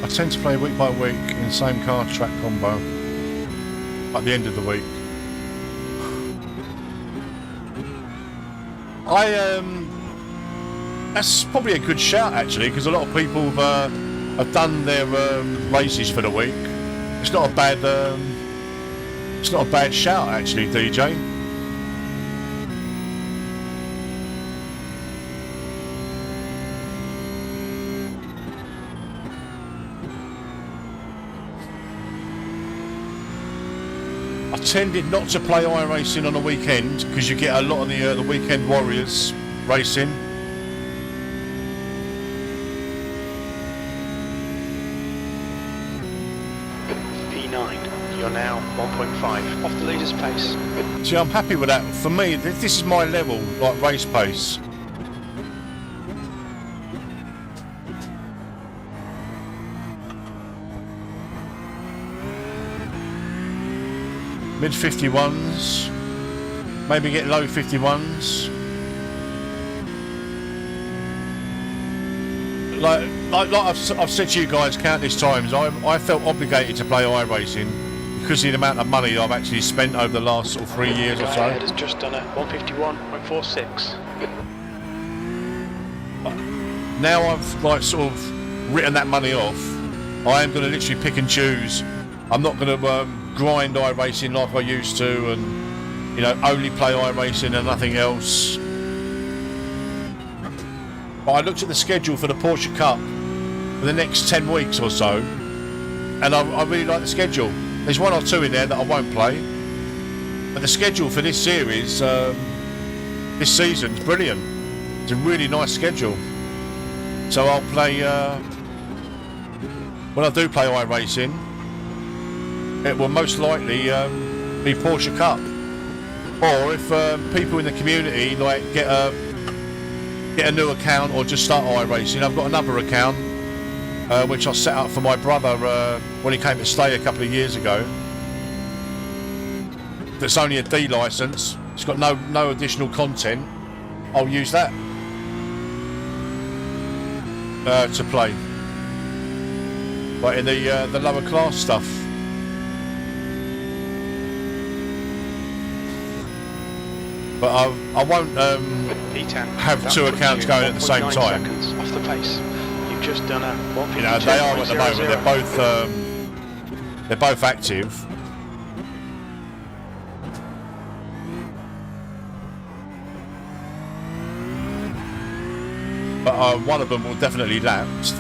I tend to play week by week in the same car track combo at the end of the week. That's probably a good shout actually, because a lot of people have done their races for the week. It's not a bad shout actually, DJ. I tended not to play iRacing on a weekend because you get a lot of the weekend warriors racing. P9, you're now 1.5 off the leader's pace. See, I'm happy with that. For me, this is my level, like race pace. Mid 51s, maybe get low 51s. Like I've said to you guys countless times, I felt obligated to play iRacing because of the amount of money I've actually spent over the last sort of 3 years or so. Ahead has just done a 151.46. Now I've like sort of written that money off. I am going to literally pick and choose. I'm not going to grind iRacing like I used to, and you know, only play iRacing and nothing else. But I looked at the schedule for the Porsche Cup for the next 10 weeks or so, and I really like the schedule. There's one or two in there that I won't play, but the schedule for this series, this season's brilliant. It's a really nice schedule. So I'll play, when I do play iRacing, it will most likely be Porsche Cup. Or if people in the community like get a new account or just start iRacing, I've got another account which I set up for my brother when he came to stay a couple of years ago. That's only a D license. It's got no additional content. I'll use that to play, like in the lower class stuff. But I won't have two accounts going at the same time. Off the pace. You've just done a 152. You know, they are at the moment. They're both active. But one of them will definitely lapse.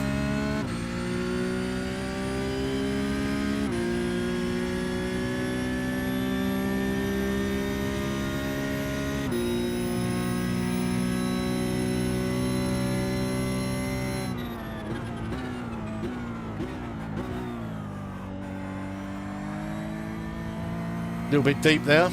A little bit deep there.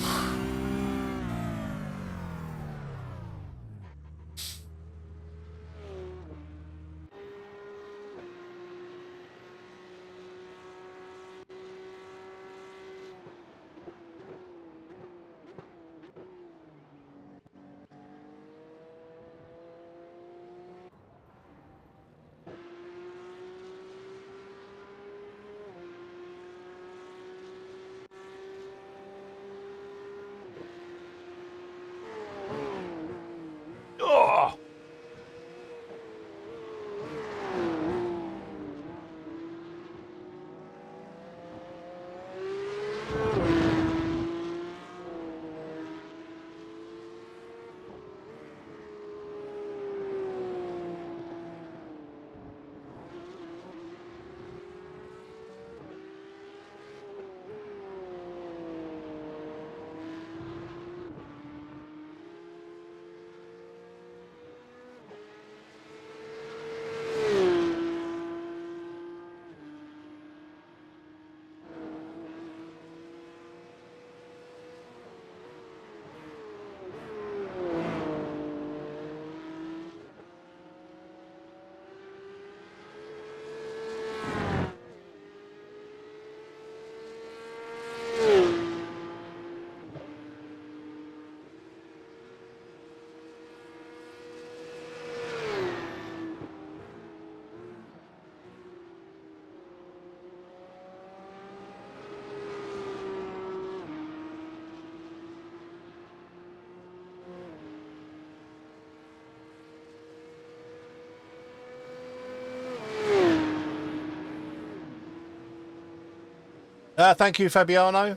Thank you, Fabiano.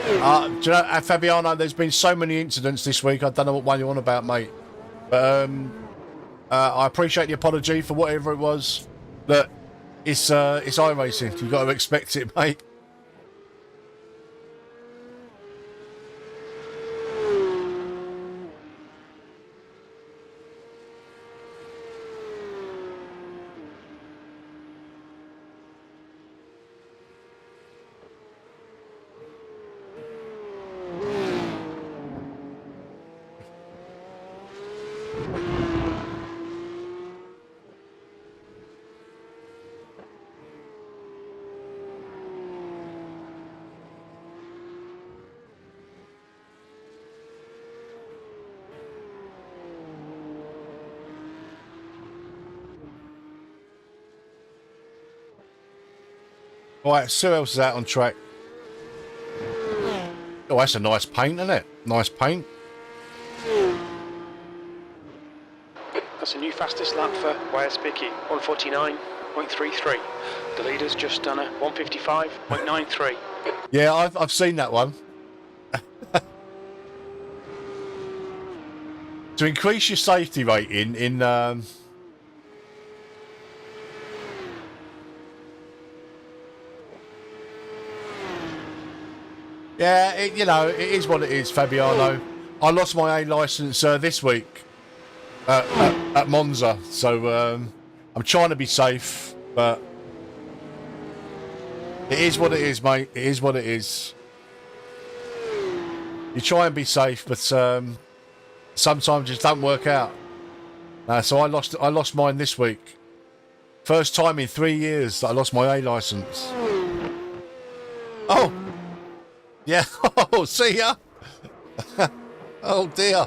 Do you know, Fabiano, there's been so many incidents this week. I don't know what one you're on about, mate. But I appreciate the apology for whatever it was. Look, it's iRacing. You've got to expect it, mate. Right, so who else is out on track? Oh, that's a nice paint, isn't it? Nice paint. That's a new fastest lap for YS Biggie, 149.33. The leader's just done a 155.93. Yeah, I've seen that one. To increase your safety rating in yeah, you know, it is what it is, Fabiano. I lost my A licence this week at Monza, so I'm trying to be safe, but it is what it is, mate. It is what it is. You try and be safe, but sometimes it just don't work out. So I lost mine this week. First time in 3 years that I lost my A licence. Oh. Yeah, oh, see ya. Oh dear.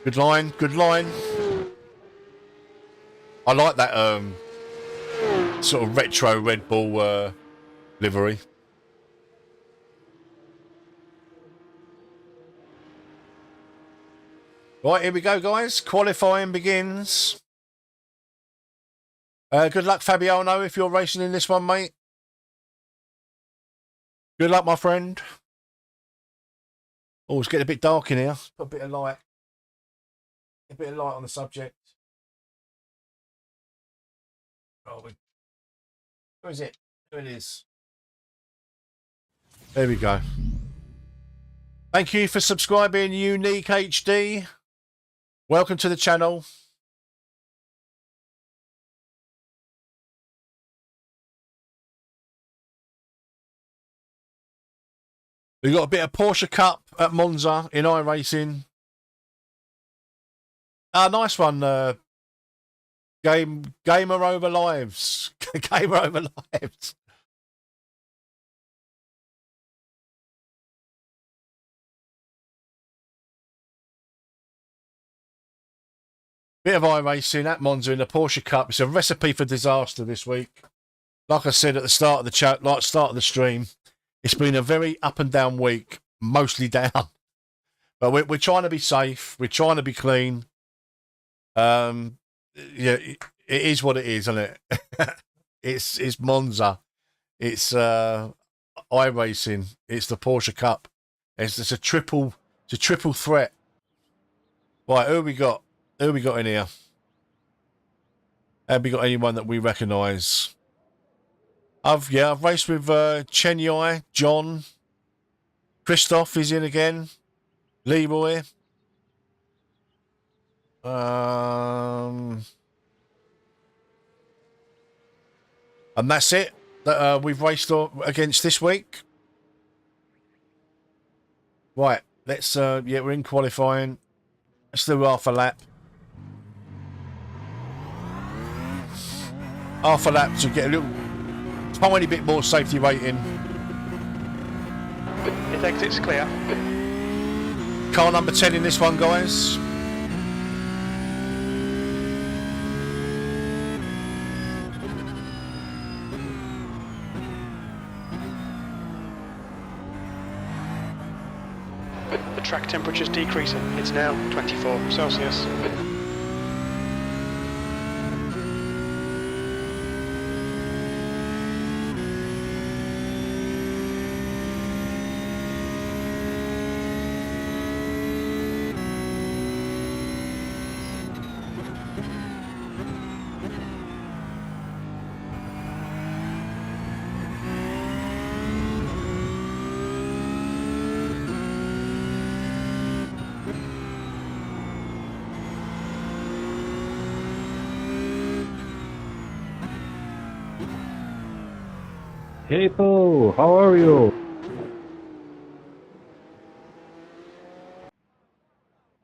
Good line, good line. I like that sort of retro Red Bull livery. Right, here we go, guys. Qualifying begins. Good luck, Fabiano, if you're racing in this one, mate. Good luck, my friend. Oh, it's getting a bit dark in here. Put a bit of light. A bit of light on the subject. Oh, where is it? There it is. There we go. Thank you for subscribing, Unique HD. Welcome to the channel. We've got a bit of Porsche Cup at Monza in iRacing. Nice one. Gamer over lives. Gamer over lives. Bit of iRacing at Monza in the Porsche Cup. It's a recipe for disaster this week. Like I said at the start of the chat, like start of the stream, it's been a very up and down week, mostly down. But we're trying to be safe. We're trying to be clean. Yeah, it is what it is, isn't it? It's Monza. It's iRacing. It's the Porsche Cup. It's a triple threat. Right, who we got? Who we got in here? Have we got anyone that we recognise? I've raced with Chenyai, John, Christoph is in again, Leroy. And that's it that we've raced against this week. Right, let's yeah, we're in qualifying. Let's do half a lap. Half a lap to get a little tiny bit more safety rating. His exit's clear. Car number 10 in this one, guys. The track temperature's decreasing. It's now 24 Celsius. Hey Paul, how are you?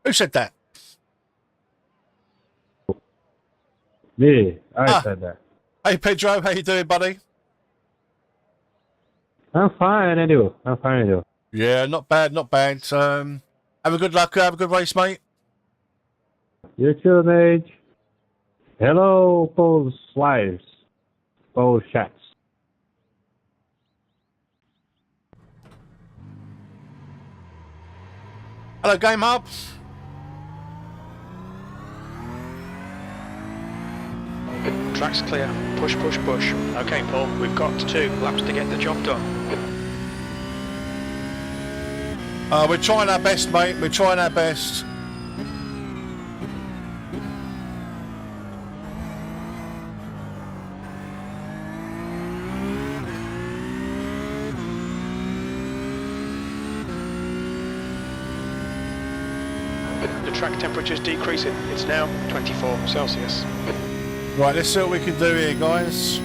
Who said that? Me, I said that. Hey Pedro, how you doing, buddy? I'm fine, and you? I'm fine, and you? Yeah, not bad, not bad. Have a good luck, have a good race, mate. You too, mate. Hello, Paul's wives. Paul chats. Hello, Game Hub. Track's clear. Push, push, push. Okay, Paul, we've got 2 laps to get the job done. We're trying our best, mate. We're trying our best. The track temperature's decreasing. It's now 24 Celsius. Right, let's see what we can do here, guys.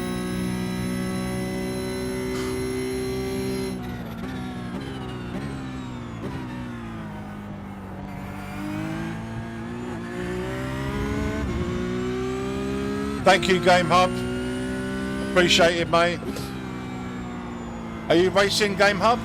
Thank you, Game Hub. Appreciate it, mate. Are you racing, Game Hub?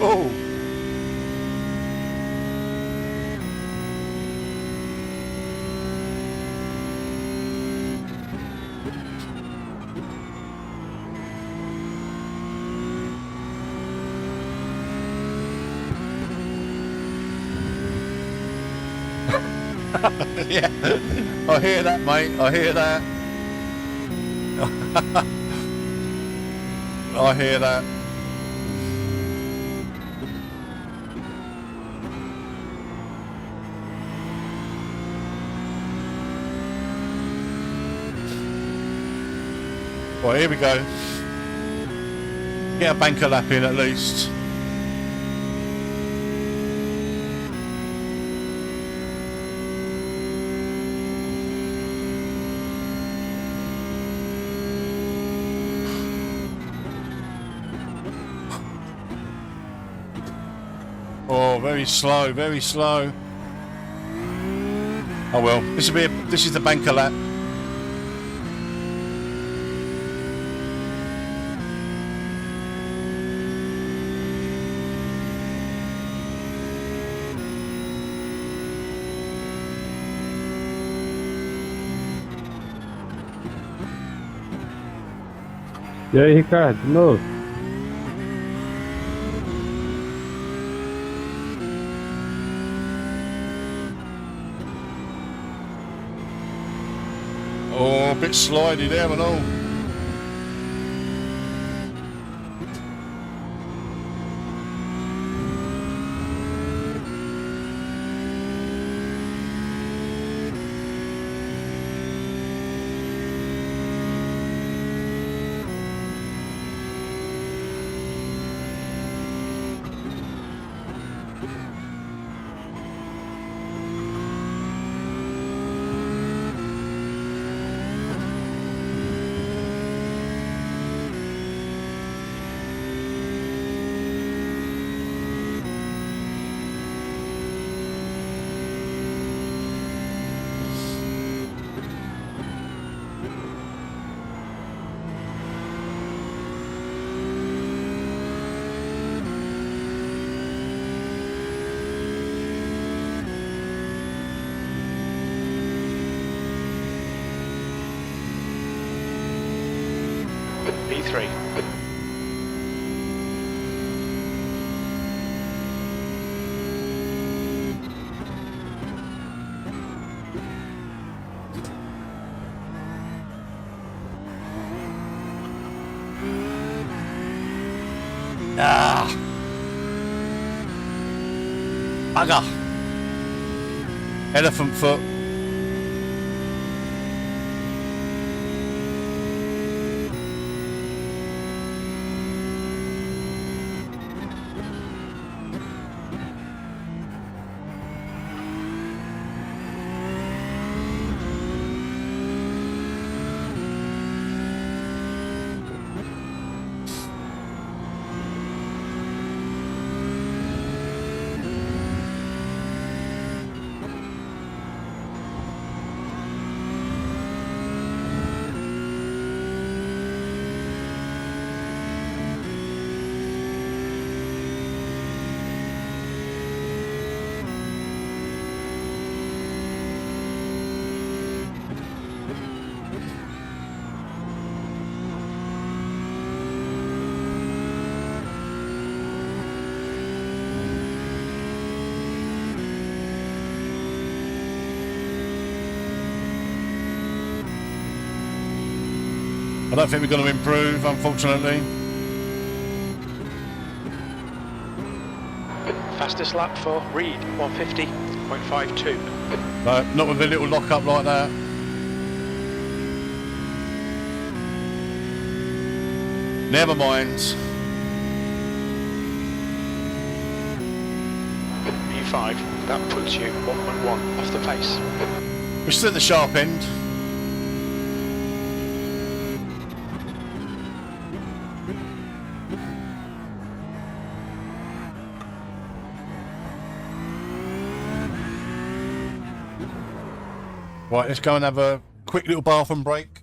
Oh. Yeah, I hear that, mate. I hear that. I hear that. Well, here we go. Get a banker lap in at least. Oh, very slow, very slow. Oh well, this is the banker lap. E aí, Ricardo, de novo? Oh, a bit slidey there and all. Bugger. Elephant foot. I don't think we're going to improve, unfortunately. Fastest lap for Reed, 150.52. No, not with a little lock up like that. Never mind. P5, that puts you 1.1 off the pace. We're still at the sharp end. Right, let's go and have a quick little bathroom break.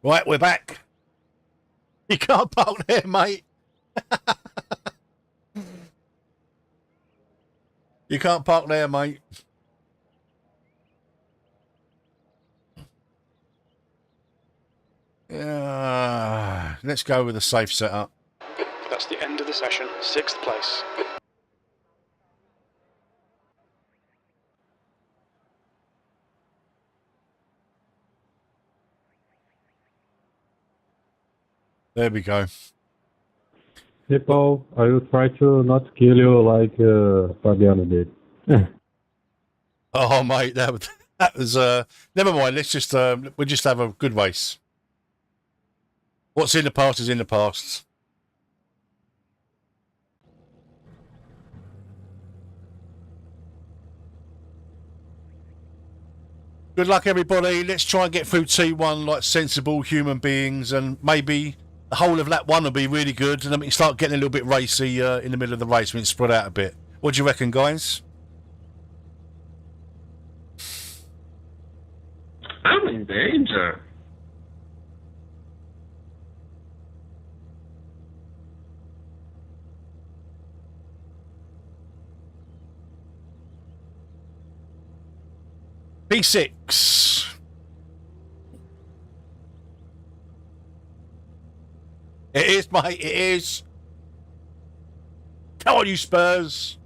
Right, we're back. You can't park there, mate. You can't park there, mate. Let's go with a safe setup. That's the end of the session, 6th place. There we go. Hippo, I will try to not kill you like Fabiano did. Oh, mate, that was never mind. Let's just we'll just have a good race. What's in the past is in the past. Good luck, everybody. Let's try and get through T1 like sensible human beings, and maybe the whole of lap 1 will be really good, and then we can start getting a little bit racy in the middle of the race when it's spread out a bit. What do you reckon, guys? I'm in danger. P6. It is, mate. It is. Come on, you Spurs.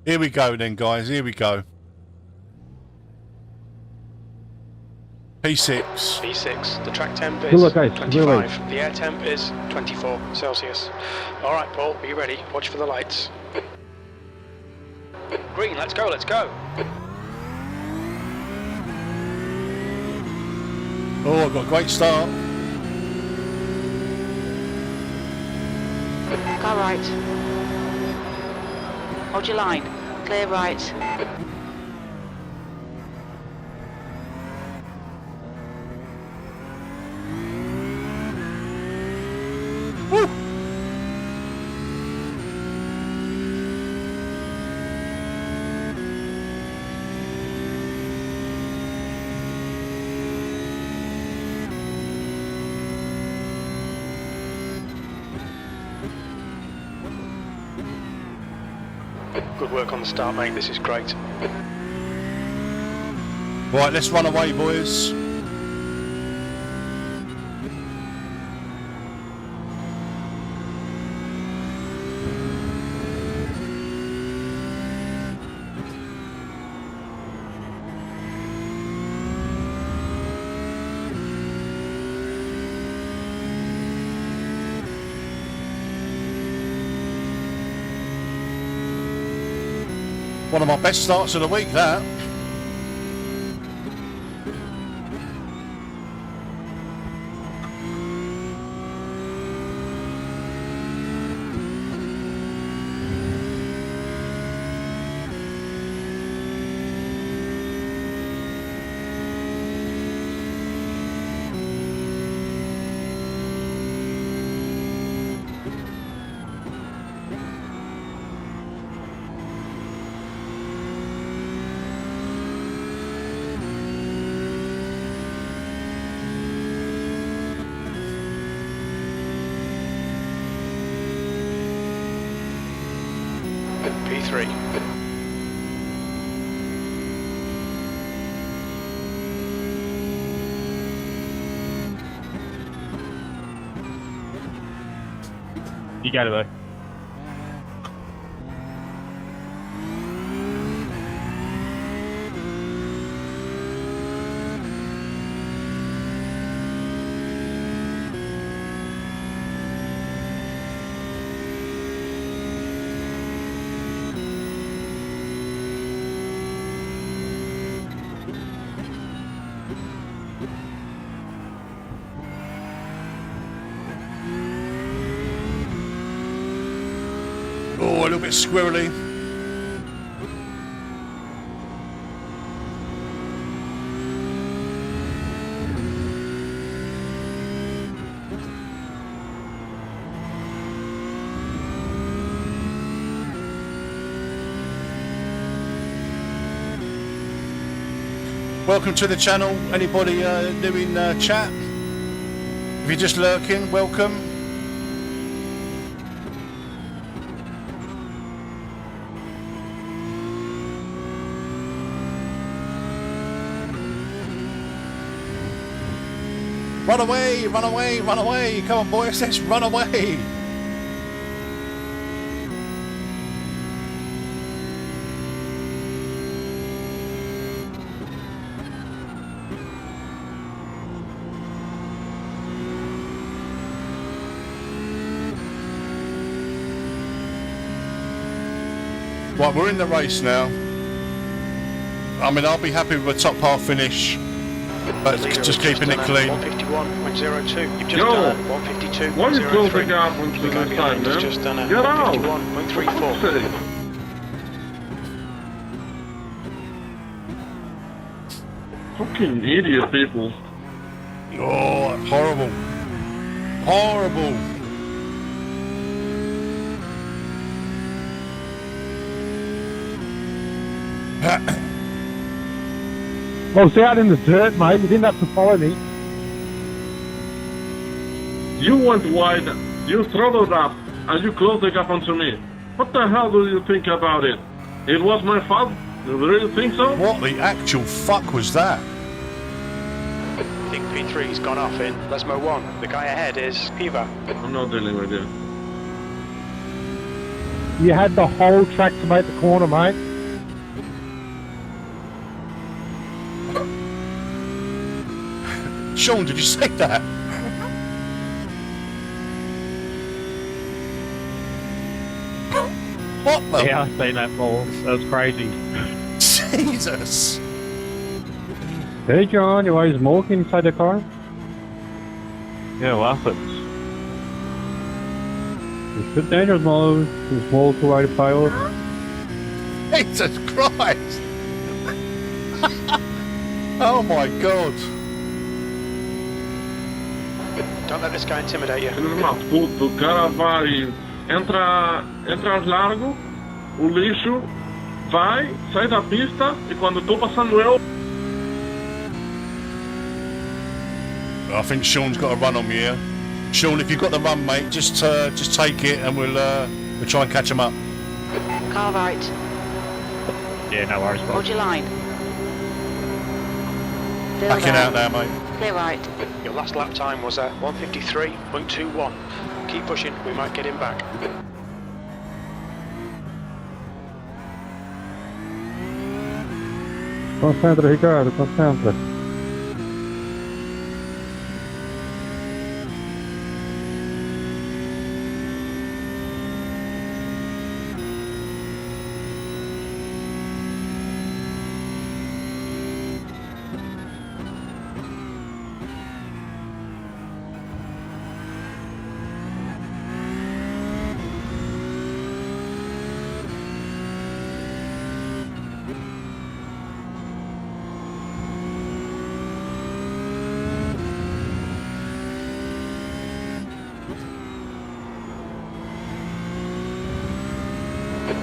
Here we go then, guys. Here we go. P6. P6. The track temp Good is luck, guys. 25. The air temp is 24 Celsius. All right, Paul, are you ready? Watch for the lights. Green, let's go, let's go. Oh, I've got a great start. Car right. Hold your line. Clear right. Woo. Good work on the start, mate. This is great. Right, let's run away, boys. One of my best starts of the week, that. P3. You got it, bud. Oh, a little bit squirrely. Welcome to the channel. Anybody new in chat? If you're just lurking, welcome. Run away, run away, run away. Come on, boys, let's run away. Right, we're in the race now. I mean, I'll be happy with a top half finish. But just keeping it clean. 151.02. You've just Yo, done 152. Why are you closing up onto the side, man? Just done a Get out! 151.34. Fucking idiot people. Oh, horrible. Horrible. Well, stay out in the dirt, mate. You didn't have to follow me. You went wide, you throttled up, and you closed the gap onto me. What the hell do you think about it? It was my fault? Do you really think so? What the actual fuck was that? I think P3's gone off in Lesmo 1. The guy ahead is Eva. I'm not dealing with you. You had the whole track to make the corner, mate. Sean, did you say that? What the? Yeah, I've seen that ball. That was crazy. Jesus. Hey, John, you always smoking inside the car? Yeah, what happens? It's a dangerous mode. It's small to ride a pilot. Jesus Christ. Oh my God. Don't let this guy intimidate you. Mas puto, o cara vai, entra largo, o lixo vai, sai da pista e quando tô passando eu. I think Sean's got a run on me here. Sean, if you've got the run, mate, just take it and we'll try and catch him up. Car right. Yeah, no worries, bro. Hold your line. Fill Backing down. out now, mate. Clear right. Your last lap time was at 1:53.21. Keep pushing, we might get him back. Concentra, Ricardo, concentra.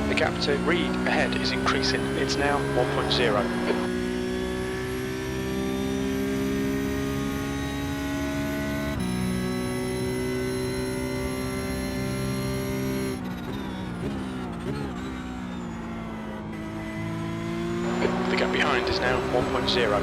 The gap to Reed ahead is increasing. It's now 1.0. The gap behind is now 1.0.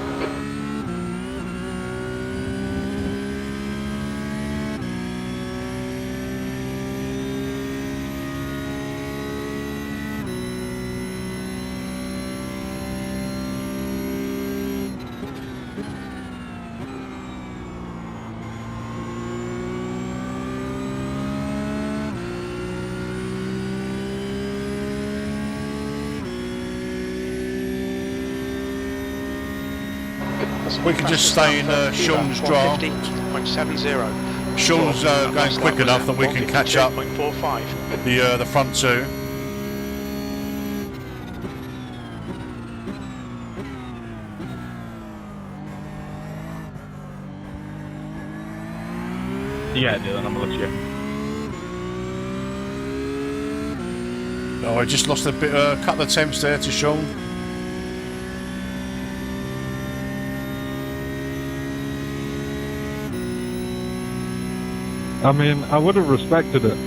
We can just stay in Sean's draft. 150.70. Sean's going quick enough that we can catch up 152.45. the front two. Yeah, Dylan, I'm gonna let you. Oh, I just lost a bit, couple of attempts there to Sean. I mean, I would have respected it.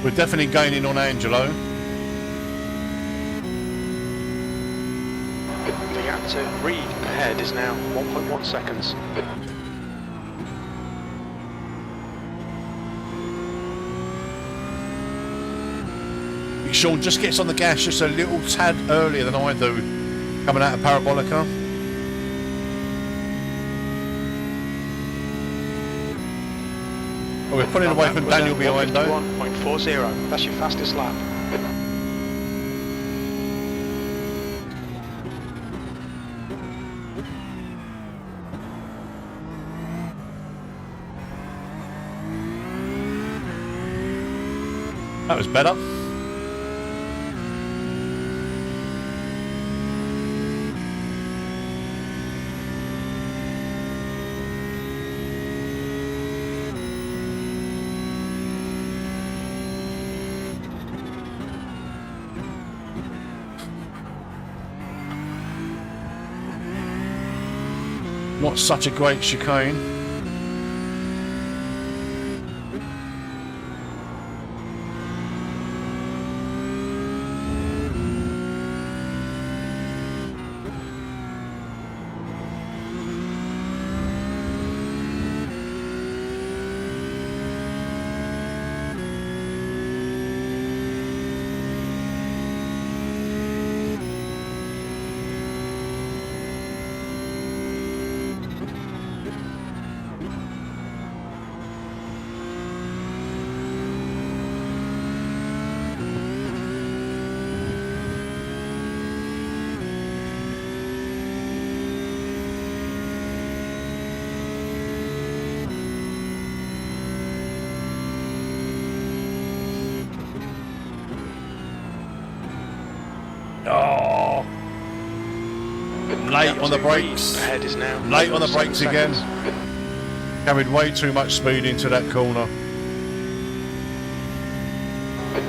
We're definitely gaining on Angelo. The gap to Reed ahead is now 1.1 seconds. Sean just gets on the gas just a little tad earlier than I do, coming out of Parabolica. Oh, we're pulling away from Daniel behind though. 151.40. That's your fastest lap. That was better. Not such a great chicane. Oh, late on the brakes. Ahead is now Late on the 7 brakes again. seconds. Carried way too much speed into that corner.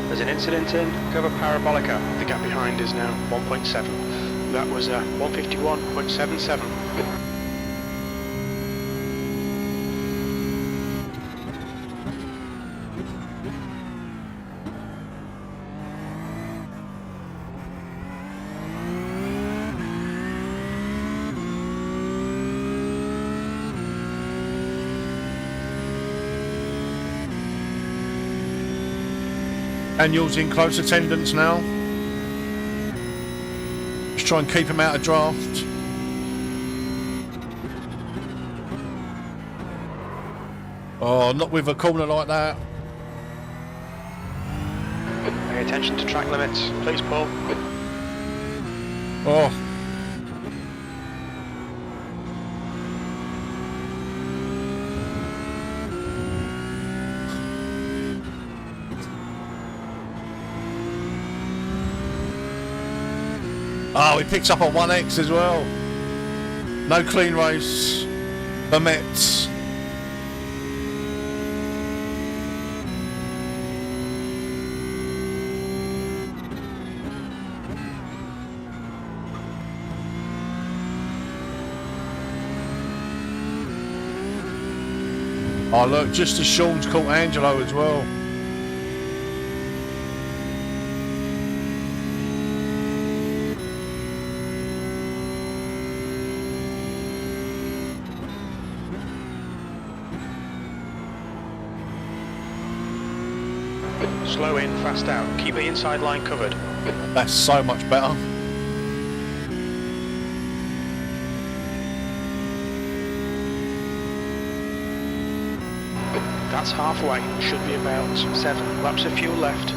There's an incident in cover parabolica. The gap behind is now 1.7. That was 151.77. Daniel's in close attendance now. Just try and keep him out of draft. Oh, not with a corner like that. Pay attention to track limits, please, Paul. Oh. Oh, he picks up a 1X as well. No clean race for Metz. Oh look, just as Sean's caught Angelo as well. Slow in, fast out. Keep the inside line covered. That's so much better. That's halfway. Should be about 7 laps of fuel left.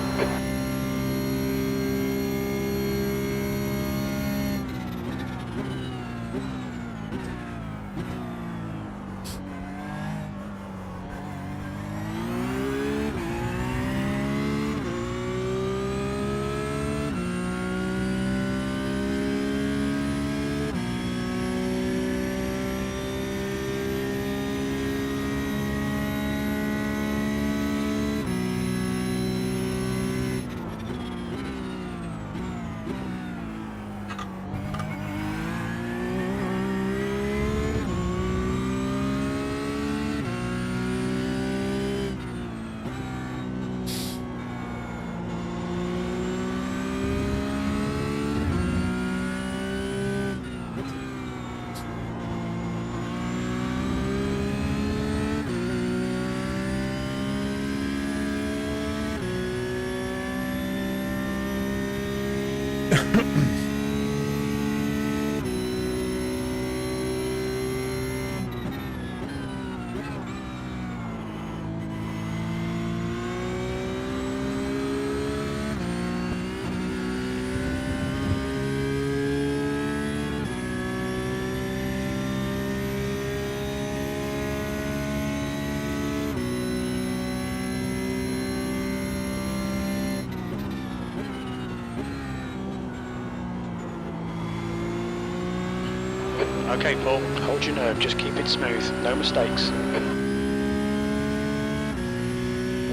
Okay, Paul, hold your nerve, just keep it smooth, no mistakes.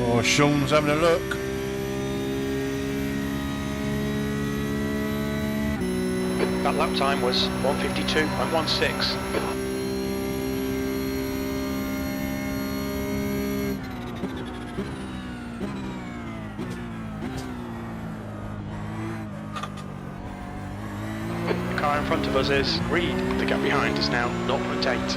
Oh, Sean's having a look. That lap time was 1:52.16. The car in front of us is Reed. The gap behind is now 0.8.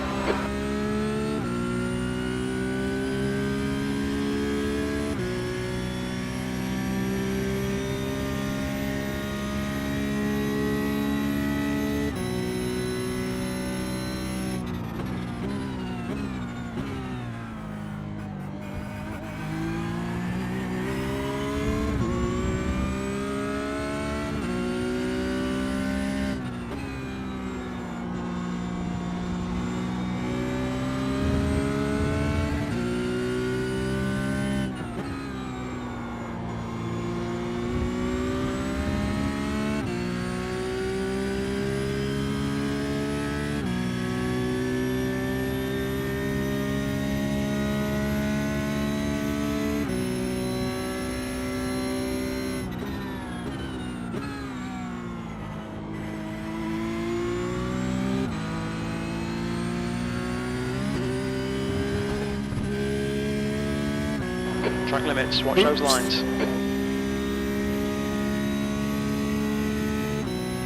Track limits, watch those lines.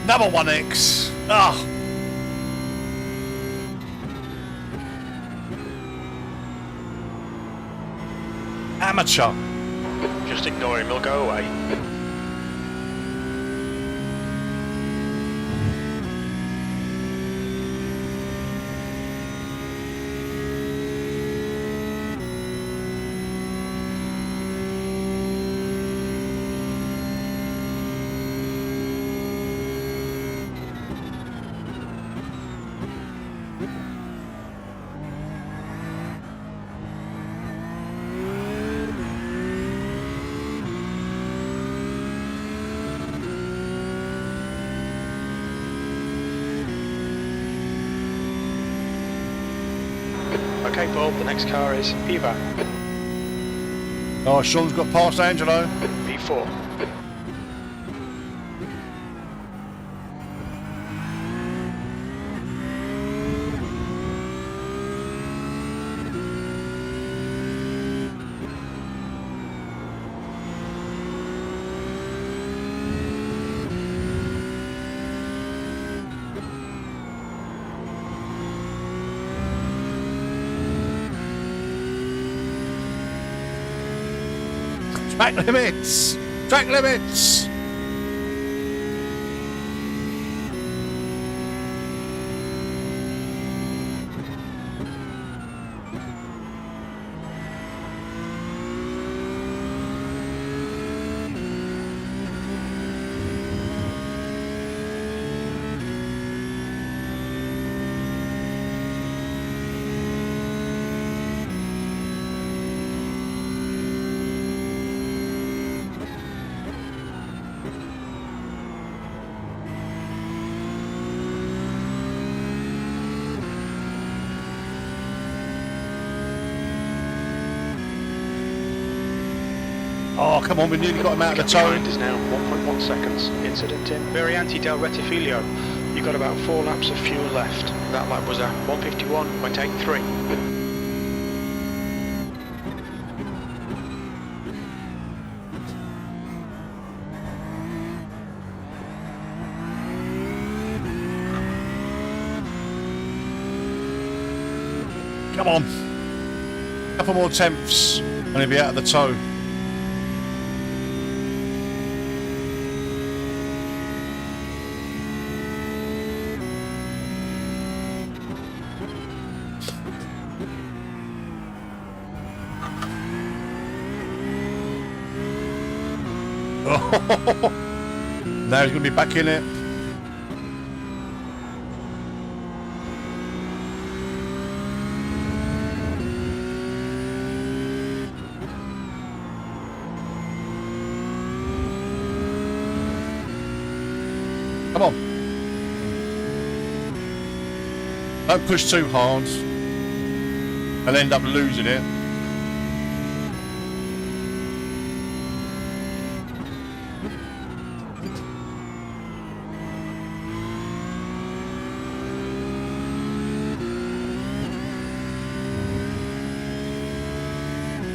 Number 1X. Ah. Amateur. Just ignore him, he'll go away. Okay, Paul, the next car is Eva. Oh, Sean's got past Angelo. P4. Track limits! Track limits! Oh, come on, we nearly got him out of the toe. Is now 1.1 seconds. Incident in Variante del Rettifilo. You've got about 4 laps of fuel left. That lap was a 1:51.83. Come on. Couple more tenths and he'll be out of the toe. Now he's going to be back in it. Come on. Don't push too hard and end up losing it.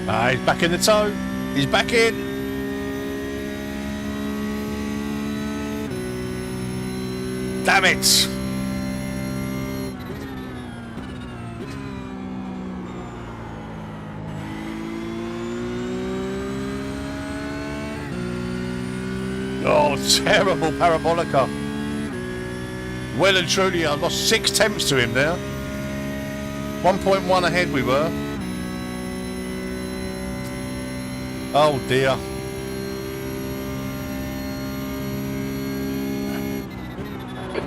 Ah, he's back in the toe. He's back in. Damn it. Oh, terrible parabolica. Well and truly, I lost 6 tenths to him there. 1.1 ahead we were. Oh dear.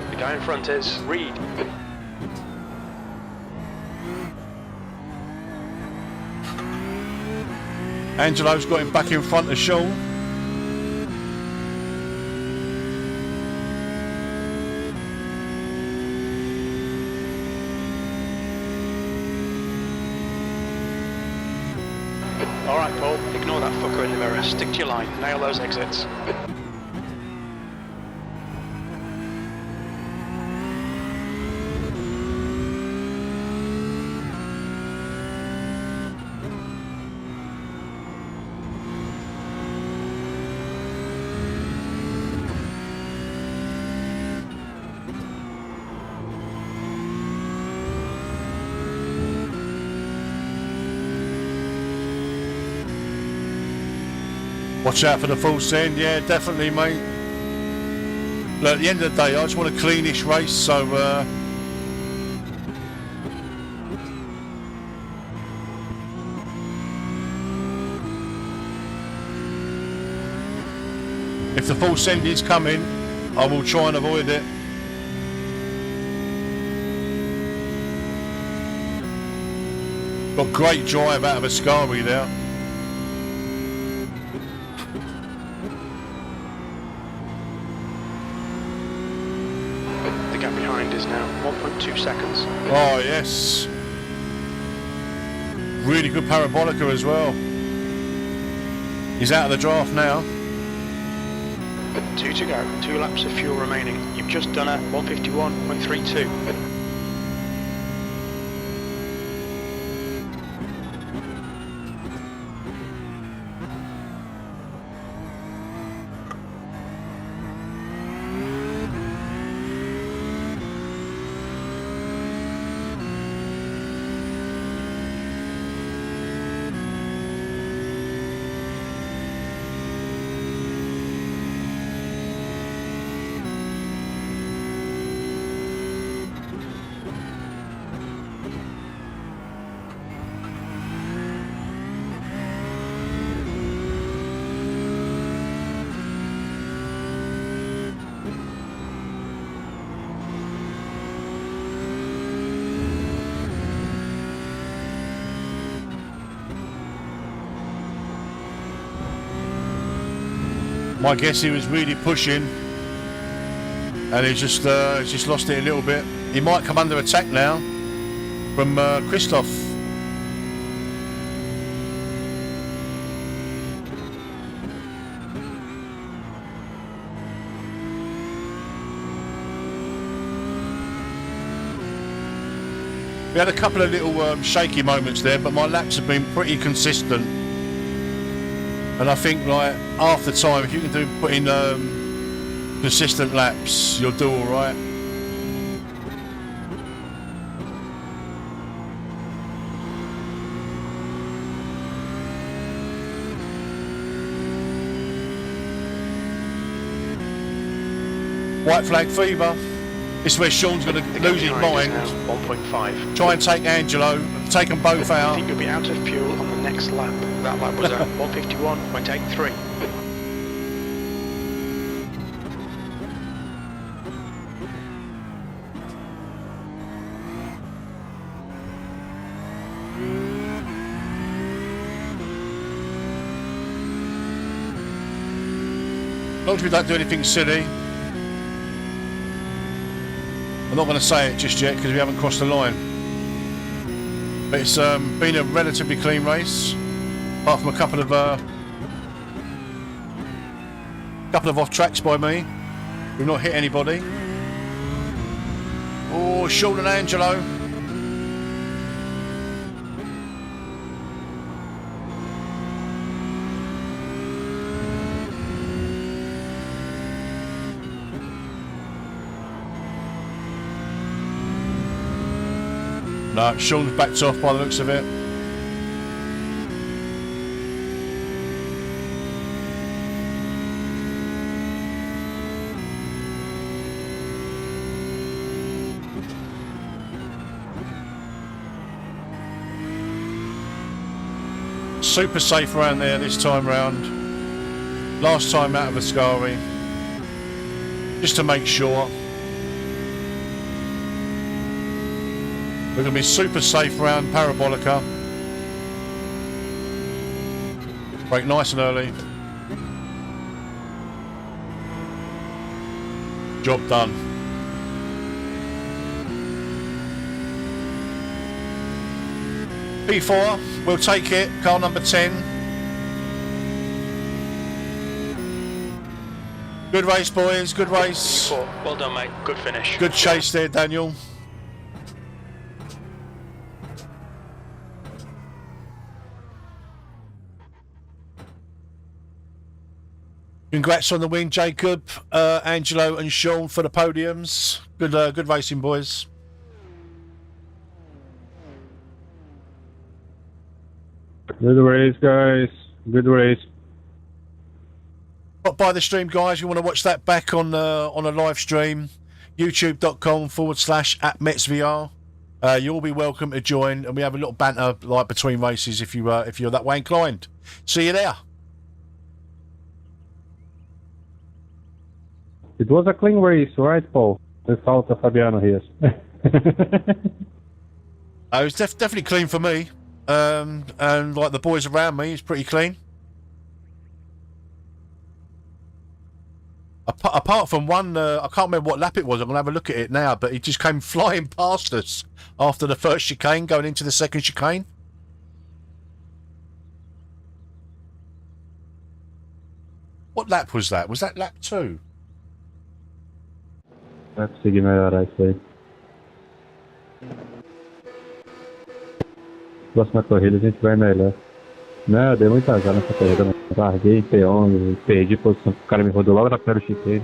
The guy in front is Reed. Angelo's got him back in front of Sean. Alright, Paul, ignore that fucker in the mirror. Stick to your line, nail those exits. Watch out for the full send, yeah, definitely, mate. Look, at the end of the day, I just want a cleanish race, so if the full send is coming, I will try and avoid it. Got great drive out of Ascari there. The gap behind is now 1.2 seconds. Oh yes. Really good parabolica as well. He's out of the draft now. 2 to go, 2 laps of fuel remaining. You've just done a 151.32. My guess he was really pushing and he just lost it a little bit. He might come under attack now from Christoph. We had a couple of little shaky moments there, but my laps have been pretty consistent. And I think, like, half the time, if you can put in consistent laps, you'll do all right. White flag fever. This is where Sean's going to lose his mind. 1.5. Try and take Angelo, take them both I out. think you'll be out of fuel on the next lap. That lap was at 151.83. As long as we don't do anything silly. I'm not going to say it just yet because we haven't crossed the line. But it's been a relatively clean race, apart from a couple of off tracks by me. We've not hit anybody. Oh, Sean and Angelo. No, Sean's backed off by the looks of it. Super safe around there this time round. Last time out of Ascari. Just to make sure. We're going to be super safe around Parabolica. Brake nice and early. Job done. P4, we'll take it. Car number 10. Good race, boys. Good race. P4, well done, mate. Good finish. Good chase there, Daniel. Congrats on the win, Jacob, Angelo and Sean for the podiums. Good racing, boys. Good race, guys. Good race. Stop by the stream, guys. You want to watch that back on a live stream, youtube.com/@MetsVR. You'll be welcome to join, and we have a little banter like between races if you're that way inclined. See you there. It was a clean race, right, Paul? Without Fabiano here. It was definitely clean for me, and like the boys around me, it's pretty clean. Apart from one, I can't remember what lap it was. I'm gonna have a look at it now, but he just came flying past us after the first chicane, going into the second chicane. What lap was that? Was that lap 2? Let's seguir melhor isso aí. Próxima corrida a gente vai melhor. Não, eu dei muita azar nessa corrida, mano. Larguei em P11, perdi posição, o cara me rodou logo na primeira chicane.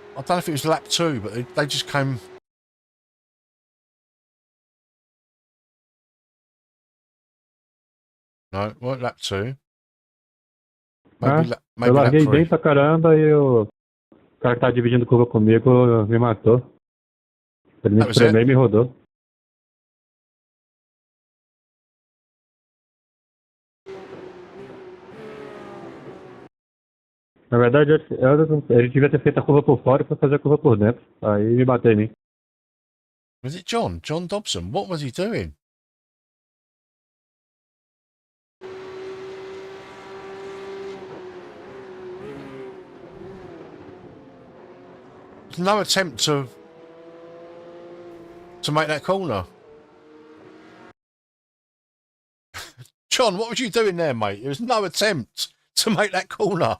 I don't know if it was lap 2, but they just came. No, it weren't lap 2. Maybe eu larguei lap 3. bem pra caramba e o cara que tá dividindo curva comigo me matou. Ele me espremeu e me rodou. Na verdade, ele devia ter feito a curva por fora e foi fazer a curva por dentro. Aí me bateu em mim. Was it John? John Dobson? What was he doing? There's no attempt to make that corner. John, what was you doing there, mate? There was no attempt to make that corner.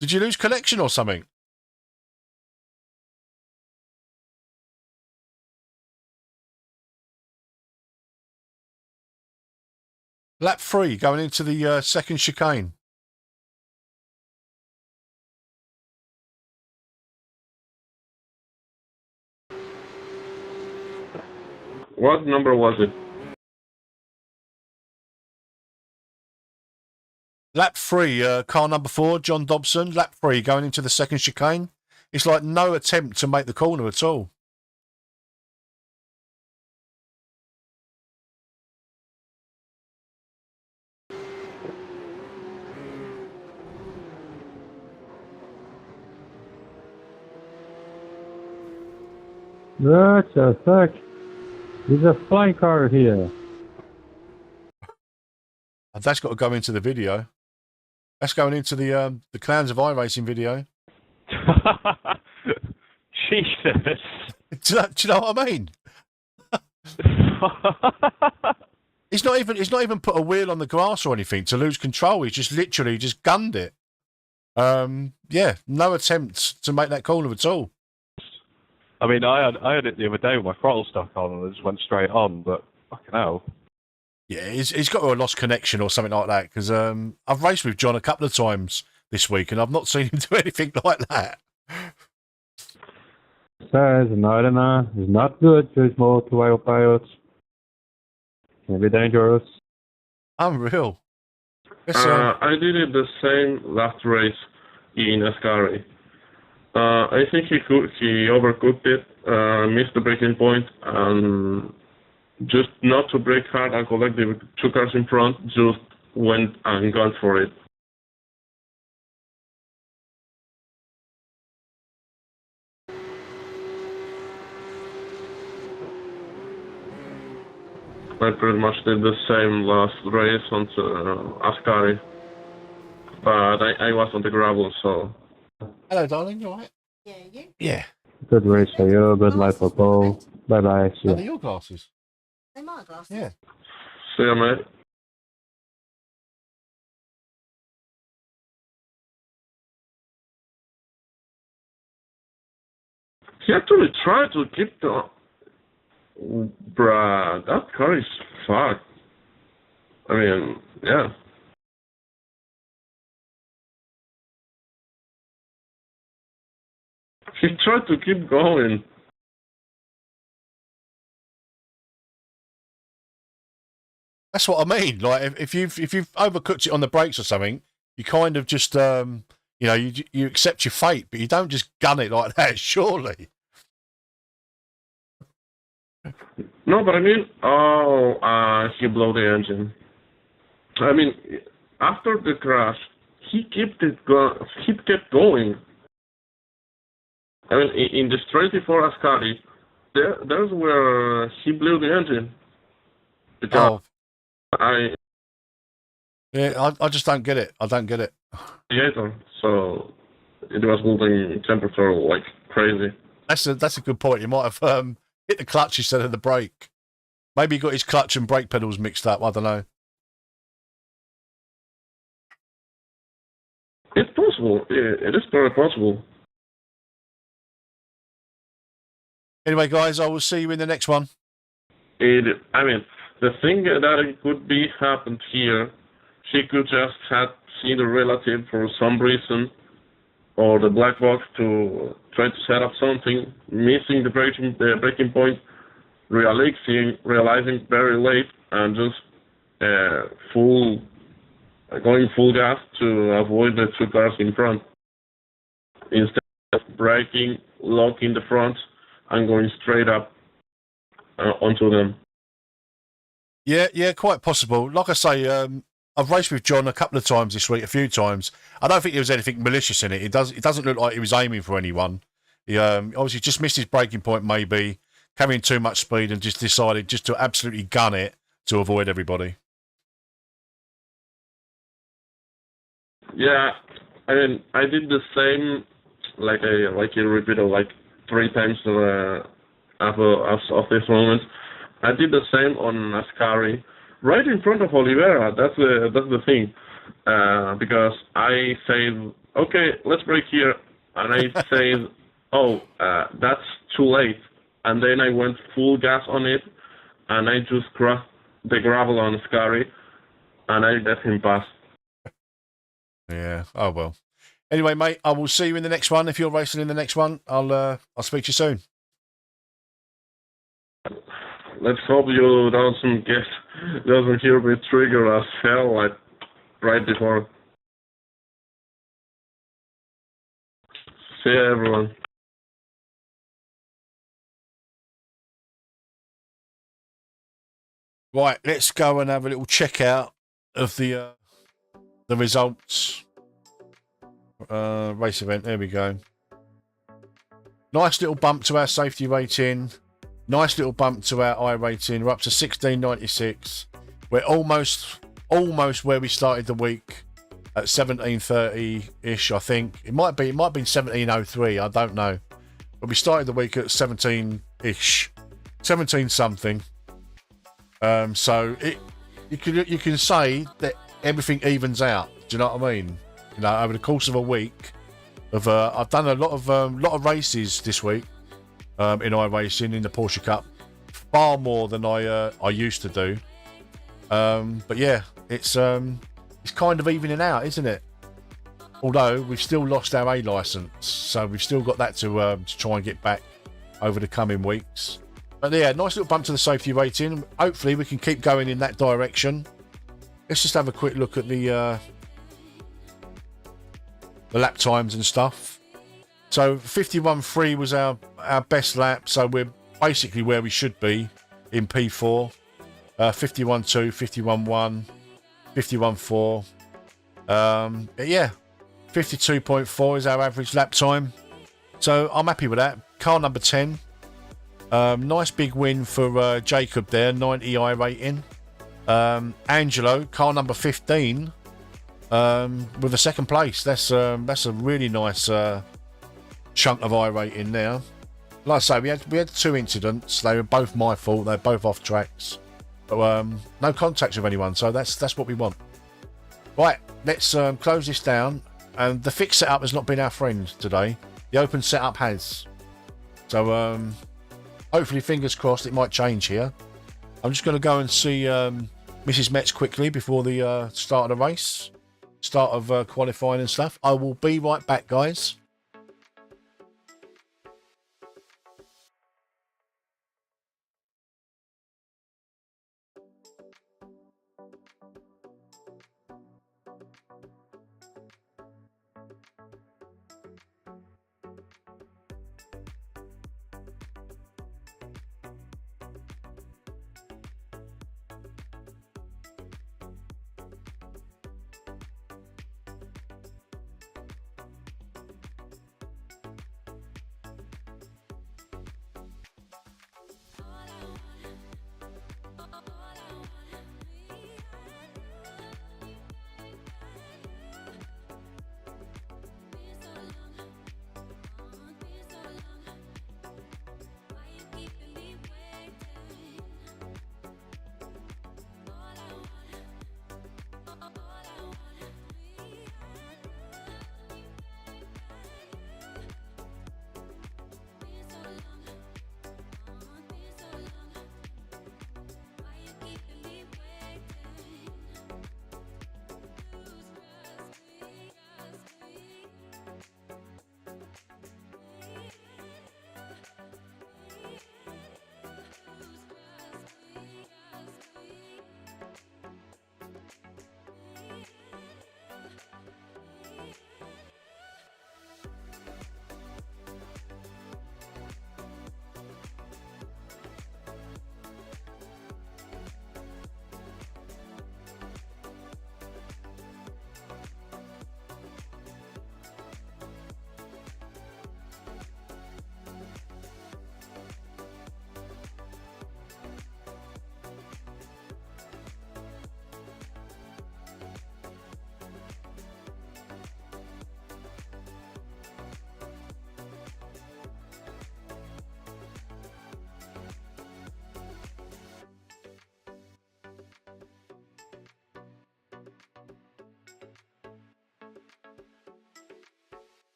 Did you lose connection or something? Lap 3 going into the second chicane. What number was it? Lap 3, car number 4, John Dobson. Lap 3 going into the second chicane. It's like no attempt to make the corner at all. What the fuck? There's a flying car here. That's got to go into the video. That's going into the Clans of iRacing video. Jesus. Do you know what I mean? He's not even put a wheel on the grass or anything to lose control. He's just literally just gunned it. Yeah, no attempt to make that corner at all. I mean, I had it the other day with my throttle stuck on and it just went straight on, but fucking hell. Yeah, he's got to have lost connection or something like that, because I've raced with John a couple of times this week and I've not seen him do anything like that. Says no, it's not good to small two-wheel pilots. Can be dangerous. Unreal. I did it the same last race in Ascari. I think he overcooked it, missed the braking point, and just not to brake hard and collect the two cars in front, just went and got for it. I pretty much did the same last race on Ascari, but I was on the gravel, so... Hello, darling, you alright? Yeah, you? Yeah. Good race for you, good life for Paul. Bye-bye. Are they your glasses? They're my glasses. Yeah. See ya, mate. He actually tried to keep the... Bruh, that car is fucked. I mean, yeah. He tried to keep going. That's what I mean. Like, if you've overcooked it on the brakes or something, you kind of just you know, you accept your fate, but you don't just gun it like that, surely. No, but I mean, he blew the engine. I mean, after the crash, he kept going. I mean, in the straight before Ascari, there's where he blew the engine. Because I just don't get it. I don't get it. So it was building temperature like crazy. That's a good point. You might have hit the clutch instead of the brake. Maybe he got his clutch and brake pedals mixed up. I don't know. It's possible. It is very possible. Anyway, guys, I will see you in the next one. I mean, the thing that it could be happened here, she could just have seen the relative for some reason, or the black box to try to set up something, missing the breaking point, realizing very late, and just going full gas to avoid the two cars in front. Instead of braking, locking the front, and going straight up onto them. Yeah, quite possible. Like I say, I've raced with John a couple of times this week, a few times. I don't think there was anything malicious in it. It doesn't look like he was aiming for anyone. He obviously just missed his braking point, maybe, carrying too much speed, and just decided just to absolutely gun it to avoid everybody. Yeah, I mean, I did the same, like you repeated like 3 times of this moment. I did the same on Ascari, right in front of Oliveira. That's the thing, because I said, okay, let's brake here, and I said, oh, that's too late, and then I went full gas on it, and I just crossed the gravel on Ascari, and I let him pass. Yeah. Oh well. Anyway, mate, I will see you in the next one. If you're racing in the next one, I'll speak to you soon. Let's hope you doesn't hear me trigger as hell like right before. See ya, everyone. Right, let's go and have a little check out of the results. Race event, there we go. Nice little bump to our safety rating. Nice little bump to our iRating. We're up to 1696. We're almost where we started the week. at 17:30-ish, I think. It might be 17:03, I don't know. But we started the week at 17-ish, 17 something. So you can say that everything evens out. Do you know what I mean? You know, over the course of a week, I've done a lot of races this week in iRacing in the Porsche Cup, far more than I used to do. But yeah, it's kind of evening out, isn't it? Although we've still lost our A license, so we've still got that to try and get back over the coming weeks. But yeah, nice little bump to the safety rating. Hopefully we can keep going in that direction. Let's just have a quick look at the lap times and stuff. So 51.3 was our best lap, so we're basically where we should be in P4. 51.2, 51.1, 51.4. Yeah, 52.4 is our average lap time. So I'm happy with that. Car number 10. Nice big win for Jacob there, 90 iRating. Angelo, car number 15, with a second place. That's a really nice chunk of iRating there. Like I say, we had 2 incidents. They were both my fault. They're both off tracks. But no contacts with anyone, so that's what we want. Right, let's close this down. And the fixed setup has not been our friend today. The open setup has. So hopefully, fingers crossed, it might change here. I'm just going to go and see Mrs. Metz quickly before the start of the race. Start of qualifying and stuff. I will be right back, guys.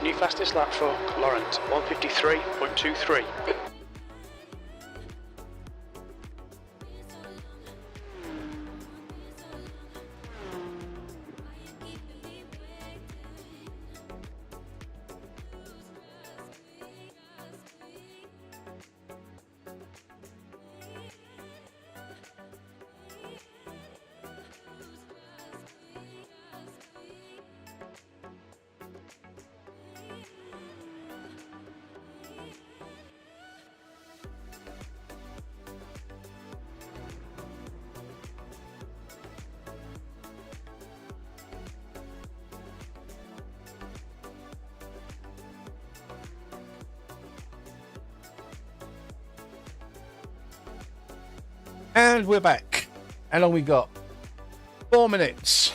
New fastest lap for Laurent, 1:53.23. And we're back. How long we got? 4 minutes.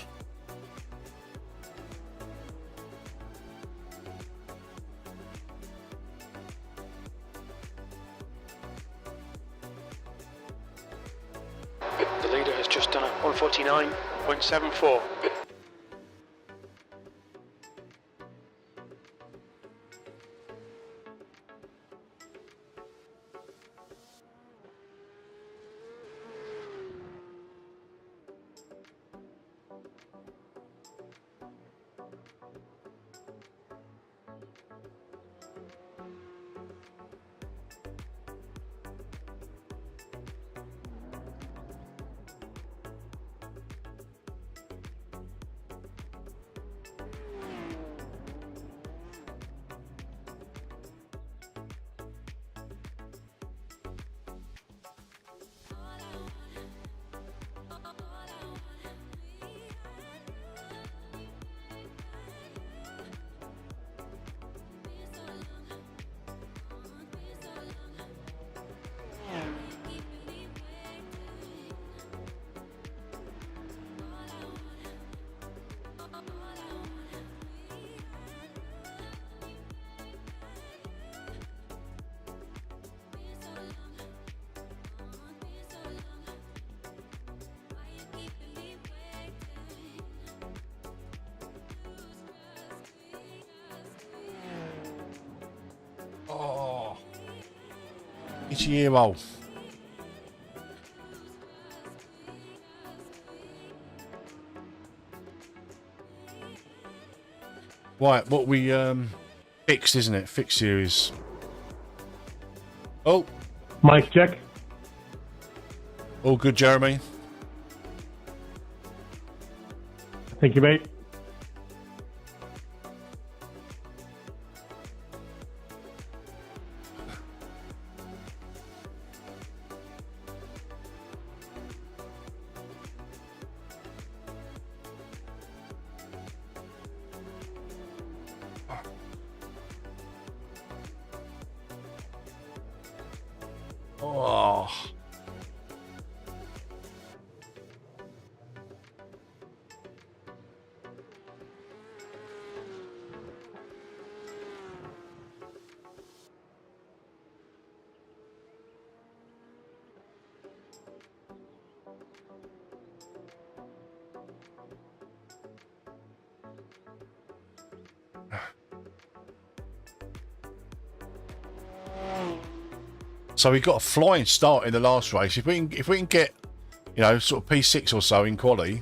The leader has just done a 1:49.74. Oh, it's your ear roll. Right, what we fixed, isn't it? Fixed series. Oh, Mic check. all good, Jeremy. Thank you, mate. Oh. So we got a flying start in the last race. If we can get, you know, sort of P6 or so in quali,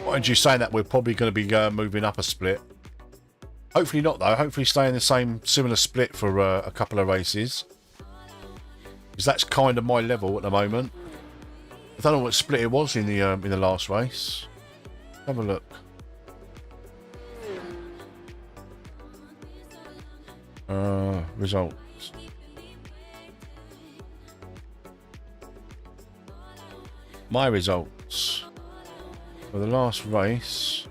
what you saying that we're probably going to be moving up a split. Hopefully not though. Hopefully stay in the same similar split for a couple of races, because that's kind of my level at the moment. I don't know what split it was in the last race. Have a look. Results. My results for the last race.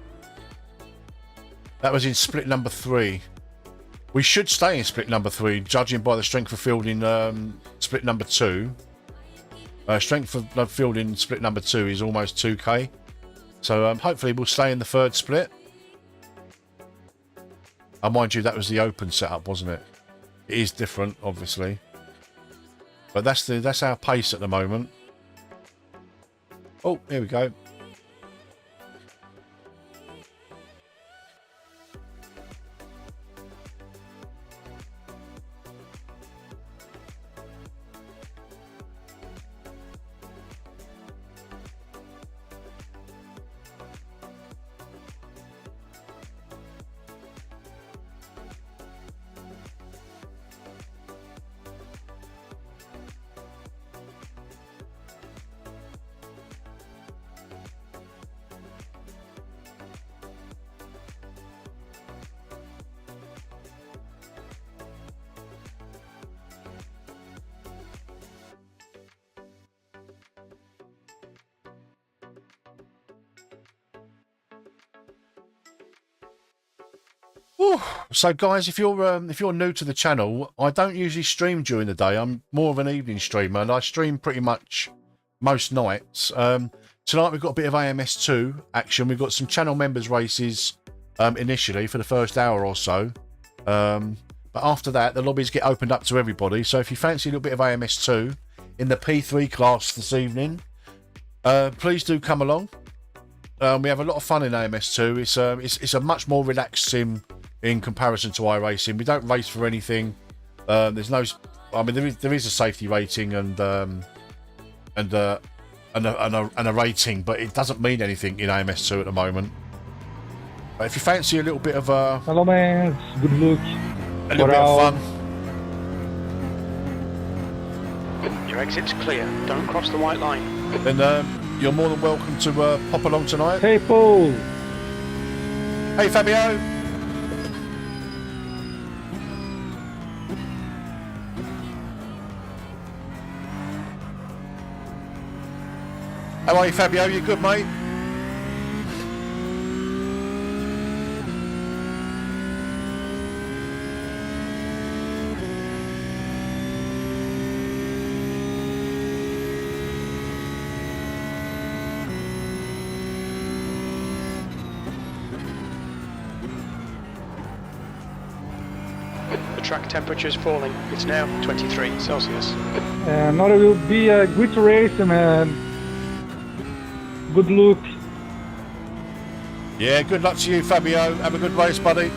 That was in split number 3. We should stay in split number 3, judging by the strength of field in split number 2. Strength of field in split number 2 is almost 2k. So hopefully we'll stay in the 3rd split. And mind you, that was the open setup, wasn't it? It is different, obviously. But that's our pace at the moment. Oh, here we go. So guys, if you're new to the channel, I don't usually stream during the day. I'm more of an evening streamer, and I stream pretty much most nights. Tonight we've got a bit of AMS2 action. We've got some channel members races initially for the first hour or so, but after that the lobbies get opened up to everybody. So if you fancy a little bit of AMS2 in the P3 class this evening, please do come along. We have a lot of fun in AMS2. It's a much more relaxed sim in comparison to iRacing. We don't race for anything. There's no, I mean, there is a safety rating and a rating, but it doesn't mean anything in AMS2 at the moment. But if you fancy a little bit of hello, man. Good luck. A little bit of fun. Your exit's clear. Don't cross the white line. Then you're more than welcome to pop along tonight. Hey, Paul. Hey, Fabio. How are you, Fabio? You good, mate? The track temperature is falling. It's now 23 Celsius. Now it will be a great race, man. Good luck. Yeah, good luck to you, Fabio. Have a good race, buddy.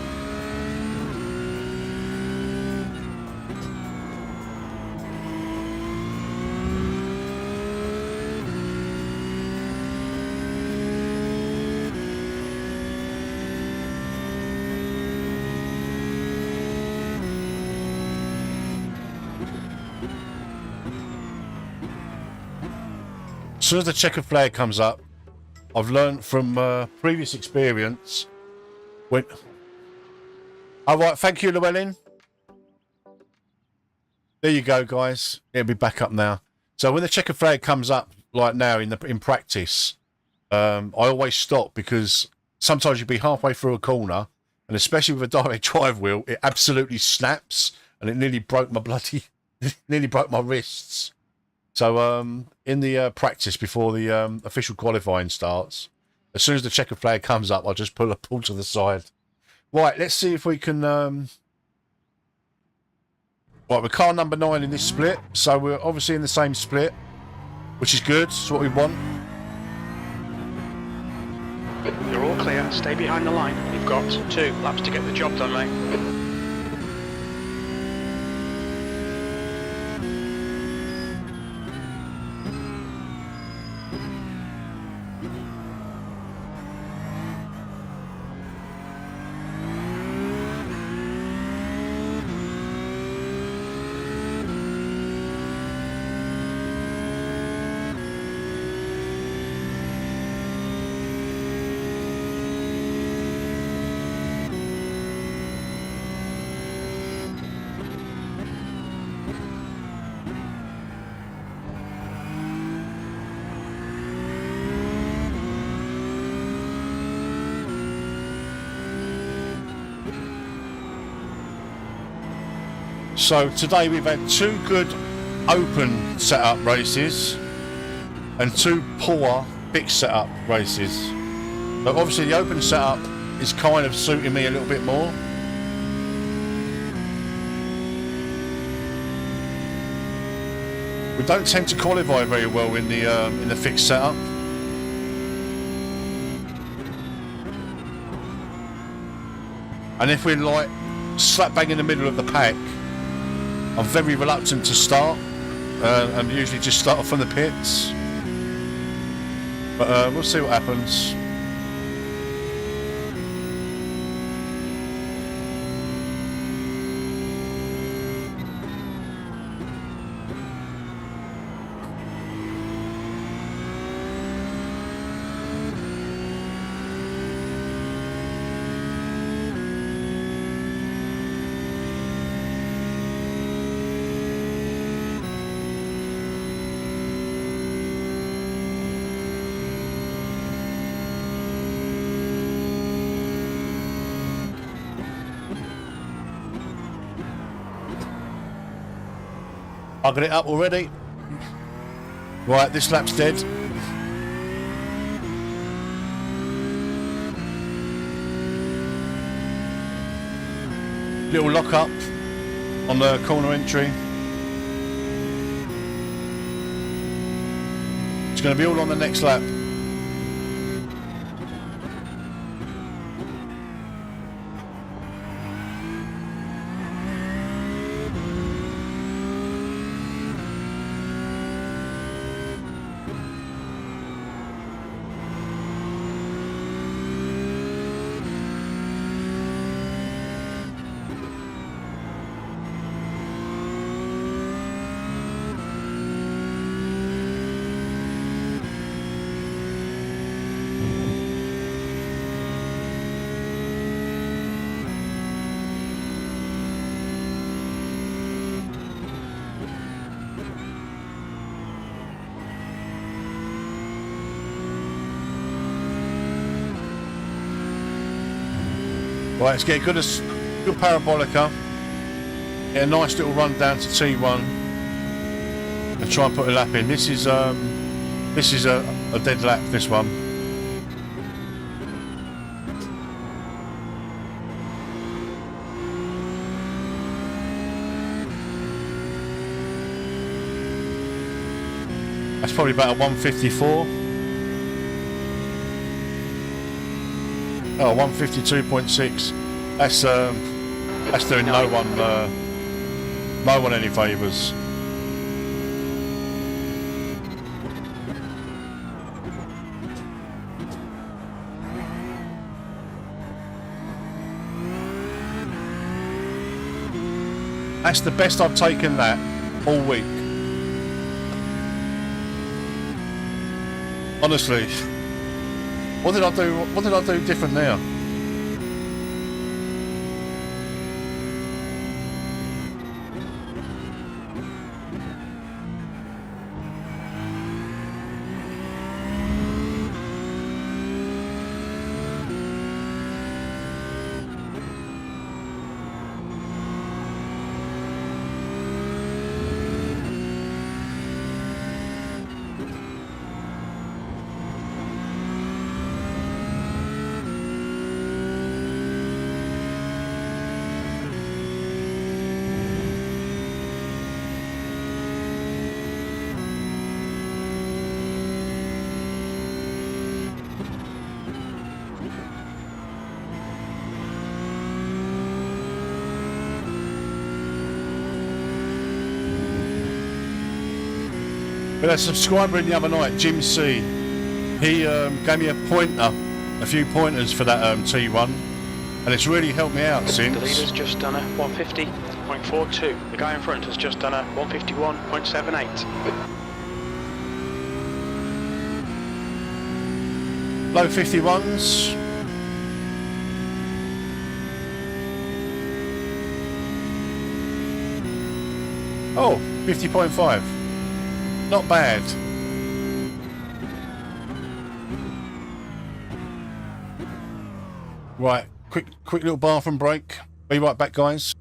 As soon as the checkered flag comes up, I've learned from previous experience when... All right, thank you, Llewellyn. There you go, guys. It'll be back up now. So when the checkered flag comes up, like now in practice, I always stop, because sometimes you'll be halfway through a corner, and especially with a direct drive wheel, it absolutely snaps, and it nearly broke my nearly broke my wrists. So in the practice before the official qualifying starts, as soon as the checkered flag comes up, I'll just pull to the side. Right, let's see if we can... Right, we're car number 9 in this split, so we're obviously in the same split, which is good. It's what we want. You're all clear. Stay behind the line. You've got 2 laps to get the job done, mate. So today we've had 2 good open setup races and 2 poor fixed setup races. But obviously the open setup is kind of suiting me a little bit more. We don't tend to qualify very well in the fixed setup. And if we're like slap bang in the middle of the pack, I'm very reluctant to start. And usually just start off from the pits. But we'll see what happens. I got it up already. Right, this lap's dead. Little lock up on the corner entry. It's going to be all on the next lap. Right, let's get a good parabolica. Get a nice little run down to T1 and try and put a lap in. This is a dead lap, this one. That's probably about a 154. Oh, 152.6. That's doing no one any favours. That's the best I've taken that all week. Honestly. What did I do? What did I do different now? We had a subscriber in the other night, Jim C. He gave me a few pointers for that T1, and it's really helped me out since. The leader's just done a 150.42. The guy in front has just done a 151.78. Low 51s. Oh, 50.5. Not bad. Right, quick little bathroom break. Be right back, guys.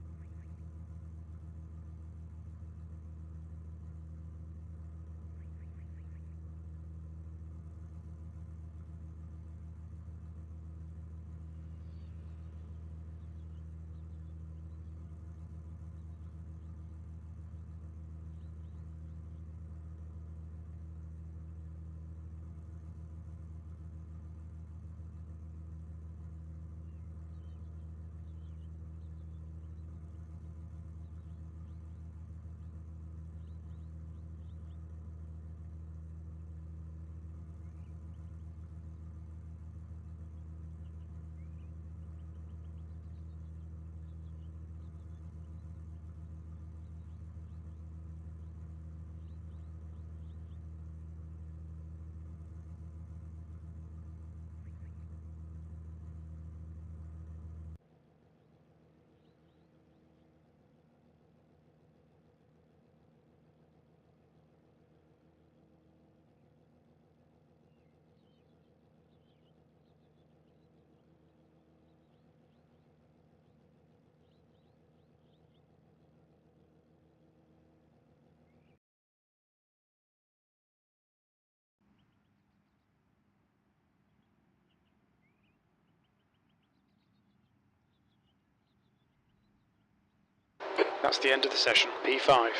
That's the end of the session. P5.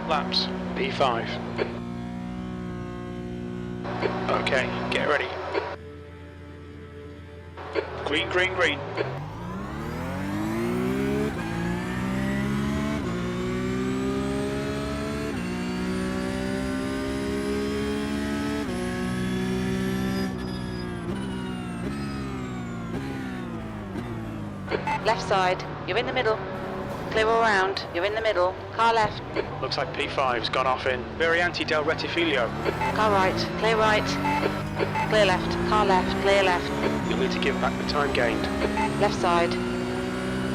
Laps, P5. Okay, get ready. Green, green, green. Left side, you're in the middle. Clear all round, you're in the middle. Car left. Looks like P5's gone off in Variante del Rettifilo. Car right, clear right. Clear left, car left, clear left. You'll need to give back the time gained. Left side.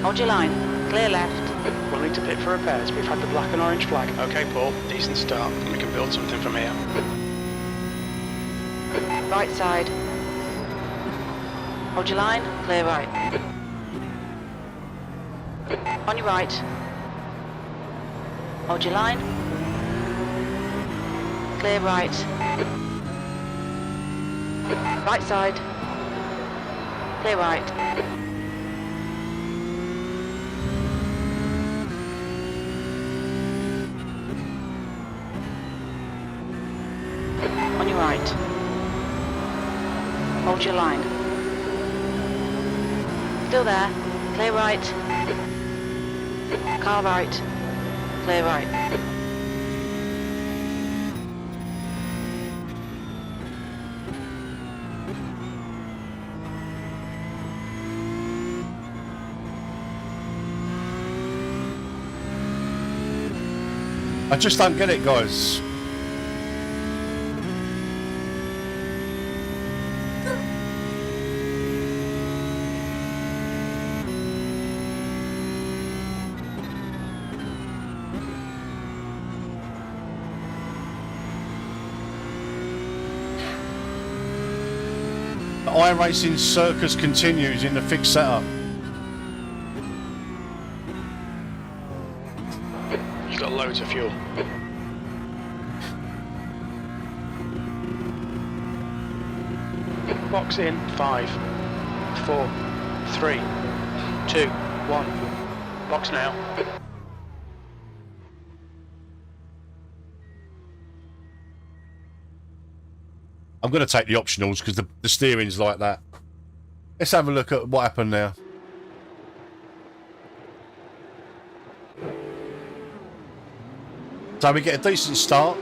Hold your line, clear left. We'll need to pit for repairs. We've had the black and orange flag. Okay, Paul, decent start. We can build something from here. Right side. Hold your line, clear right. On your right. Hold your line. Clear right. Right side. Clear right. On your right. Hold your line. Still there. Clear right. Car right. Clear right. I just don't get it, guys. The iRacing circus continues in the fixed setup. You've got loads of fuel. Box in 5, 4, 3, 2, 1. Box now. I'm going to take the optionals because the steering's like that. Let's have a look at what happened there. So we get a decent start.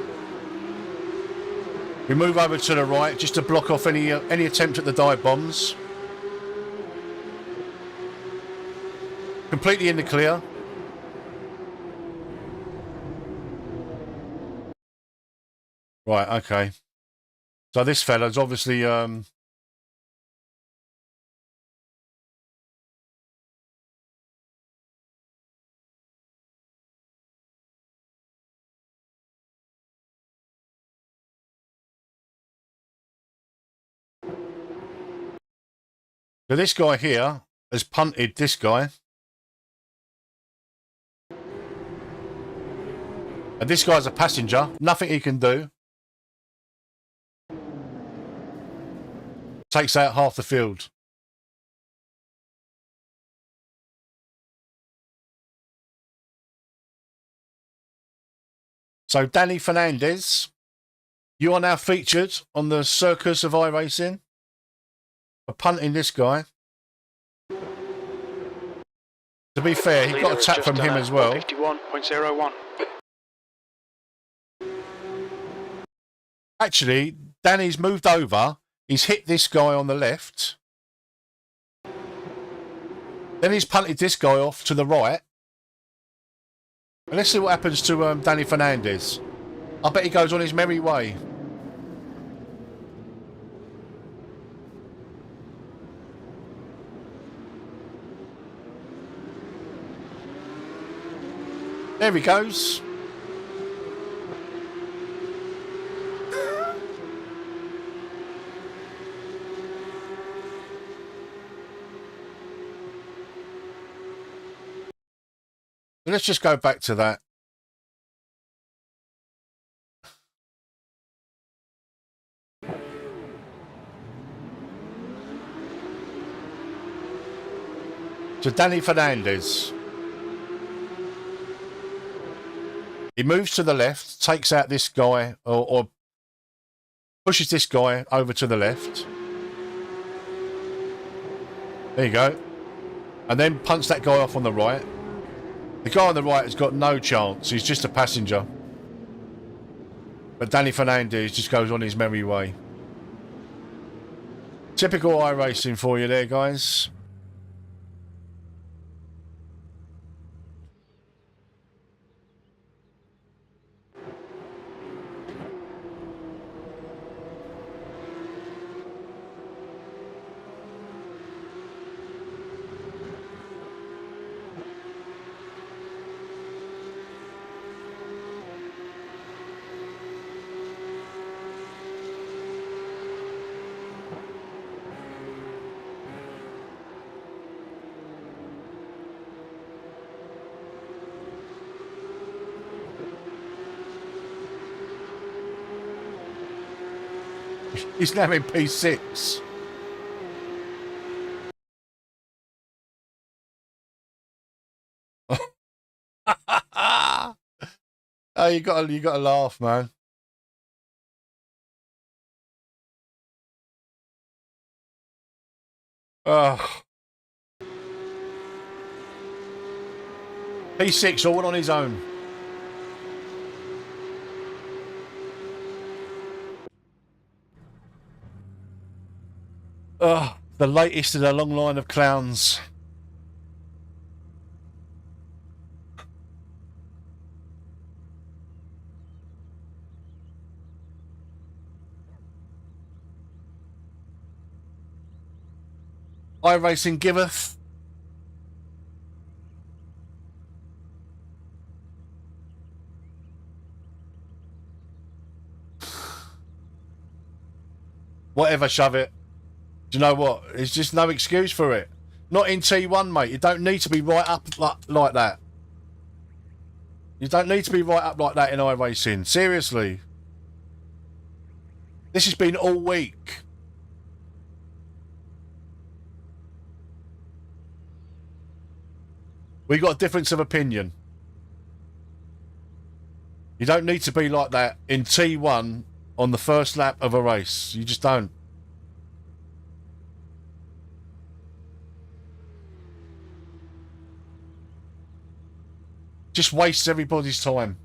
We move over to the right just to block off any attempt at the dive bombs. Completely in the clear. Right, okay. So this fella's obviously so this guy here has punted this guy. And this guy's a passenger. Nothing he can do. Takes out half the field. So Danny Fernandez, you are now featured on the circus of iRacing for punting this guy. To be fair, he got a tap from him as well. 51.01. Actually, Danny's moved over. He's hit this guy on the left. Then he's punted this guy off to the right. And let's see what happens to Danny Fernandez. I bet he goes on his merry way. There he goes. Let's just go back to that. To Danny Fernandez. He moves to the left, takes out this guy, or pushes this guy over to the left. There you go. And then punts that guy off on the right. The guy on the right has got no chance. He's just a passenger. But Danny Fernandez just goes on his merry way. Typical iRacing for you there, guys. He's now in P6. Oh, you gotta laugh, man. Oh. P6 all on his own. Oh, the latest in a long line of clowns. iRacing giveth. Whatever, shove it. Do you know what? There's just no excuse for it. Not in T1, mate. You don't need to be right up like that. You don't need to be right up like that in iRacing. Seriously. This has been all week. We got a difference of opinion. You don't need to be like that in T1 on the first lap of a race. You just don't. Just wastes everybody's time.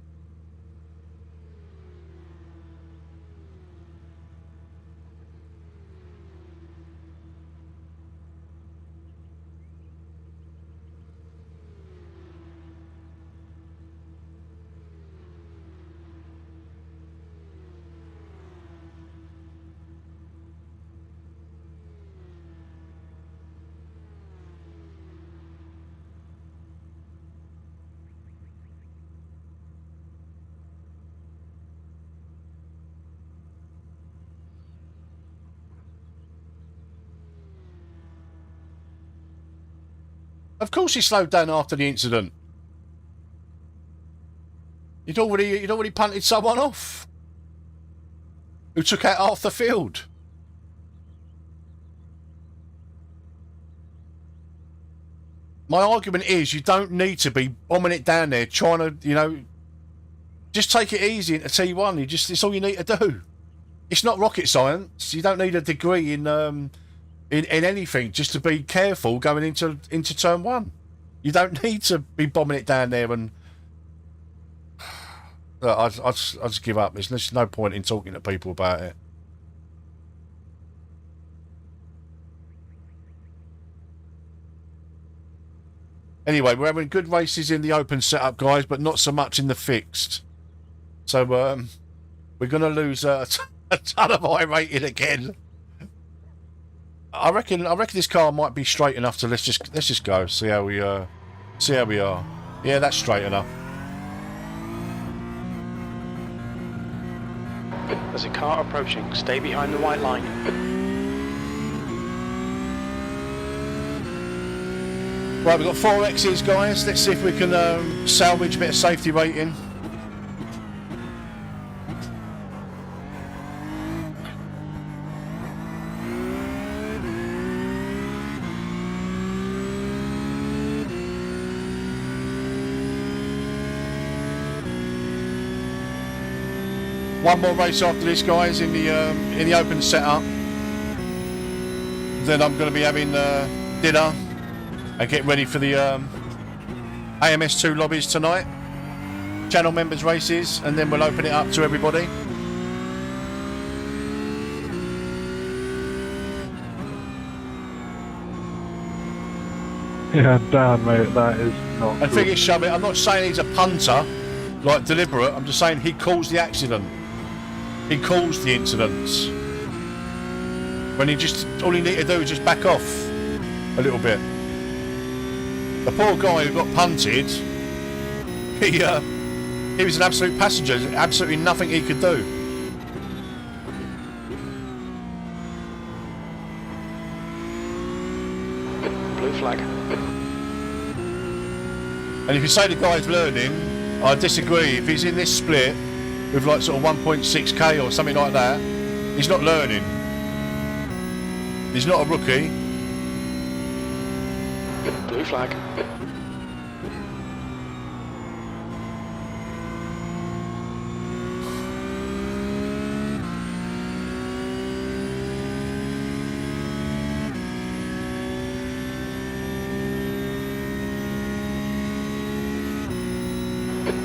Of course he slowed down after the incident. He'd already punted someone off who took out half the field. My argument is you don't need to be bombing it down there trying to, you know, just take it easy into T1. It's all you need to do. It's not rocket science. You don't need a degree in anything just to be careful going into turn 1. You don't need to be bombing it down there and I just give up. There's no point in talking to people about it. Anyway, we're having good races in the open setup, guys, but not so much in the fixed. So we're going to lose a ton of iRating again. I reckon this car might be straight enough to let's just go see how we are. Yeah, that's straight enough. There's a car approaching. Stay behind the white line. Right, we've got 4 X's, guys. Let's see if we can salvage a bit of safety rating. One more race after this, guys, in the open setup. Then I'm going to be having dinner and get ready for the AMS2 lobbies tonight. Channel members races, and then we'll open it up to everybody. Yeah, damn, mate, that is not. And figure shove it. I'm not saying he's a punter, like deliberate. I'm just saying he caused the accident. He caused the incidents. When all he needed to do was just back off a little bit. The poor guy who got punted, he was an absolute passenger. There's absolutely nothing he could do. Blue flag. And if you say the guy's learning, I disagree. If he's in this split with like sort of 1.6k or something like that, he's not learning. He's not a rookie. Blue flag.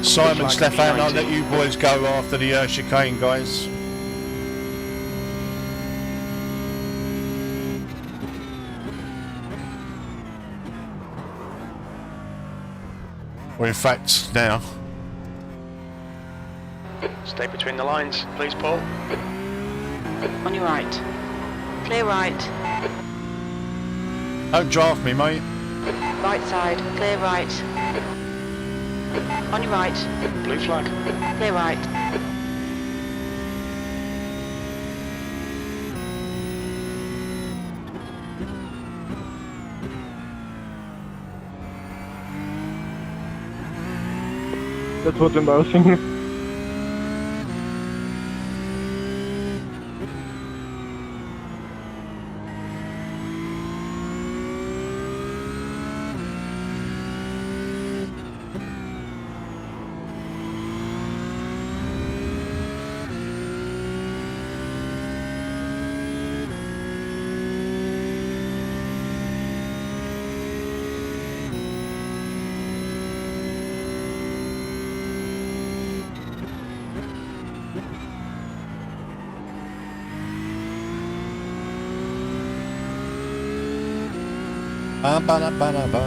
Simon, Stefan, I'll let you boys go after the chicane, guys. Well, in fact, now. Stay between the lines, please, Paul. On your right. Clear right. Don't draft me, mate. Right side. Clear right. On your right. Blue flag. Clear right. That's what's embarrassing. Ba-ba-da-ba-da-ba.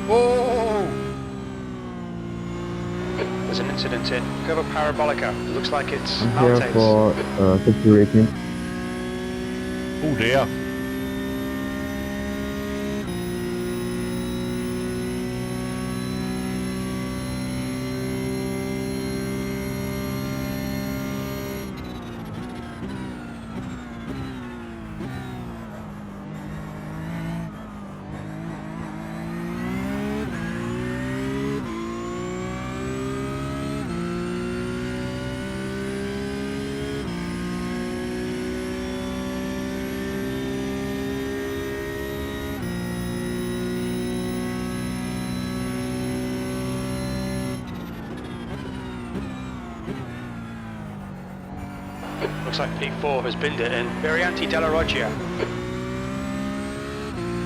Whoa! There's an incident in Curva Parabolica. It looks like it's I'm here Maltese. for safety rating. Oh dear. Looks like P4 has binned it in. Varianti della Roggia.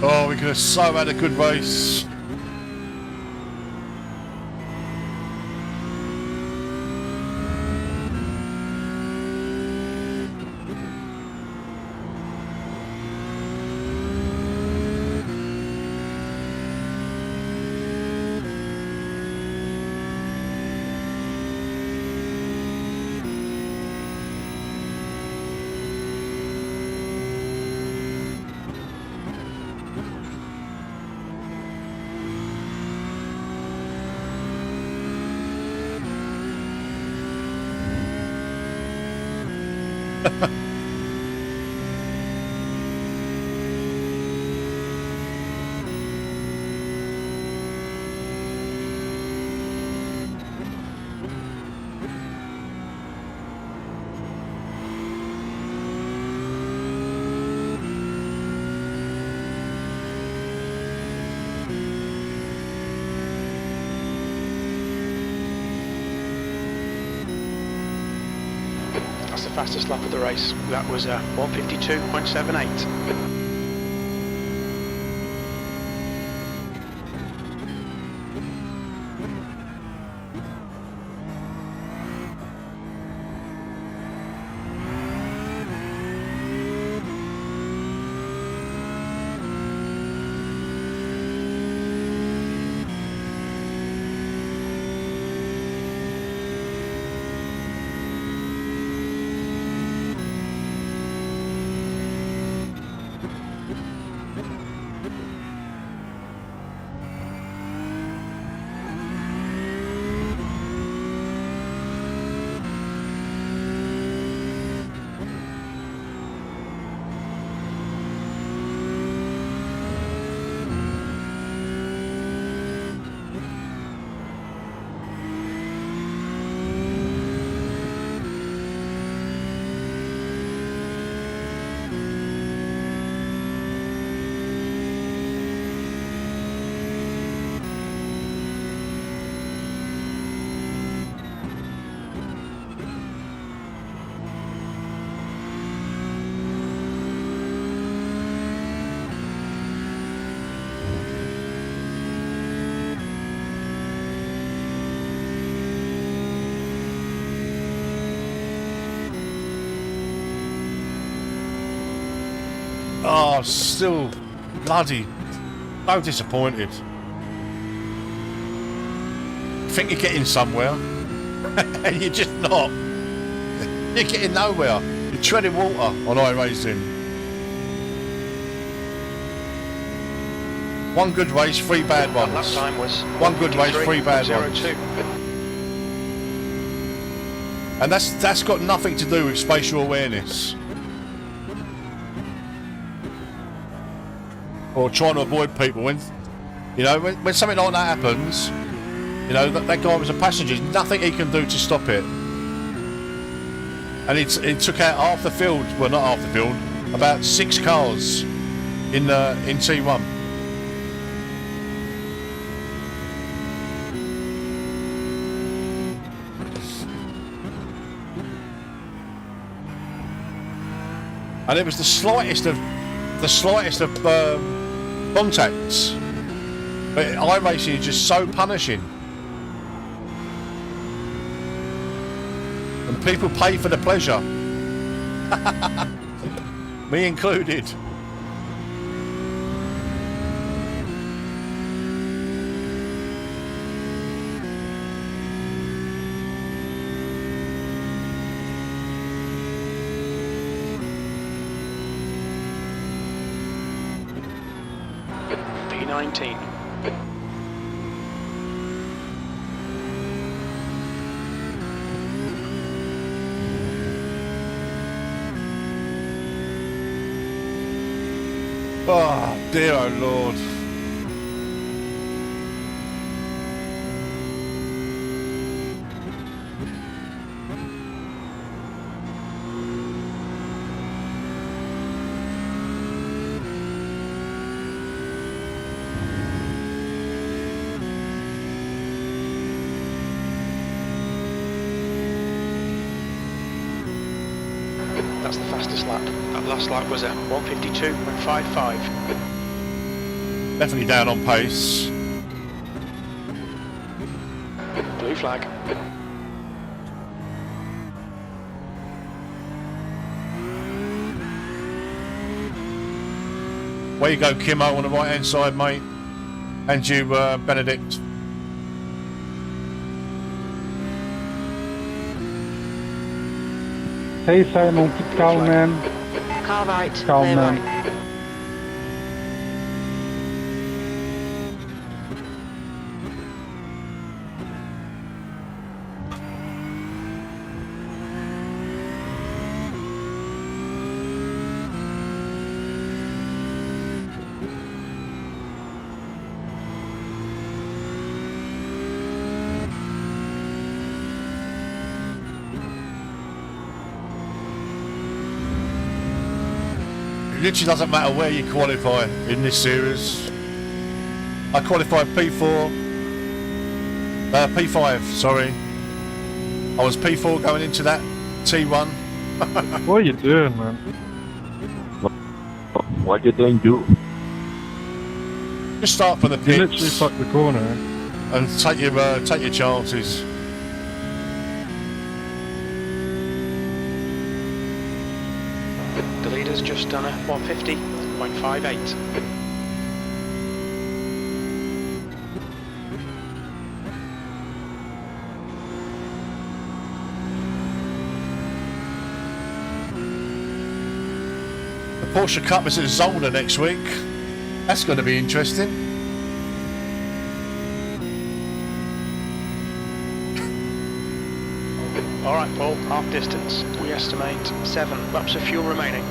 Oh, we could have so had a good race. That's the fastest lap of the race. That was 1:52.78. Oh, still bloody so disappointed. Think you're getting somewhere, and you're just not. You're getting nowhere. You're treading water on iRacing. One good race, three bad ones. Last time was one good race, three bad ones. 02. And that's got nothing to do with spatial awareness. Or trying to avoid people when, you know, when something like that happens, you know, that guy was a passenger. There's nothing he can do to stop it. And it took out half the field. Well, not half the field. About 6 cars in T1. And it was the slightest of contacts. But iRacing is just so punishing. And people pay for the pleasure. Me included. P19. Oh dear, oh Lord. fastest lap. That last lap was at 1:52.55. Definitely down on pace. Blue flag. Where you go, Kimmo, on the right hand side, mate. And you, Benedict. Hey Simon, keep calm, man. Car right, Calm, clear man. right. It literally doesn't matter where you qualify in this series. I qualified P4, P5, sorry. I was P4 going into that T1. What are you doing, man? What you doing, you? Just start from the You pits literally fucked the corner. and take your chances. The leader's just done a 150.58. The Porsche Cup is at Zolder next week. That's going to be interesting. Alright Paul, half distance. We estimate 7 laps of fuel remaining.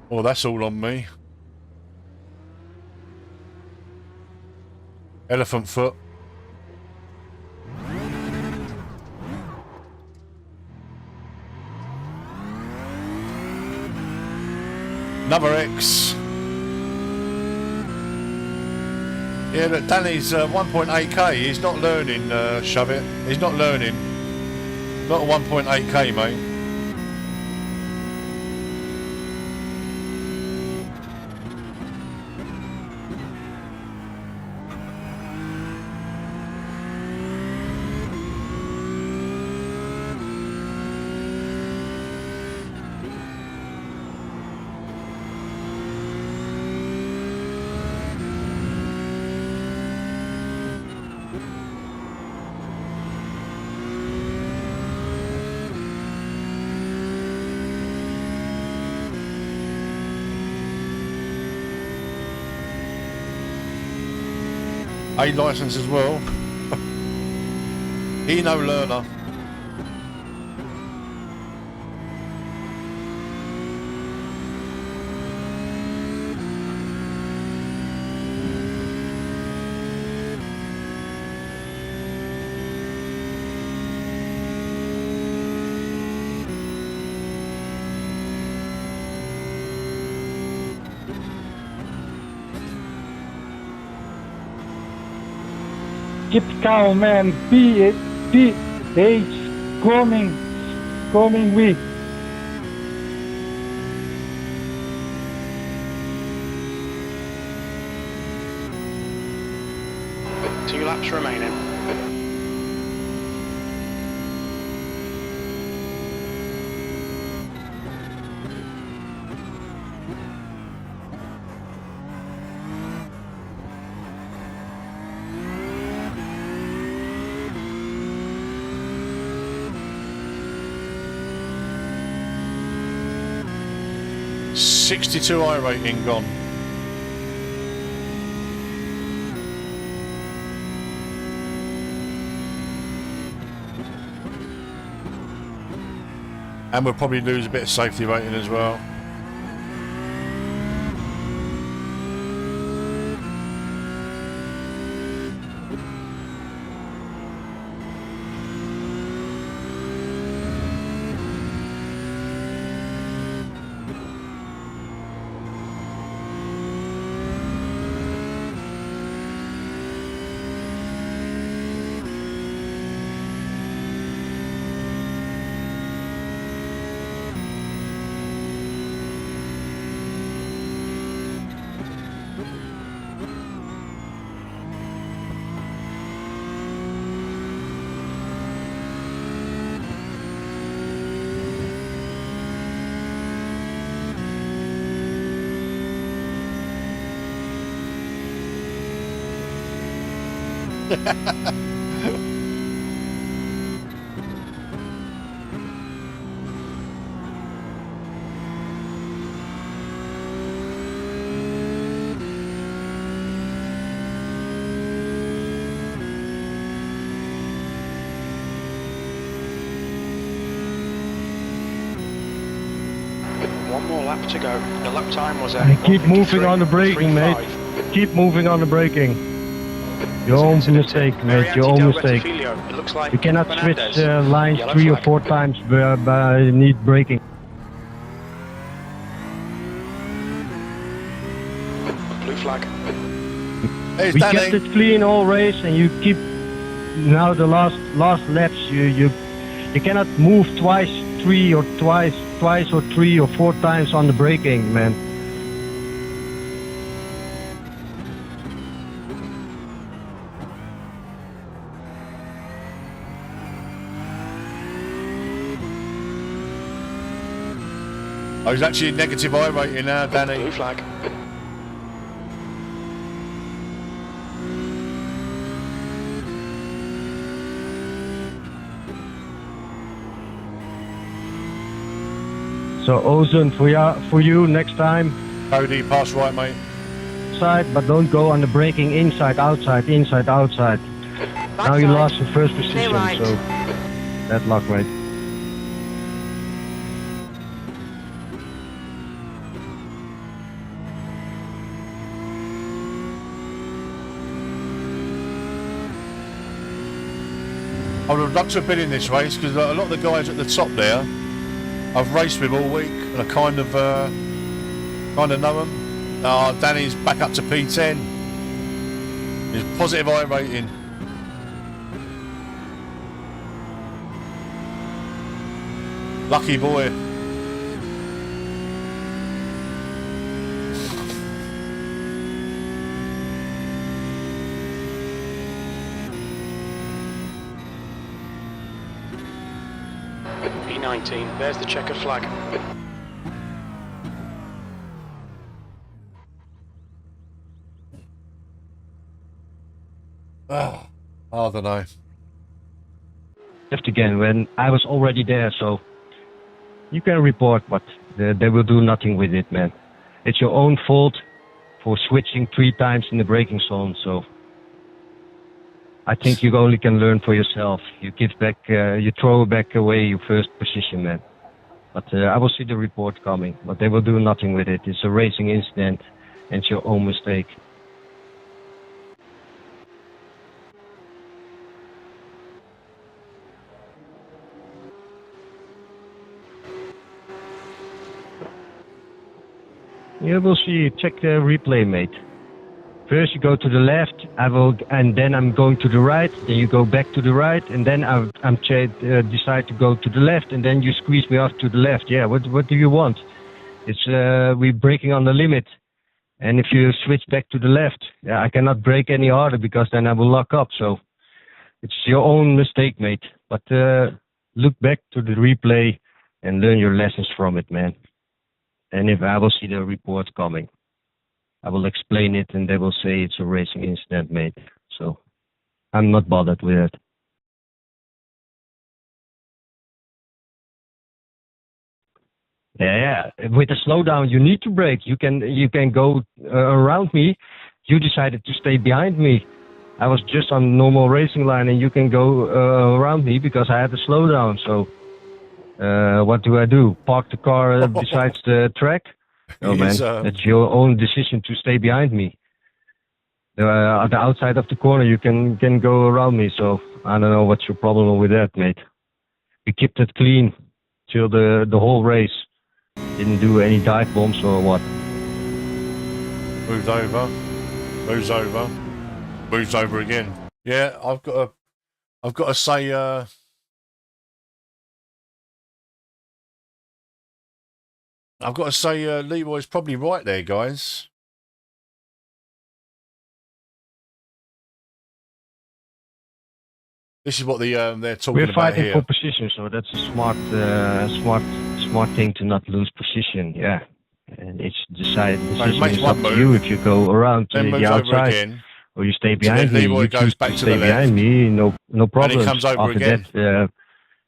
Oh, that's all on me. Elephant foot. Another X. Yeah, but Danny's 1.8k. He's not learning, shove it. He's not learning. Not a 1.8k, mate. A license as well. He no learner. Keep calm, man. P H coming with. Two laps remaining. .62 iRating gone. And we'll probably lose a bit of safety rating as well. One more lap to go. The lap time was And keep moving on the braking, mate. Keep moving on the braking. Your own mistake, mate. Your own mistake. It looks like You cannot switch lines Yellow 3 or flag. 4 times by need braking. Blue flag. There's We Danny. kept it clean all race, and you keep now the last laps. You cannot move twice or 3 or 4 times on the braking, man. Oh, he's actually negative I rating now, Danny. Blue flag. So Ozone for you next time. Cody, pass right, mate. Side, but don't go on the braking inside, outside. Now you lost the first position, right. so bad luck, mate. I would have loved to have been in this race because a lot of the guys at the top there, I've raced with all week and I kind of know them. Danny's back up to P10. His positive I rating. Lucky boy. P19. There's the checkered flag. I don't know. Left again when I was already there, so you can report, but they will do nothing with it, man. It's your own fault for switching 3 times in the braking zone, so I think you only can learn for yourself. You give back, you throw back away your first position, man. But I will see the report coming, but they will do nothing with it. It's a racing incident, and it's your own mistake. You will see. Check the replay, mate. First you go to the left, and then I'm going to the right. Then you go back to the right, and then decide to go to the left, and then you squeeze me off to the left. Yeah, what do you want? It's we're braking on the limit, and if you switch back to the left, yeah, I cannot brake any harder because then I will lock up. So it's your own mistake, mate. But look back to the replay and learn your lessons from it, man. And if I will see the report coming, I will explain it and they will say it's a racing incident, mate. So I'm not bothered with it. Yeah. With a slowdown, you need to brake. You can go around me. You decided to stay behind me. I was just on normal racing line and you can go around me because I had a slowdown. So what do? Park the car besides the track? No, man. It's your own decision to stay behind me. At the outside of the corner, you can go around me. So I don't know what's your problem with that, mate. We kept it clean till the whole race. Didn't do any dive bombs or what. Moves over again. Yeah, I've got to say. I've got to say, Leroy's probably right there, guys. This is what they're talking about here. We're fighting for position, so that's a smart thing to not lose position. Yeah, and it's decision is up to you if you go around to the outside or you stay So behind then me. Leroy You goes choose back to to stay the left. behind me. No problem. And he comes over After again. that,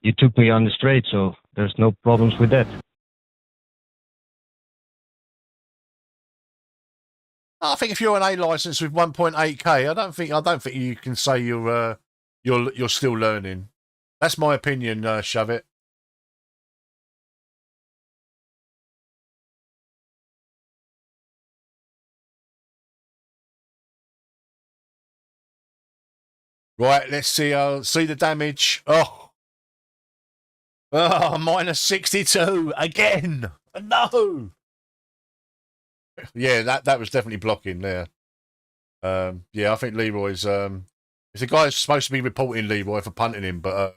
you took me on the straight, so there's no problems with that. I think if you're an A license with 1.8k, I don't think you can say you're still learning. That's my opinion, Shove It. Right, let's see the damage. Oh, minus 62 again. No. Yeah, that was definitely blocking there. Yeah, I think Leroy's if the guy's supposed to be reporting Leroy for punting him, but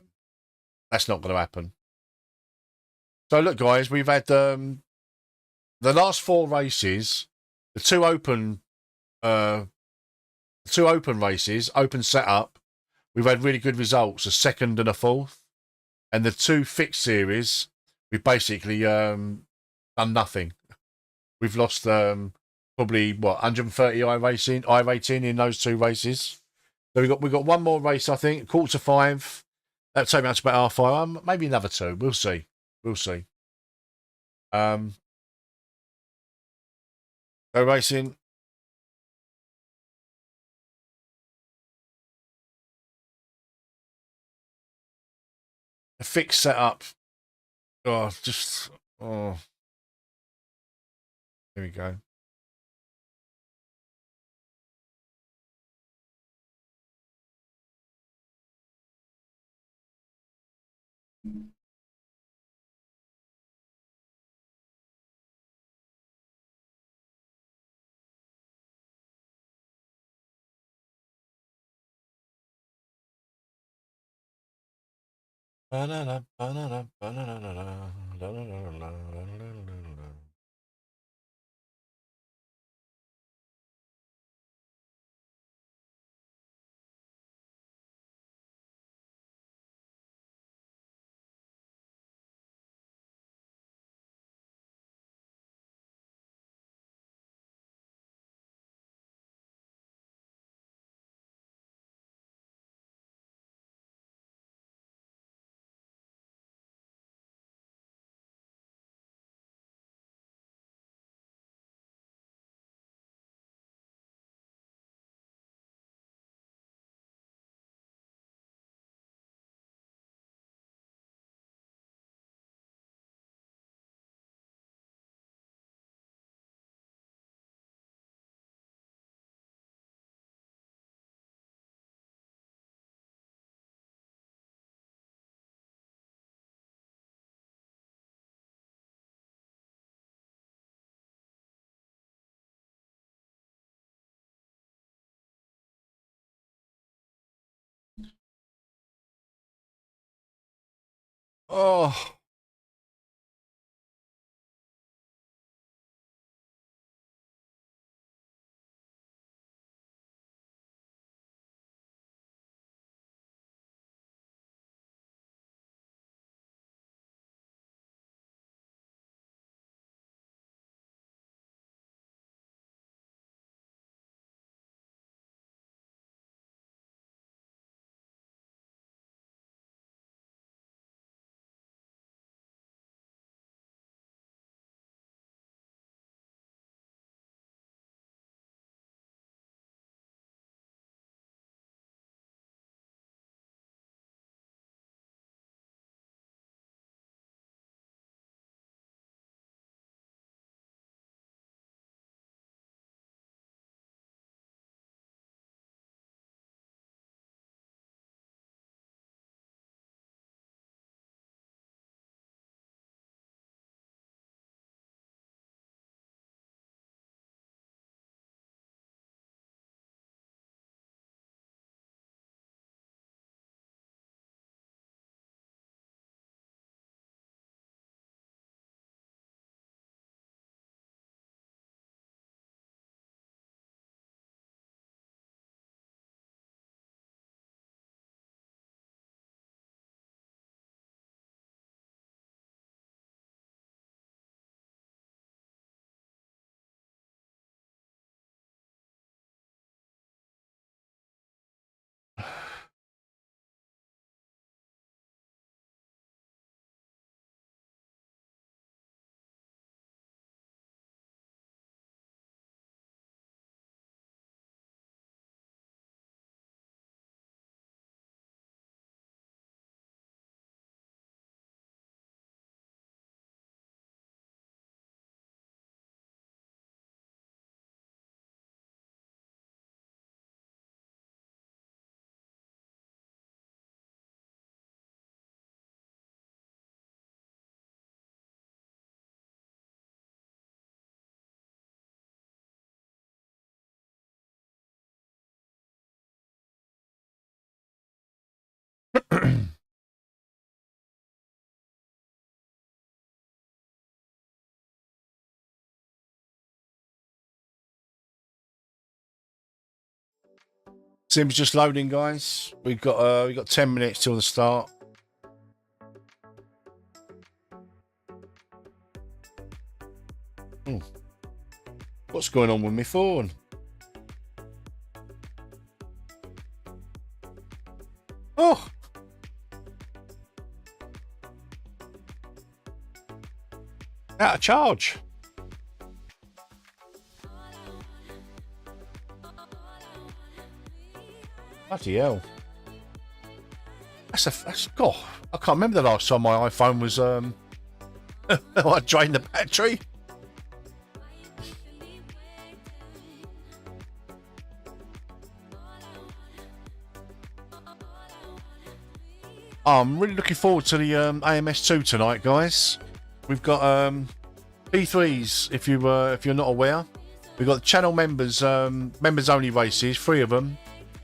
that's not going to happen. So look, guys, we've had the last 4 races, the 2 open races, open setup. We've had really good results, a 2nd and a 4th, and the 2 fixed series, we've basically done nothing. We've lost probably 130 iRacing in those 2 races. So we've got one more race, I think, 4:45. That'll take me out to about 5:30. Maybe another 2. We'll see. We'll see. Go racing. A fixed setup. Oh. Here we go. Oh. Sim's just loading, guys. We've got 10 minutes till the start. What's going on with my phone? Oh. Out of charge. Bloody hell. That's God. I can't remember the last time my iPhone was I drained the battery. I'm really looking forward to the AMS2 tonight, guys. We've got P3s. If you're not aware, we've got channel members only races, 3 of them,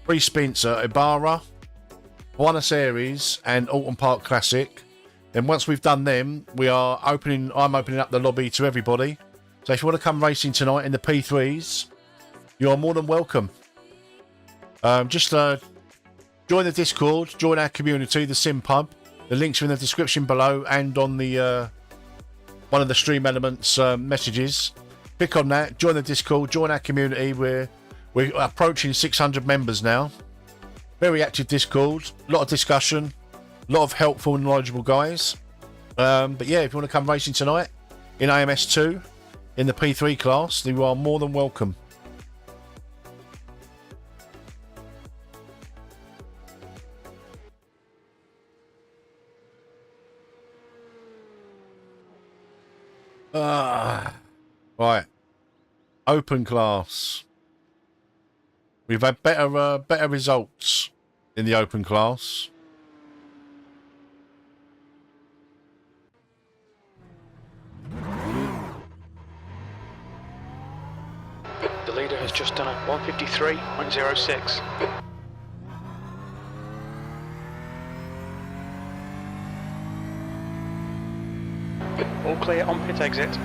3 spins at Ibarra, Buenos Aires, and Alton Park Classic. Then once we've done them, I'm opening up the lobby to everybody. So if you want to come racing tonight in the P3s, you are more than welcome. Just join the Discord, join our community, the Sim Pub. The links are in the description below and on the one of the Stream Elements messages. Click on that, join the Discord, join our community. We're approaching 600 members now. Very active Discord, a lot of discussion, a lot of helpful and knowledgeable guys. But yeah, if you want to come racing tonight in AMS2 in the P3 class, you are more than welcome. Right, open class. We've had better results in the open class. The leader has just done a 153.06. All clear on pit exit.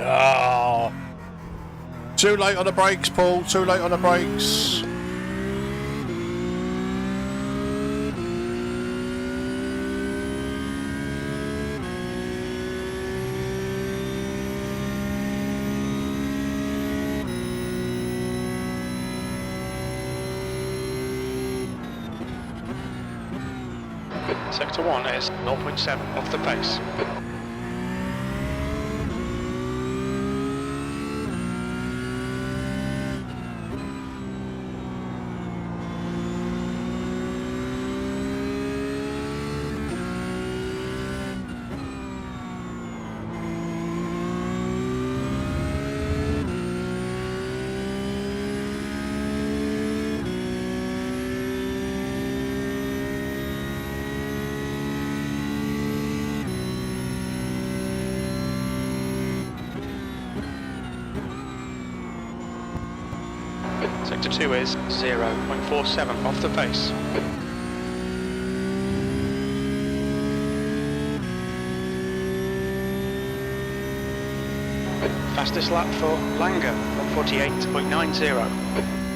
Oh, too late on the brakes, Paul. Too late on the brakes. Sector 1 is 0.7 off the pace. Sector 2 is 0.47 off the pace. Fastest lap for Langer, 148.90.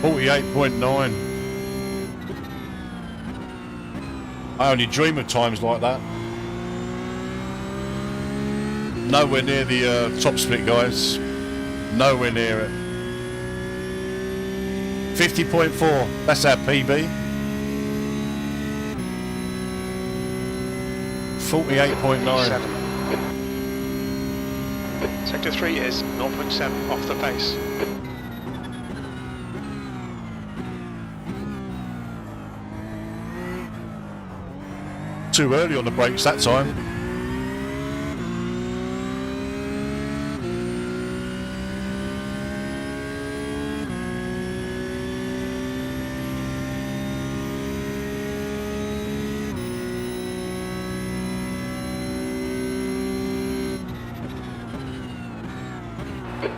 48.9. I only dream of times like that. Nowhere near the top split, guys. Nowhere near it. 50.4. That's our PB. 48.9. Sector 3 is 0.7 off the pace. Too early on the brakes that time.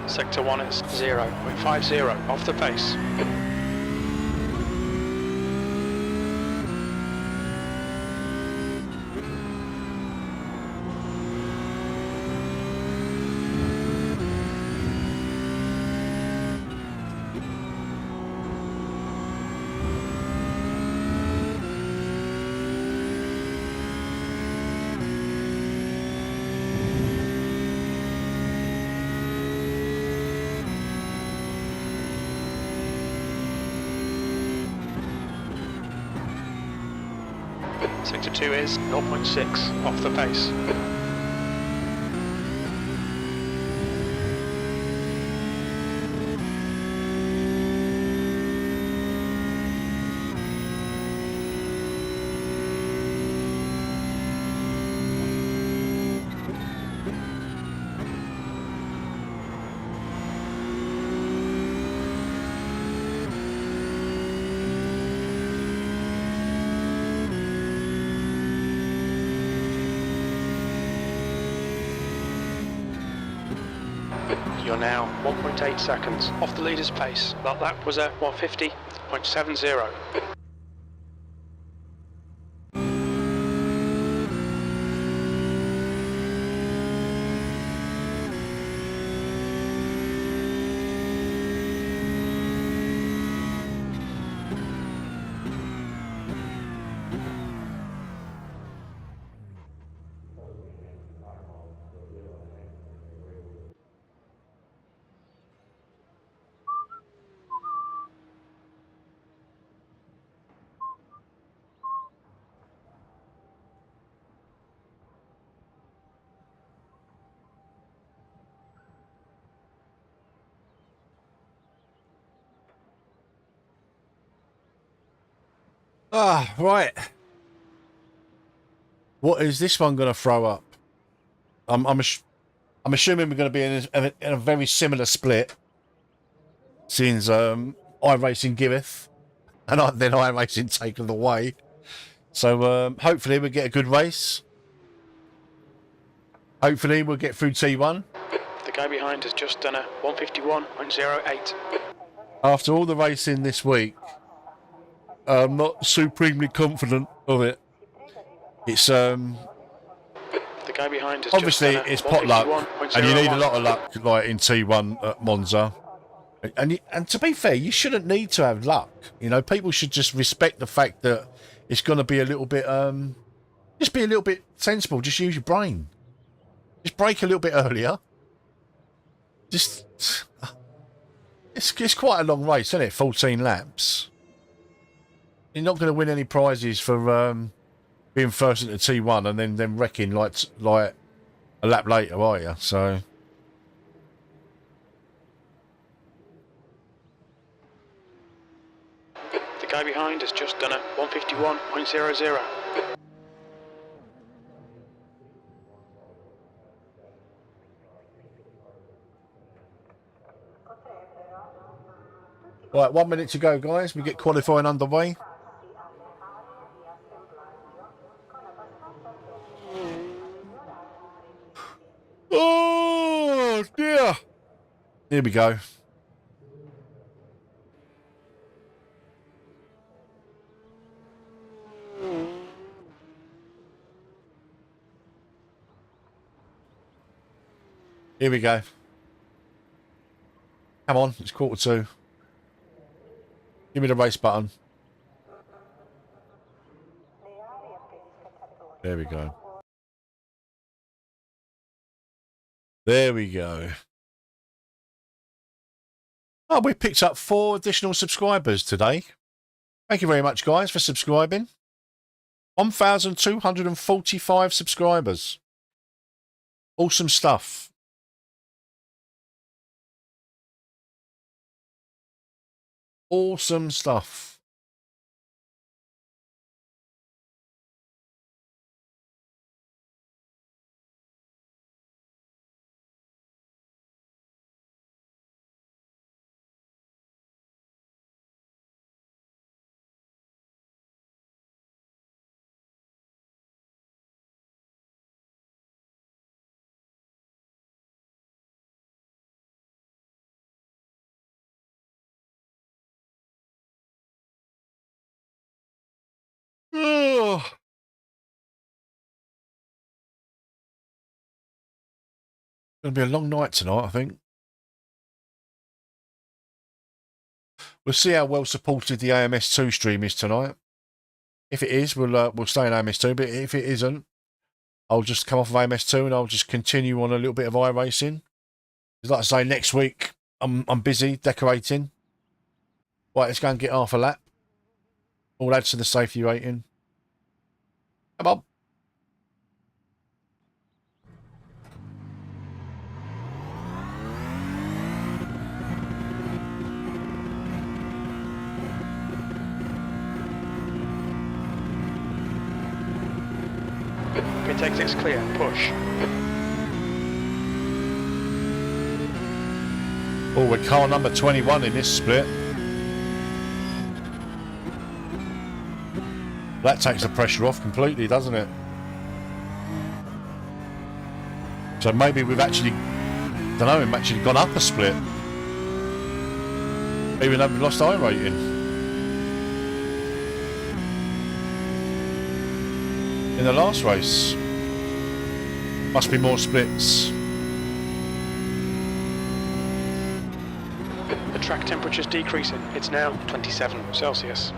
Sector 1 is 0.50 off the pace. Sector 2 is 0.6 off the pace. You're now 1.8 seconds off the leader's pace. That lap was at 150.70. Ah, right. What is this one going to throw up? I'm assuming we're going to be in a very similar split, since iRacing giveth, and then iRacing taketh away. So hopefully we'll get a good race. Hopefully we'll get through T1. The guy behind has just done a 151.08. After all the racing this week, I'm not supremely confident of it. It's The guy behind has obviously just done a it's pot luck, and you need a 151.01. lot of luck, like in T1 at Monza. And to be fair, you shouldn't need to have luck. You know, people should just respect the fact that it's going to be a little bit, just be a little bit sensible. Just use your brain. Just brake a little bit earlier. Just, it's quite a long race, isn't it? 14 laps. You're not going to win any prizes for being first into T1 and then wrecking like a lap later, are you? So. The guy behind has just done a 151.00. Right, 1 minute to go, guys. We get qualifying underway. Oh dear! Here we go. Here we go. Come on, it's 1:45. Give me the race button. There we go. There we go. Oh, we picked up 4 additional subscribers today. Thank you very much, guys, for subscribing. 1,245 subscribers. Awesome stuff. Awesome stuff. Oh. Going to be a long night tonight, I think. We'll see how well supported the AMS2 stream is tonight. If it is, we'll stay in AMS2. But if it isn't, I'll just come off of AMS2 and I'll just continue on a little bit of iRacing. Like I say, next week I'm busy decorating. Right, let's go and get half a lap. All adds to the safety rating. Come on. Pit exit's clear. Push. Oh, we're car number 21 in this split. That takes the pressure off completely, doesn't it? So maybe we've actually, I don't know, we've actually gone up a split. Even though we've lost iRating. In the last race. Must be more splits. The track temperature's decreasing. It's now 27 Celsius.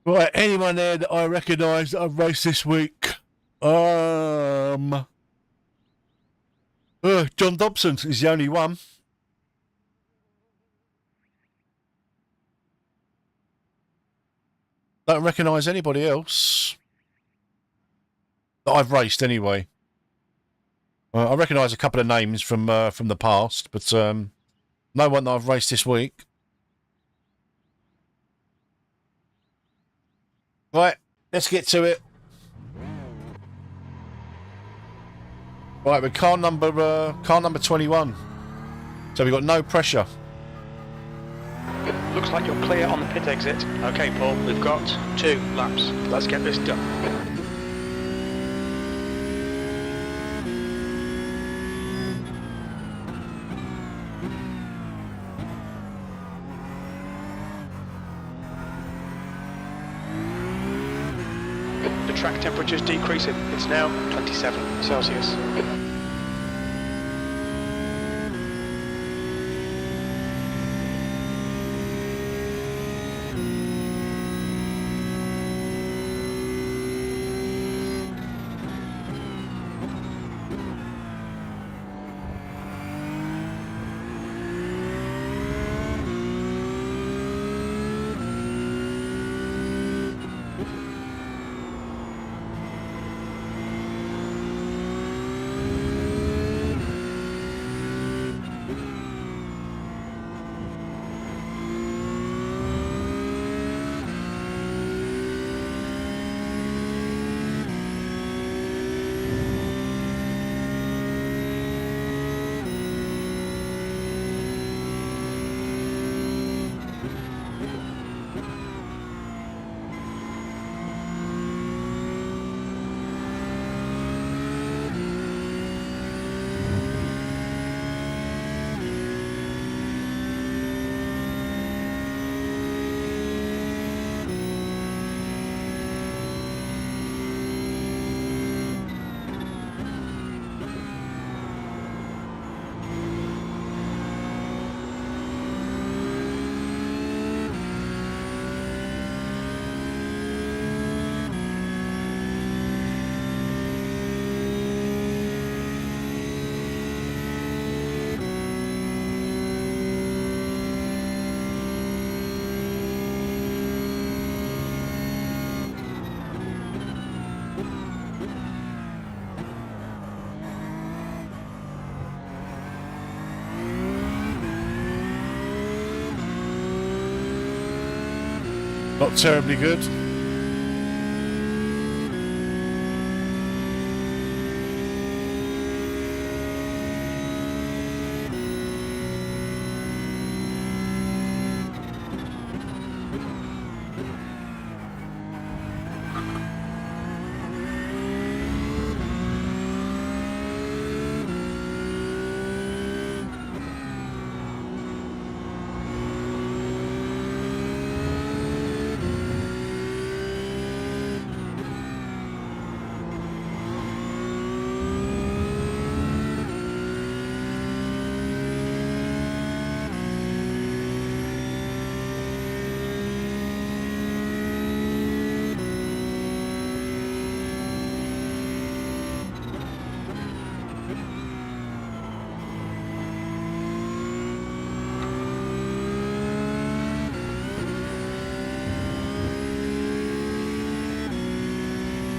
Right, anyone there that I recognise that I've raced this week? John Dobson is the only one. Don't recognise anybody else that I've raced anyway. I recognise a couple of names from the past, but no one that I've raced this week. Right, let's get to it. Right, we're car number 21. So we've got no pressure. Looks like you're clear on the pit exit. Okay, Paul, we've got 2 laps. Let's get this done. Track temperature's decreasing. It's now 27 Celsius. Not terribly good.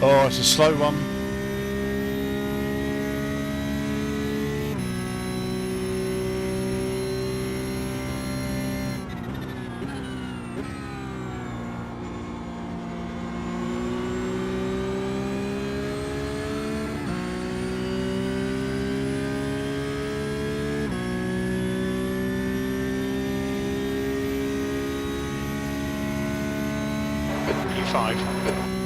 Oh, it's a slow one. E5.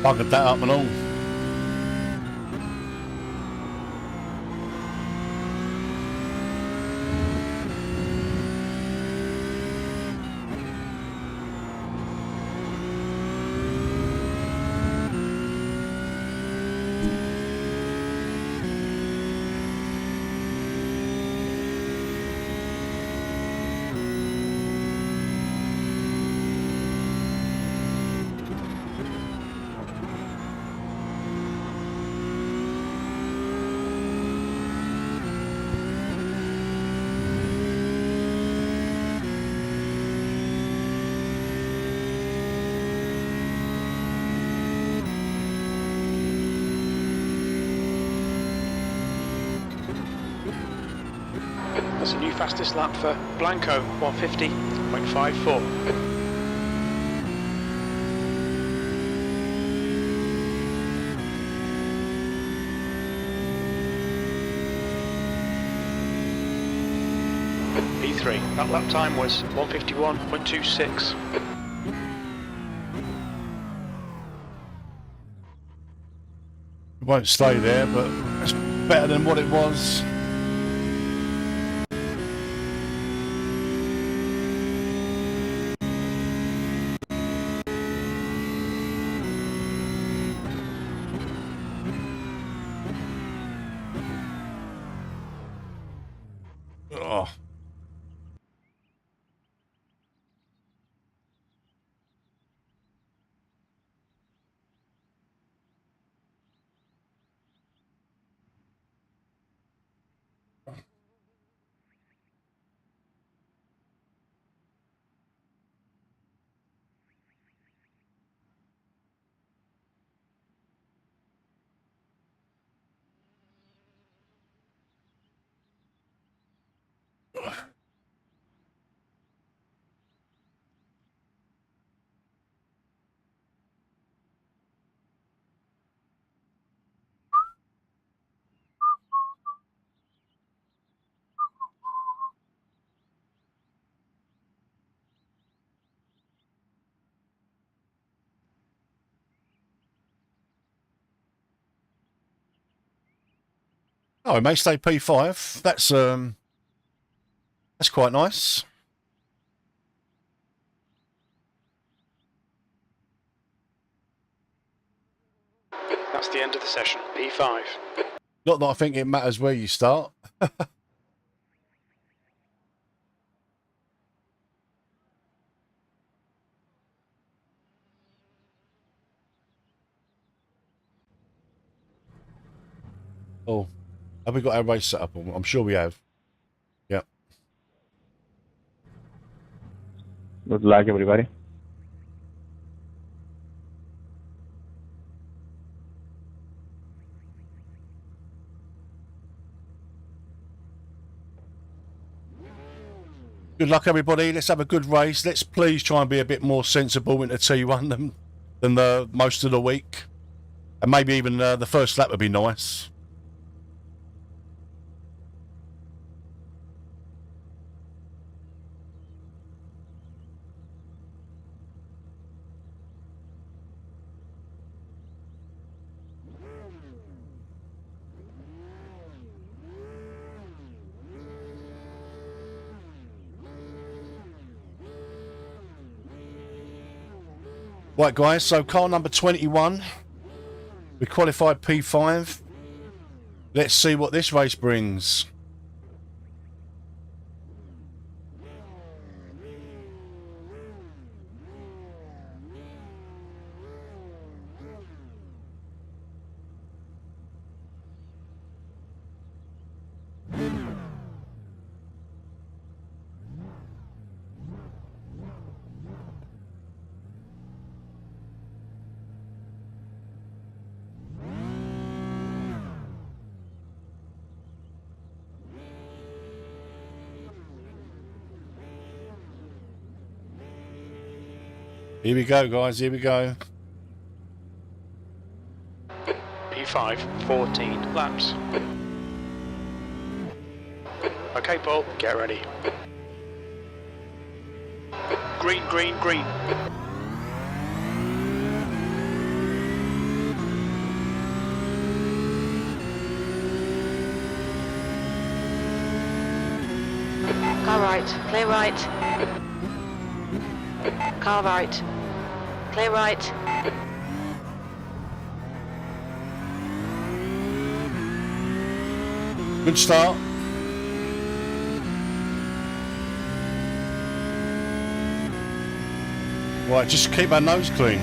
Buggered that up and all. That's a new fastest lap for Blanco, 150.54. P3, that lap time was 151.26. It won't stay there, but it's better than what it was. Oh. Oh, it may stay P5. That's quite nice. That's the end of the session. P5. Not that I think it matters where you start. Oh, have we got our race set up? I'm sure we have. Yeah. Good luck, everybody. Good luck, everybody. Let's have a good race. Let's please try and be a bit more sensible into T1 than the most of the week. And maybe even the first lap would be nice. Right, guys, so car number 21. We qualified P5. Let's see what this race brings. Here we go, guys, here we go. P5, 14 laps. Okay, Paul, get ready. Green, green, green. Car right, clear right. Car right. Clear right. Good start. Right, just keep our nose clean.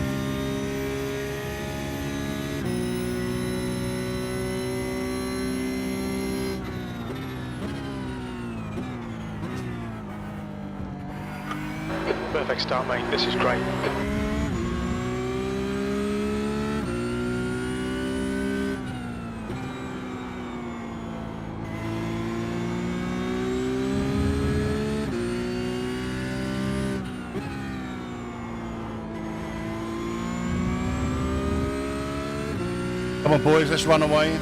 Perfect start, mate. This is great. Come on, boys, let's run away.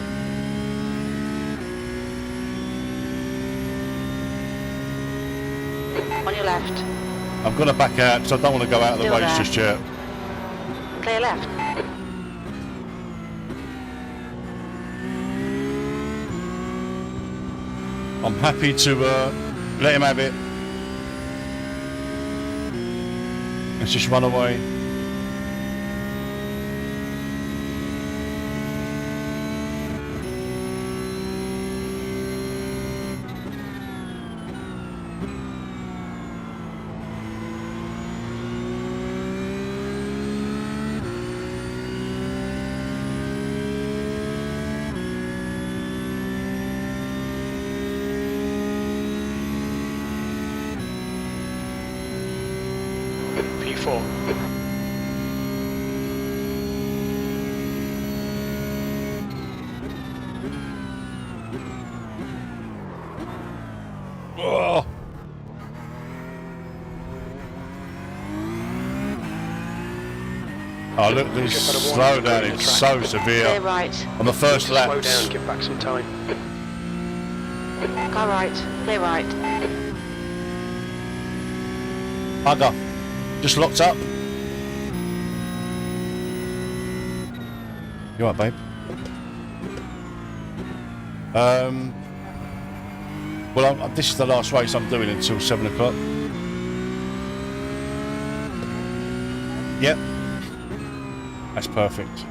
On your left. I've got to back out because I don't want to go out of the Still race there. just yet. Clear left. I'm happy to let him have it. Let's just run away. P4. Oh. Oh, look, this slowdown is so Clear severe. right. On the first Slow lap. down, give back some time. Car right. Clear right. Bugger. Just locked up. You all right, babe? Well, this is the last race I'm doing until 7 o'clock. Yep. That's perfect.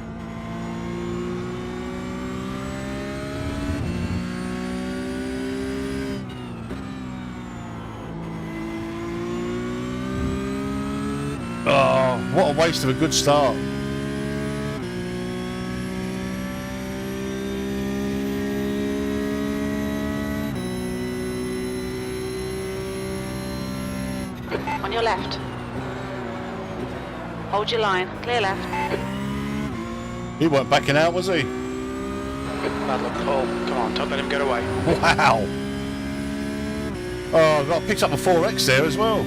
Oh, what a waste of a good start. On your left. Hold your line. Clear left. He weren't backing out, was he? Bad luck, Paul. Come on, don't let him get away. Wow. Oh, I got picked up a 4X there as well.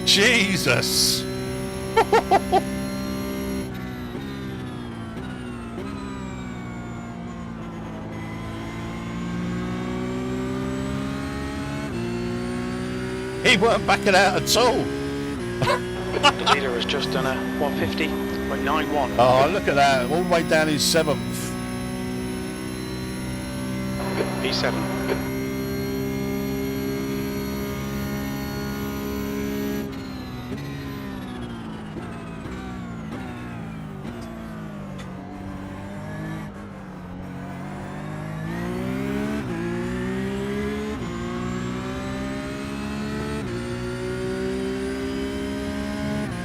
Jesus. He weren't backing out at all. The leader has just done a 150.91. Oh, look at that. All the way down his 7th. P7.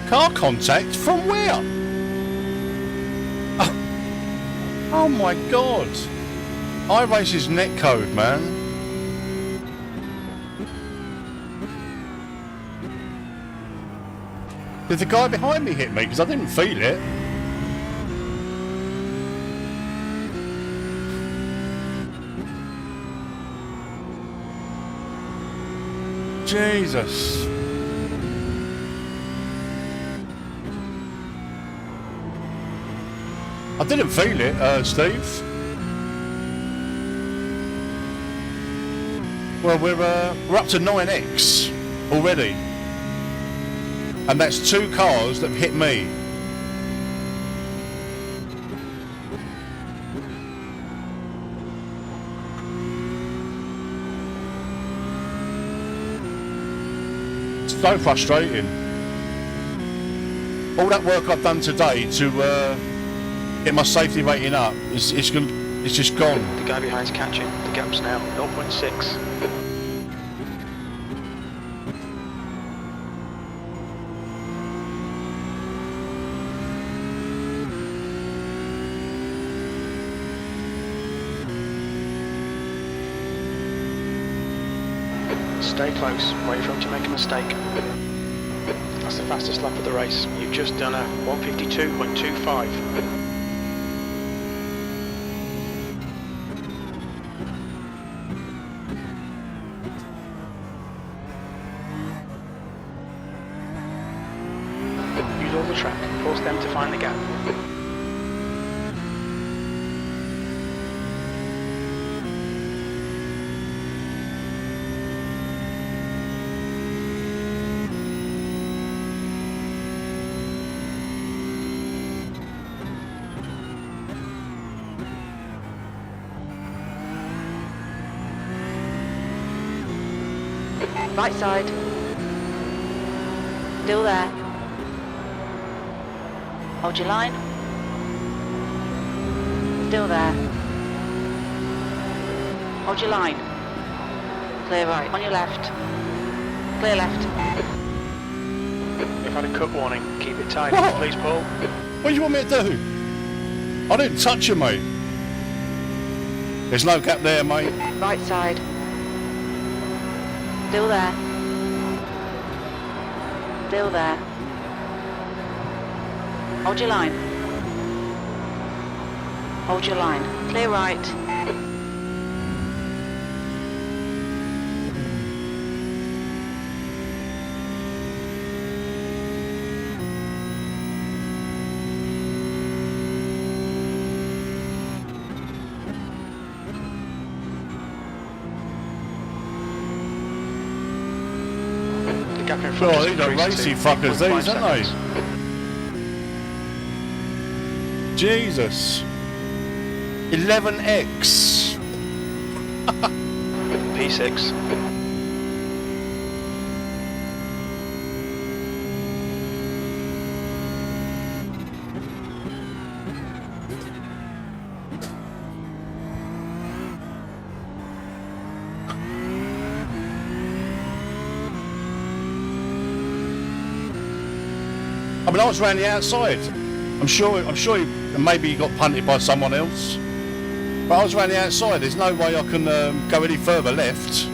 Car contact from where? Oh my god. iRacing's netcode, man. Did the guy behind me hit me? Because I didn't feel it. Jesus. I didn't feel it, Steve. Well, we're up to 9x already, and that's 2 cars that have hit me. It's so frustrating. All that work I've done today to get my safety rating up, it's just gone. The guy behind's catching. The gap's now 0.6. Stay close. Wait for him to make a mistake. That's the fastest lap of the race. You've just done a 152.25. Use all the track. Force them to find the gap. Right side. Still there. Hold your line. Still there. Hold your line. Clear right. On your left. Clear left. You've had a cut warning. Keep it tight, What? please, Paul. What do you want me to do? I didn't touch you, mate. There's no gap there, mate. Right side. Still there. Still there. Hold your line. Hold your line. Clear right. The gap in front Oh, has these are increased racy to fuckers, 8.5 these, aren't seconds. they? Jesus. 11x. P6. I was round the outside. I'm sure maybe he got punted by someone else. But I was round the outside. There's no way I can go any further left.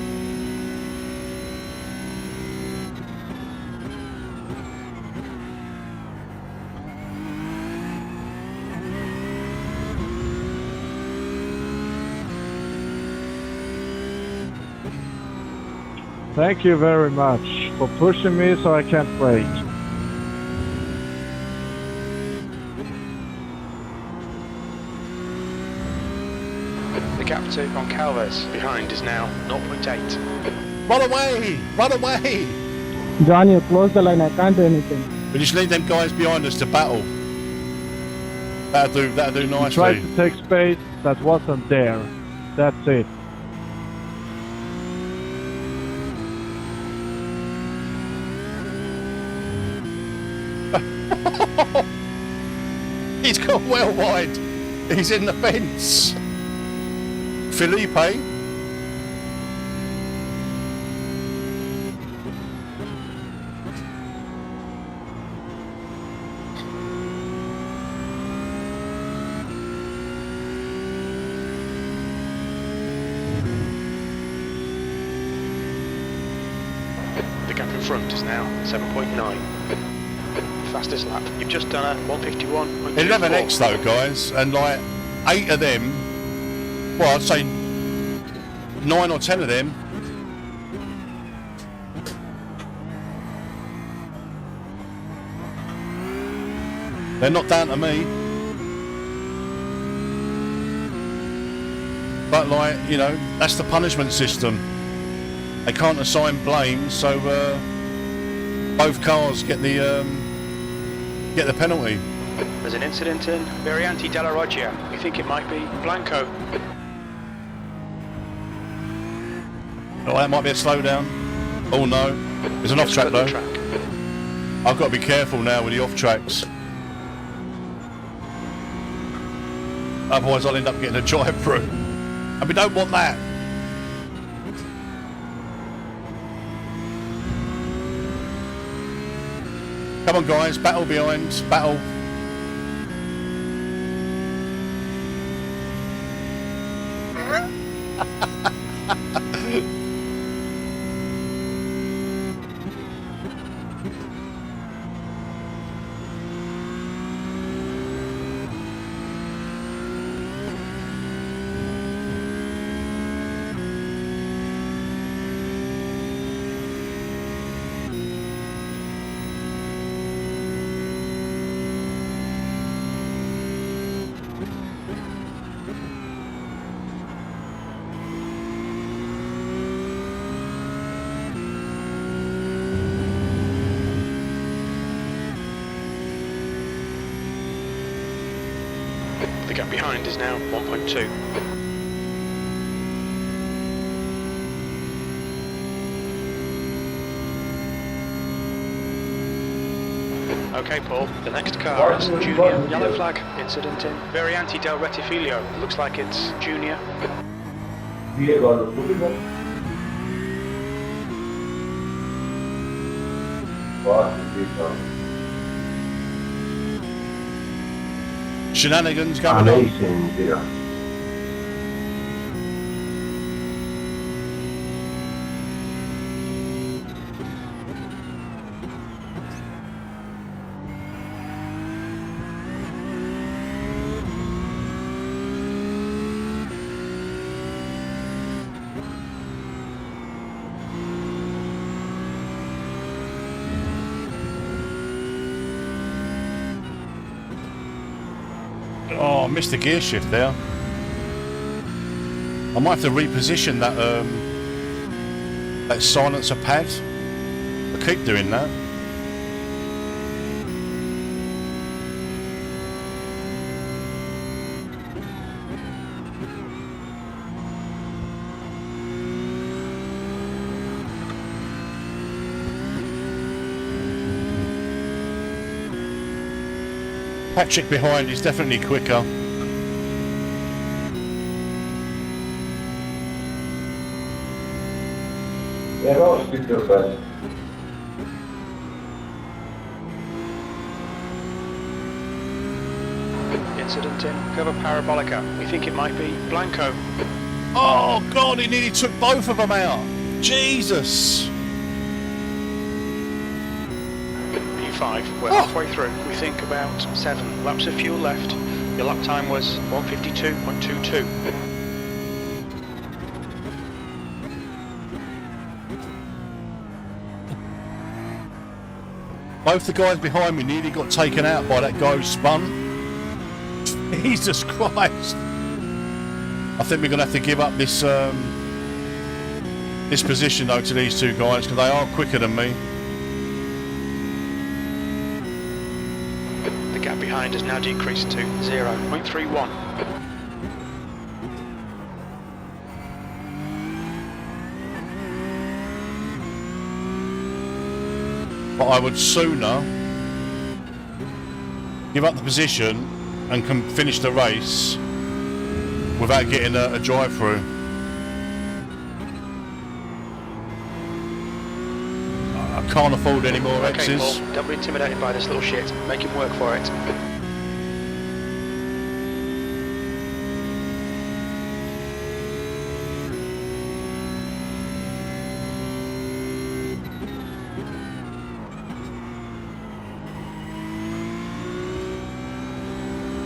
Thank you very much for pushing me so I can't brake. The gap to Goncalves behind is now 0.8. Run away! Run away! John, you close the line. I can't do anything. We just need them guys behind us to battle. That'll do nicely. Tried to take space that wasn't there. That's it. He's got well wide. He's in the fence. Felipe. The gap in front is now 7.9. Fastest lap. You've just done a 151.24. 11x though, guys, and like 8 of them, well, I'd say 9 or 10 of them. They're not down to me. But like, you know, that's the punishment system. They can't assign blame, so both cars get the penalty. There's an incident in Variante della Roggia. We think it might be Blanco. Oh, that might be a slowdown. Oh no, there's an off track though. I've got to be careful now with the off tracks. Otherwise I'll end up getting a drive through. And we don't want that. Come on guys, battle behind, battle. The gap behind is now 1.2. Okay, Paul, the next car is Junior. Yellow flag, incident in Variante del Rettifilo. Looks like it's Junior. Shenanigans going on. Oh, I missed the gear shift there. I might have to reposition that that silencer pad. I keep doing that. Patrick behind is definitely quicker. incident in Curva Parabolica. We think it might be Blanco. Oh God, he nearly took both of them out. Jesus. P5, we're halfway through. We think about 7 laps of fuel left. Your lap time was 152.22. Both the guys behind me nearly got taken out by that guy who spun. Jesus Christ. I think we're going to have to give up this this position though to these two guys because they are quicker than me. The gap behind has now decreased to 0.31. But I would sooner give up the position and finish the race without getting a drive-through. I can't afford any more X's. Okay, Paul, don't be intimidated by this little shit. Make him work for it.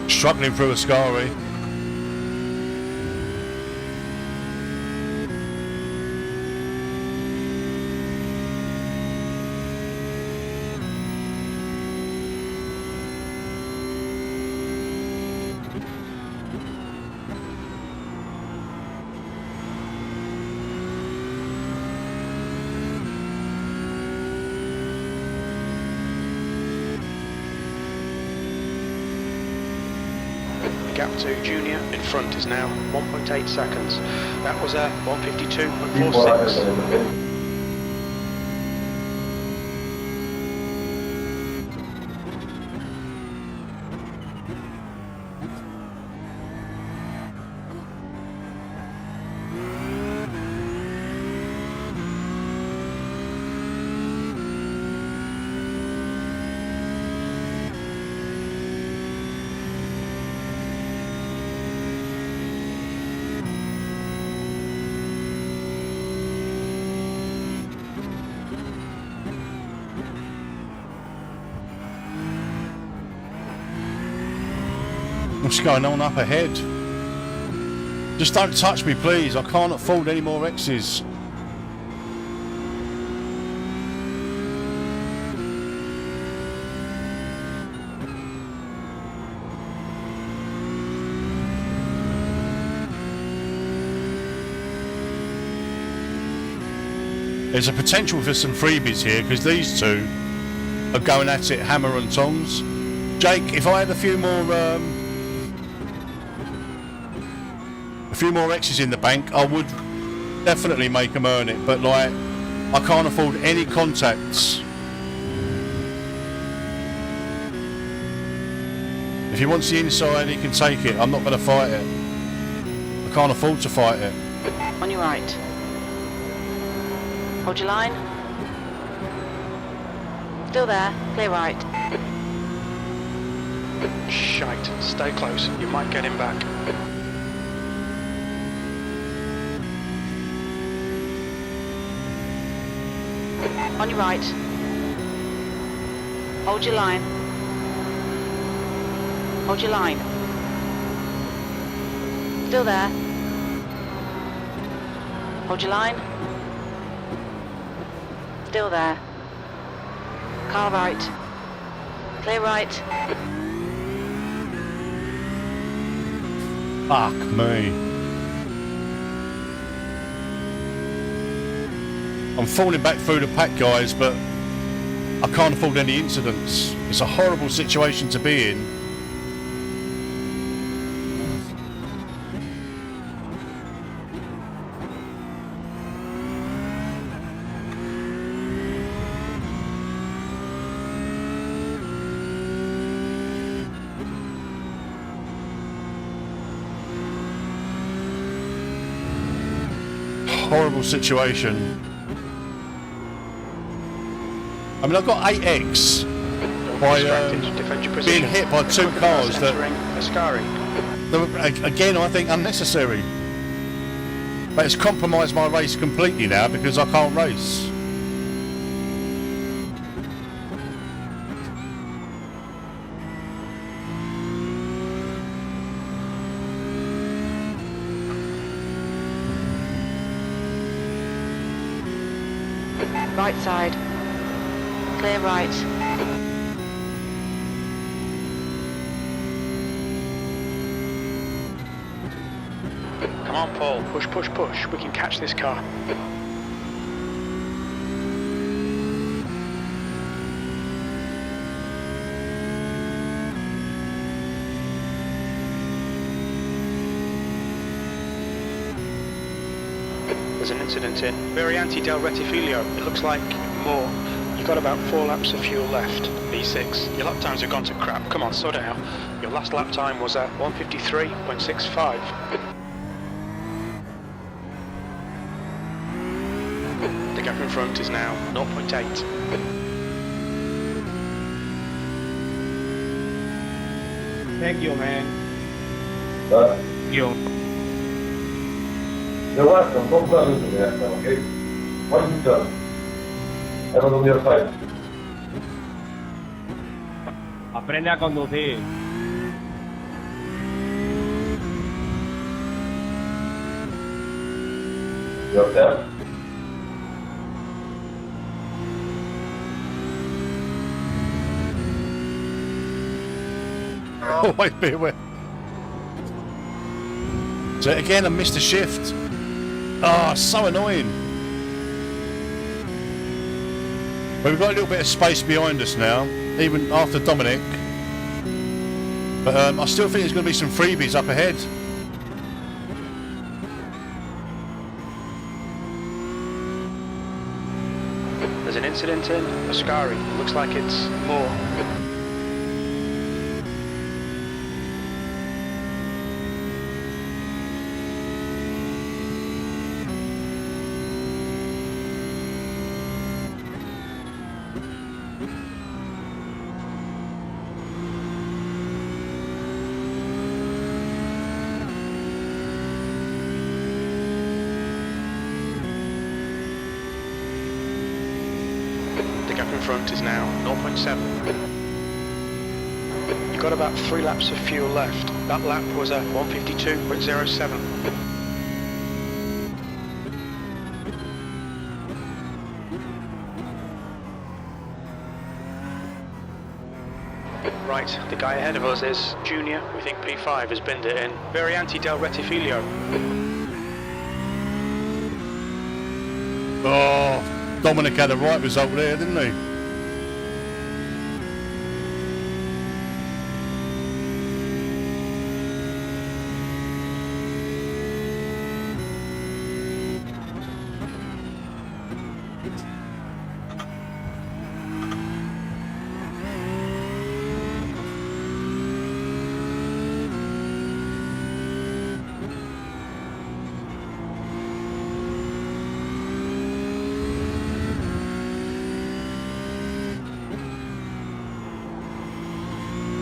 Struggling through a Ascari. Gap to Junior in front is now 1.8 seconds. That was a 152.46. What's going on up ahead? Just don't touch me, please. I can't afford any more X's. There's a potential for some freebies here because these two are going at it hammer and tongs. Jake, if I had a few more X's in the bank, I would definitely make them earn it, but like, I can't afford any contacts. If he wants the inside, he can take it. I'm not going to fight it. I can't afford to fight it. On your right. Hold your line. Still there. Clear right. Shite. Stay close. You might get him back. On your right. Hold your line. Hold your line. Still there. Hold your line. Still there. Car right. Clear right. Fuck me. I'm falling back through the pack, guys, but I can't afford any incidents. It's a horrible situation to be in. Horrible situation. I mean, I've got 8X. Don't by Defend your position. being hit by two cars that, Ascari. again, I think unnecessary. But it's compromised my race completely now because I can't race. Right side. Clear right. Come on, Paul. Push, push, push. We can catch this car. There's an incident in Variante del Rettifilio. It looks like more. You've got about 4 laps of fuel left. B6. Your lap times have gone to crap. Come on, sort it out. Your last lap time was at 1:53.65. The gap in front is now 0.8. Thank you, man. You. You're welcome. Don't run into me next time, okay? What have you done? I was on your side. Aprende a conducir. Yourself? Always be aware. So again, I missed a shift. Ah, so annoying. But we've got a little bit of space behind us now, even after Dominic. But I still think there's going to be some freebies up ahead. There's an incident in Ascari. Looks like it's more. The gap in front is now 0.7. You've got about 3 laps of fuel left. That lap was at 1:52.07. Right, the guy ahead of us is Junior. We think P5 has binned it in. Variante del Rettifilio. Oh, Dominic had a right result there, didn't he?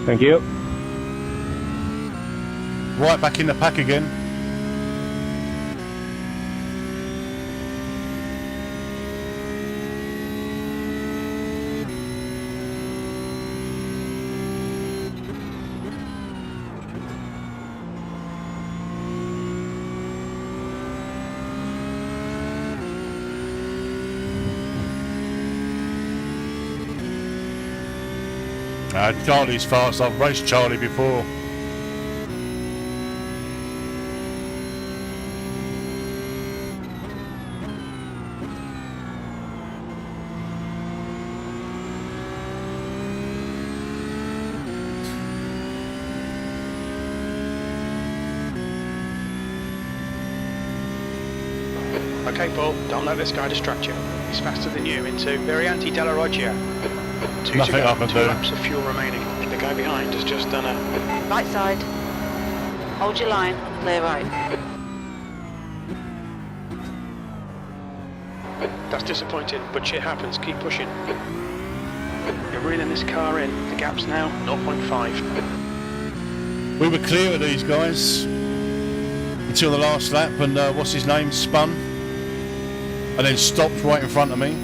Thank you. Right back in the pack again. Charlie's fast. I've raced Charlie before. Okay, Paul, don't let this guy distract you. He's faster than you into Variante della Roggia. 2 Nothing to go, I can 2 do. laps of fuel remaining. The guy behind has just done a... Right side. Hold your line. Clear right. That's disappointing, but shit happens. Keep pushing. You're You're reeling this car in. The gap's now 0.5. We were clear of these guys until the last lap, and what's his name spun and then stopped right in front of me.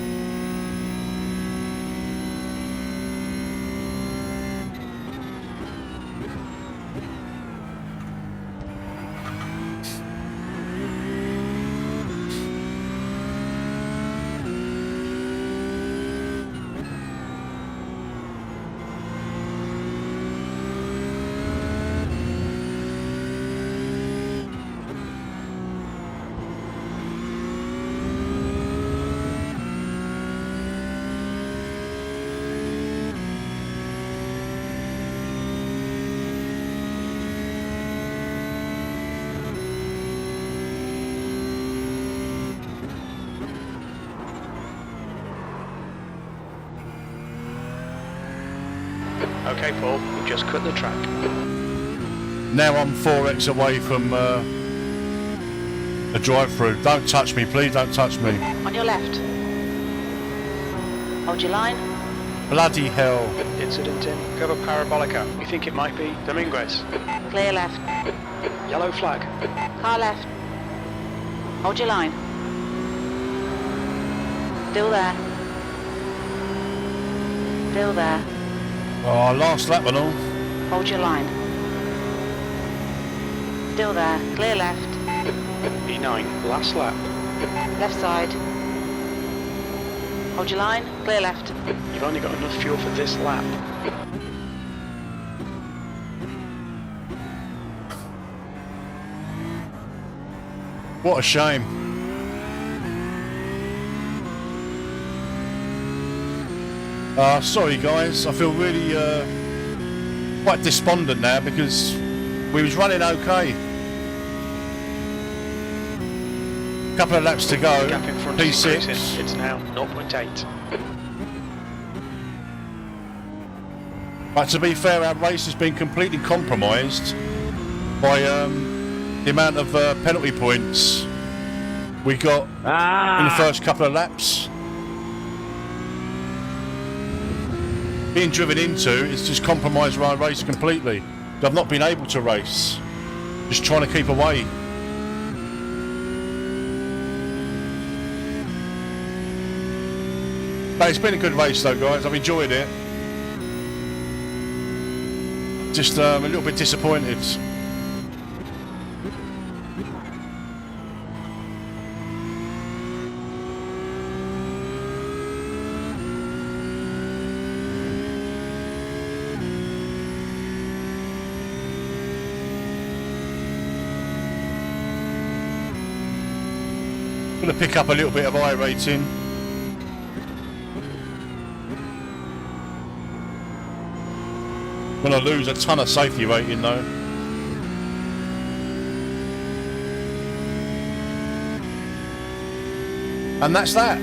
Okay, Paul, we just cut the track. Now I'm 4x away from the drive-through. Don't touch me, please, don't touch me. On your left. Hold your line. Bloody hell. Incident in. Cover parabolica. You think it might be Dominguez? Clear left. Yellow flag. Car left. Hold your line. Still there. Still there. Oh, last lap and all. Hold your line. Still there. Clear left. E9, last lap. Left side. Hold your line. Clear left. You've only got enough fuel for this lap. What a shame. Sorry guys, I feel really quite despondent now because we was running okay. Couple of laps to go. Gap in front P6. It's now 0.8. But to be fair, our race has been completely compromised by the amount of penalty points we got in the first couple of laps. Being driven into, it's just compromised my race completely. I've not been able to race. Just trying to keep away. But it's been a good race though, guys. I've enjoyed it. Just a little bit disappointed. I'm going to pick up a little bit of iRating. Going to lose a ton of safety rating though. And that's that.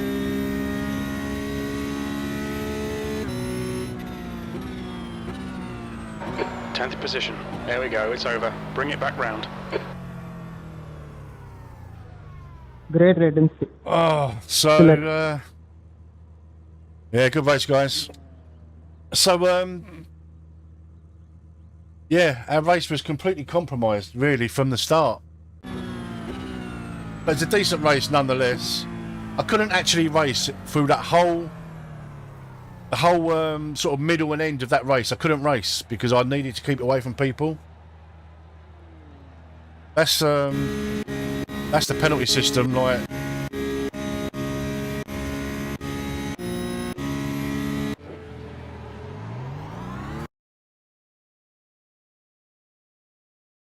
Tenth position. There we go, it's over. Bring it back round. Great ratings. Oh, so yeah, good race, guys. So yeah, our race was completely compromised, really, from the start. But it's a decent race nonetheless. I couldn't actually race through the whole sort of middle and end of that race. I couldn't race because I needed to keep away from people. That's the penalty system, like.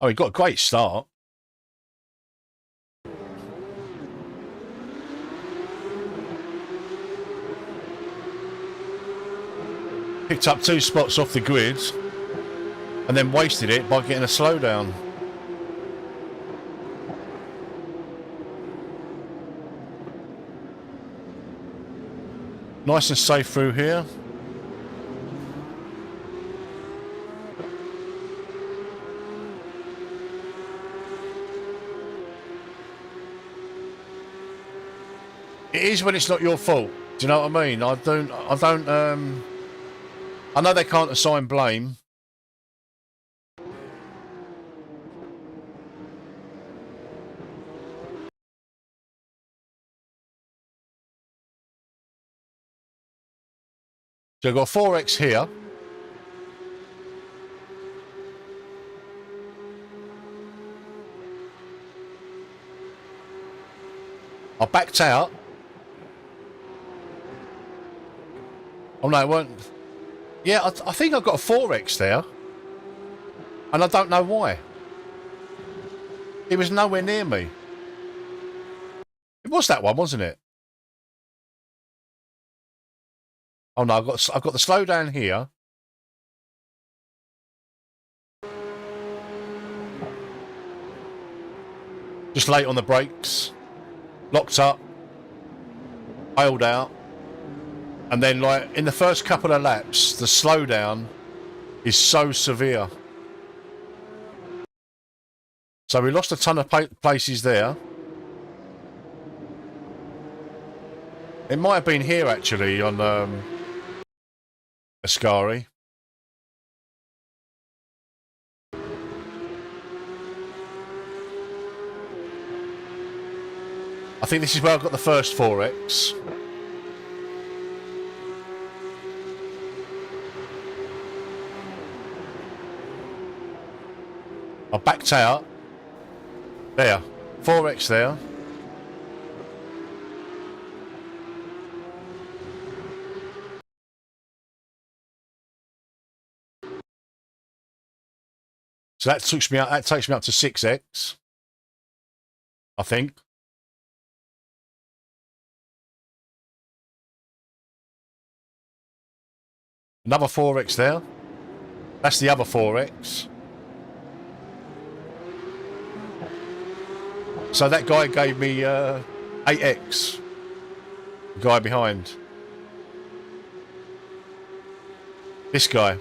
Oh, he got a great start. Picked up 2 spots off the grid and then wasted it by getting a slowdown. Nice and safe through here. It is when it's not your fault. Do you know what I mean? I don't I know they can't assign blame. So I've got 4X here. I backed out. Oh no, it weren't. Yeah, I think I've got a 4X there. And I don't know why. It was nowhere near me. It was that one, wasn't it? Oh no, I've got the slowdown here. Just late on the brakes. Locked up. Bailed out. And then, like, in the first couple of laps, the slowdown is so severe. So we lost a ton of places there. It might have been here, actually, on Ascari. I think this is where I got the first 4X. I backed out. There. 4X there. So that takes me up to 6X. I think. Another 4X there. That's the other 4X. So that guy gave me 8X. The guy behind. This guy.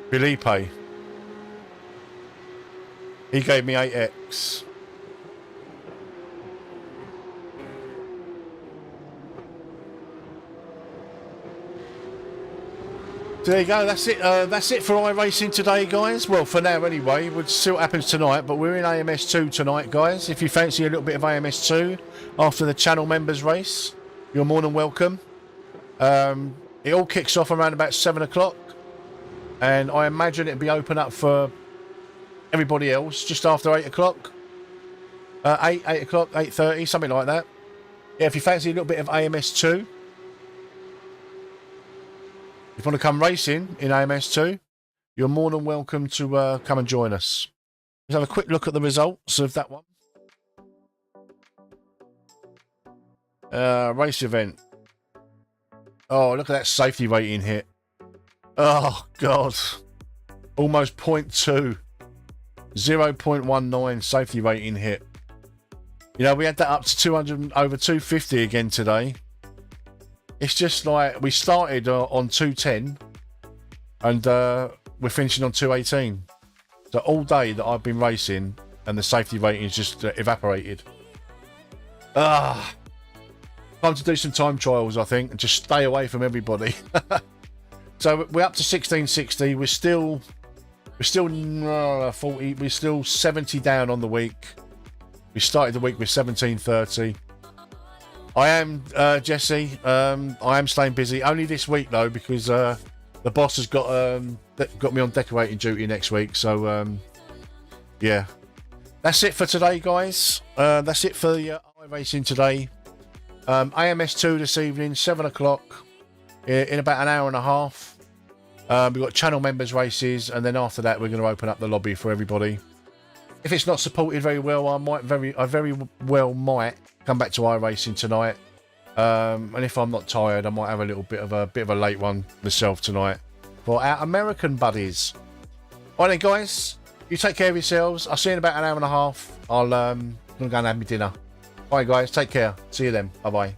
Felipe. He gave me 8X. So there you go, that's it. That's it for iRacing today, guys. Well, for now anyway. We'll see what happens tonight, but we're in AMS2 tonight, guys. If you fancy a little bit of AMS2 after the channel members race, you're more than welcome. It all kicks off around about 7 o'clock, and I imagine it'll be open up for everybody else just after 8 o'clock. 8 o'clock, 8:30, something like that. Yeah, if you fancy a little bit of AMS2, if you want to come racing in AMS2, you're more than welcome to come and join us. Let's have a quick look at the results of that one. Race event. Oh, look at that safety rating hit. Oh, God. Almost 0.2. 0.19 safety rating hit. You know, we had that up to 200, over 250 again today. It's just like we started on 210 and we're finishing on 218. So all day that I've been racing and the safety rating's just evaporated. Time to do some time trials, I think, and just stay away from everybody. So we're up to 1660. We're still 40. We're still 70 down on the week. We started the week with 1730. I am Jesse. I am staying busy. Only this week though, because the boss has got me on decorating duty next week. So yeah, that's it for today, guys. That's it for the iRacing today. AMS2 this evening, 7 o'clock. In about an hour and a half. We've got channel members races, and then after that, we're going to open up the lobby for everybody. If it's not supported very well, I very well might come back to iRacing tonight. And if I'm not tired, I might have a little bit of a late one myself tonight for our American buddies. All right then, guys, you take care of yourselves. I'll see you in about an hour and a half. I'm gonna go and have my dinner. All right, guys, take care. See you then. Bye bye.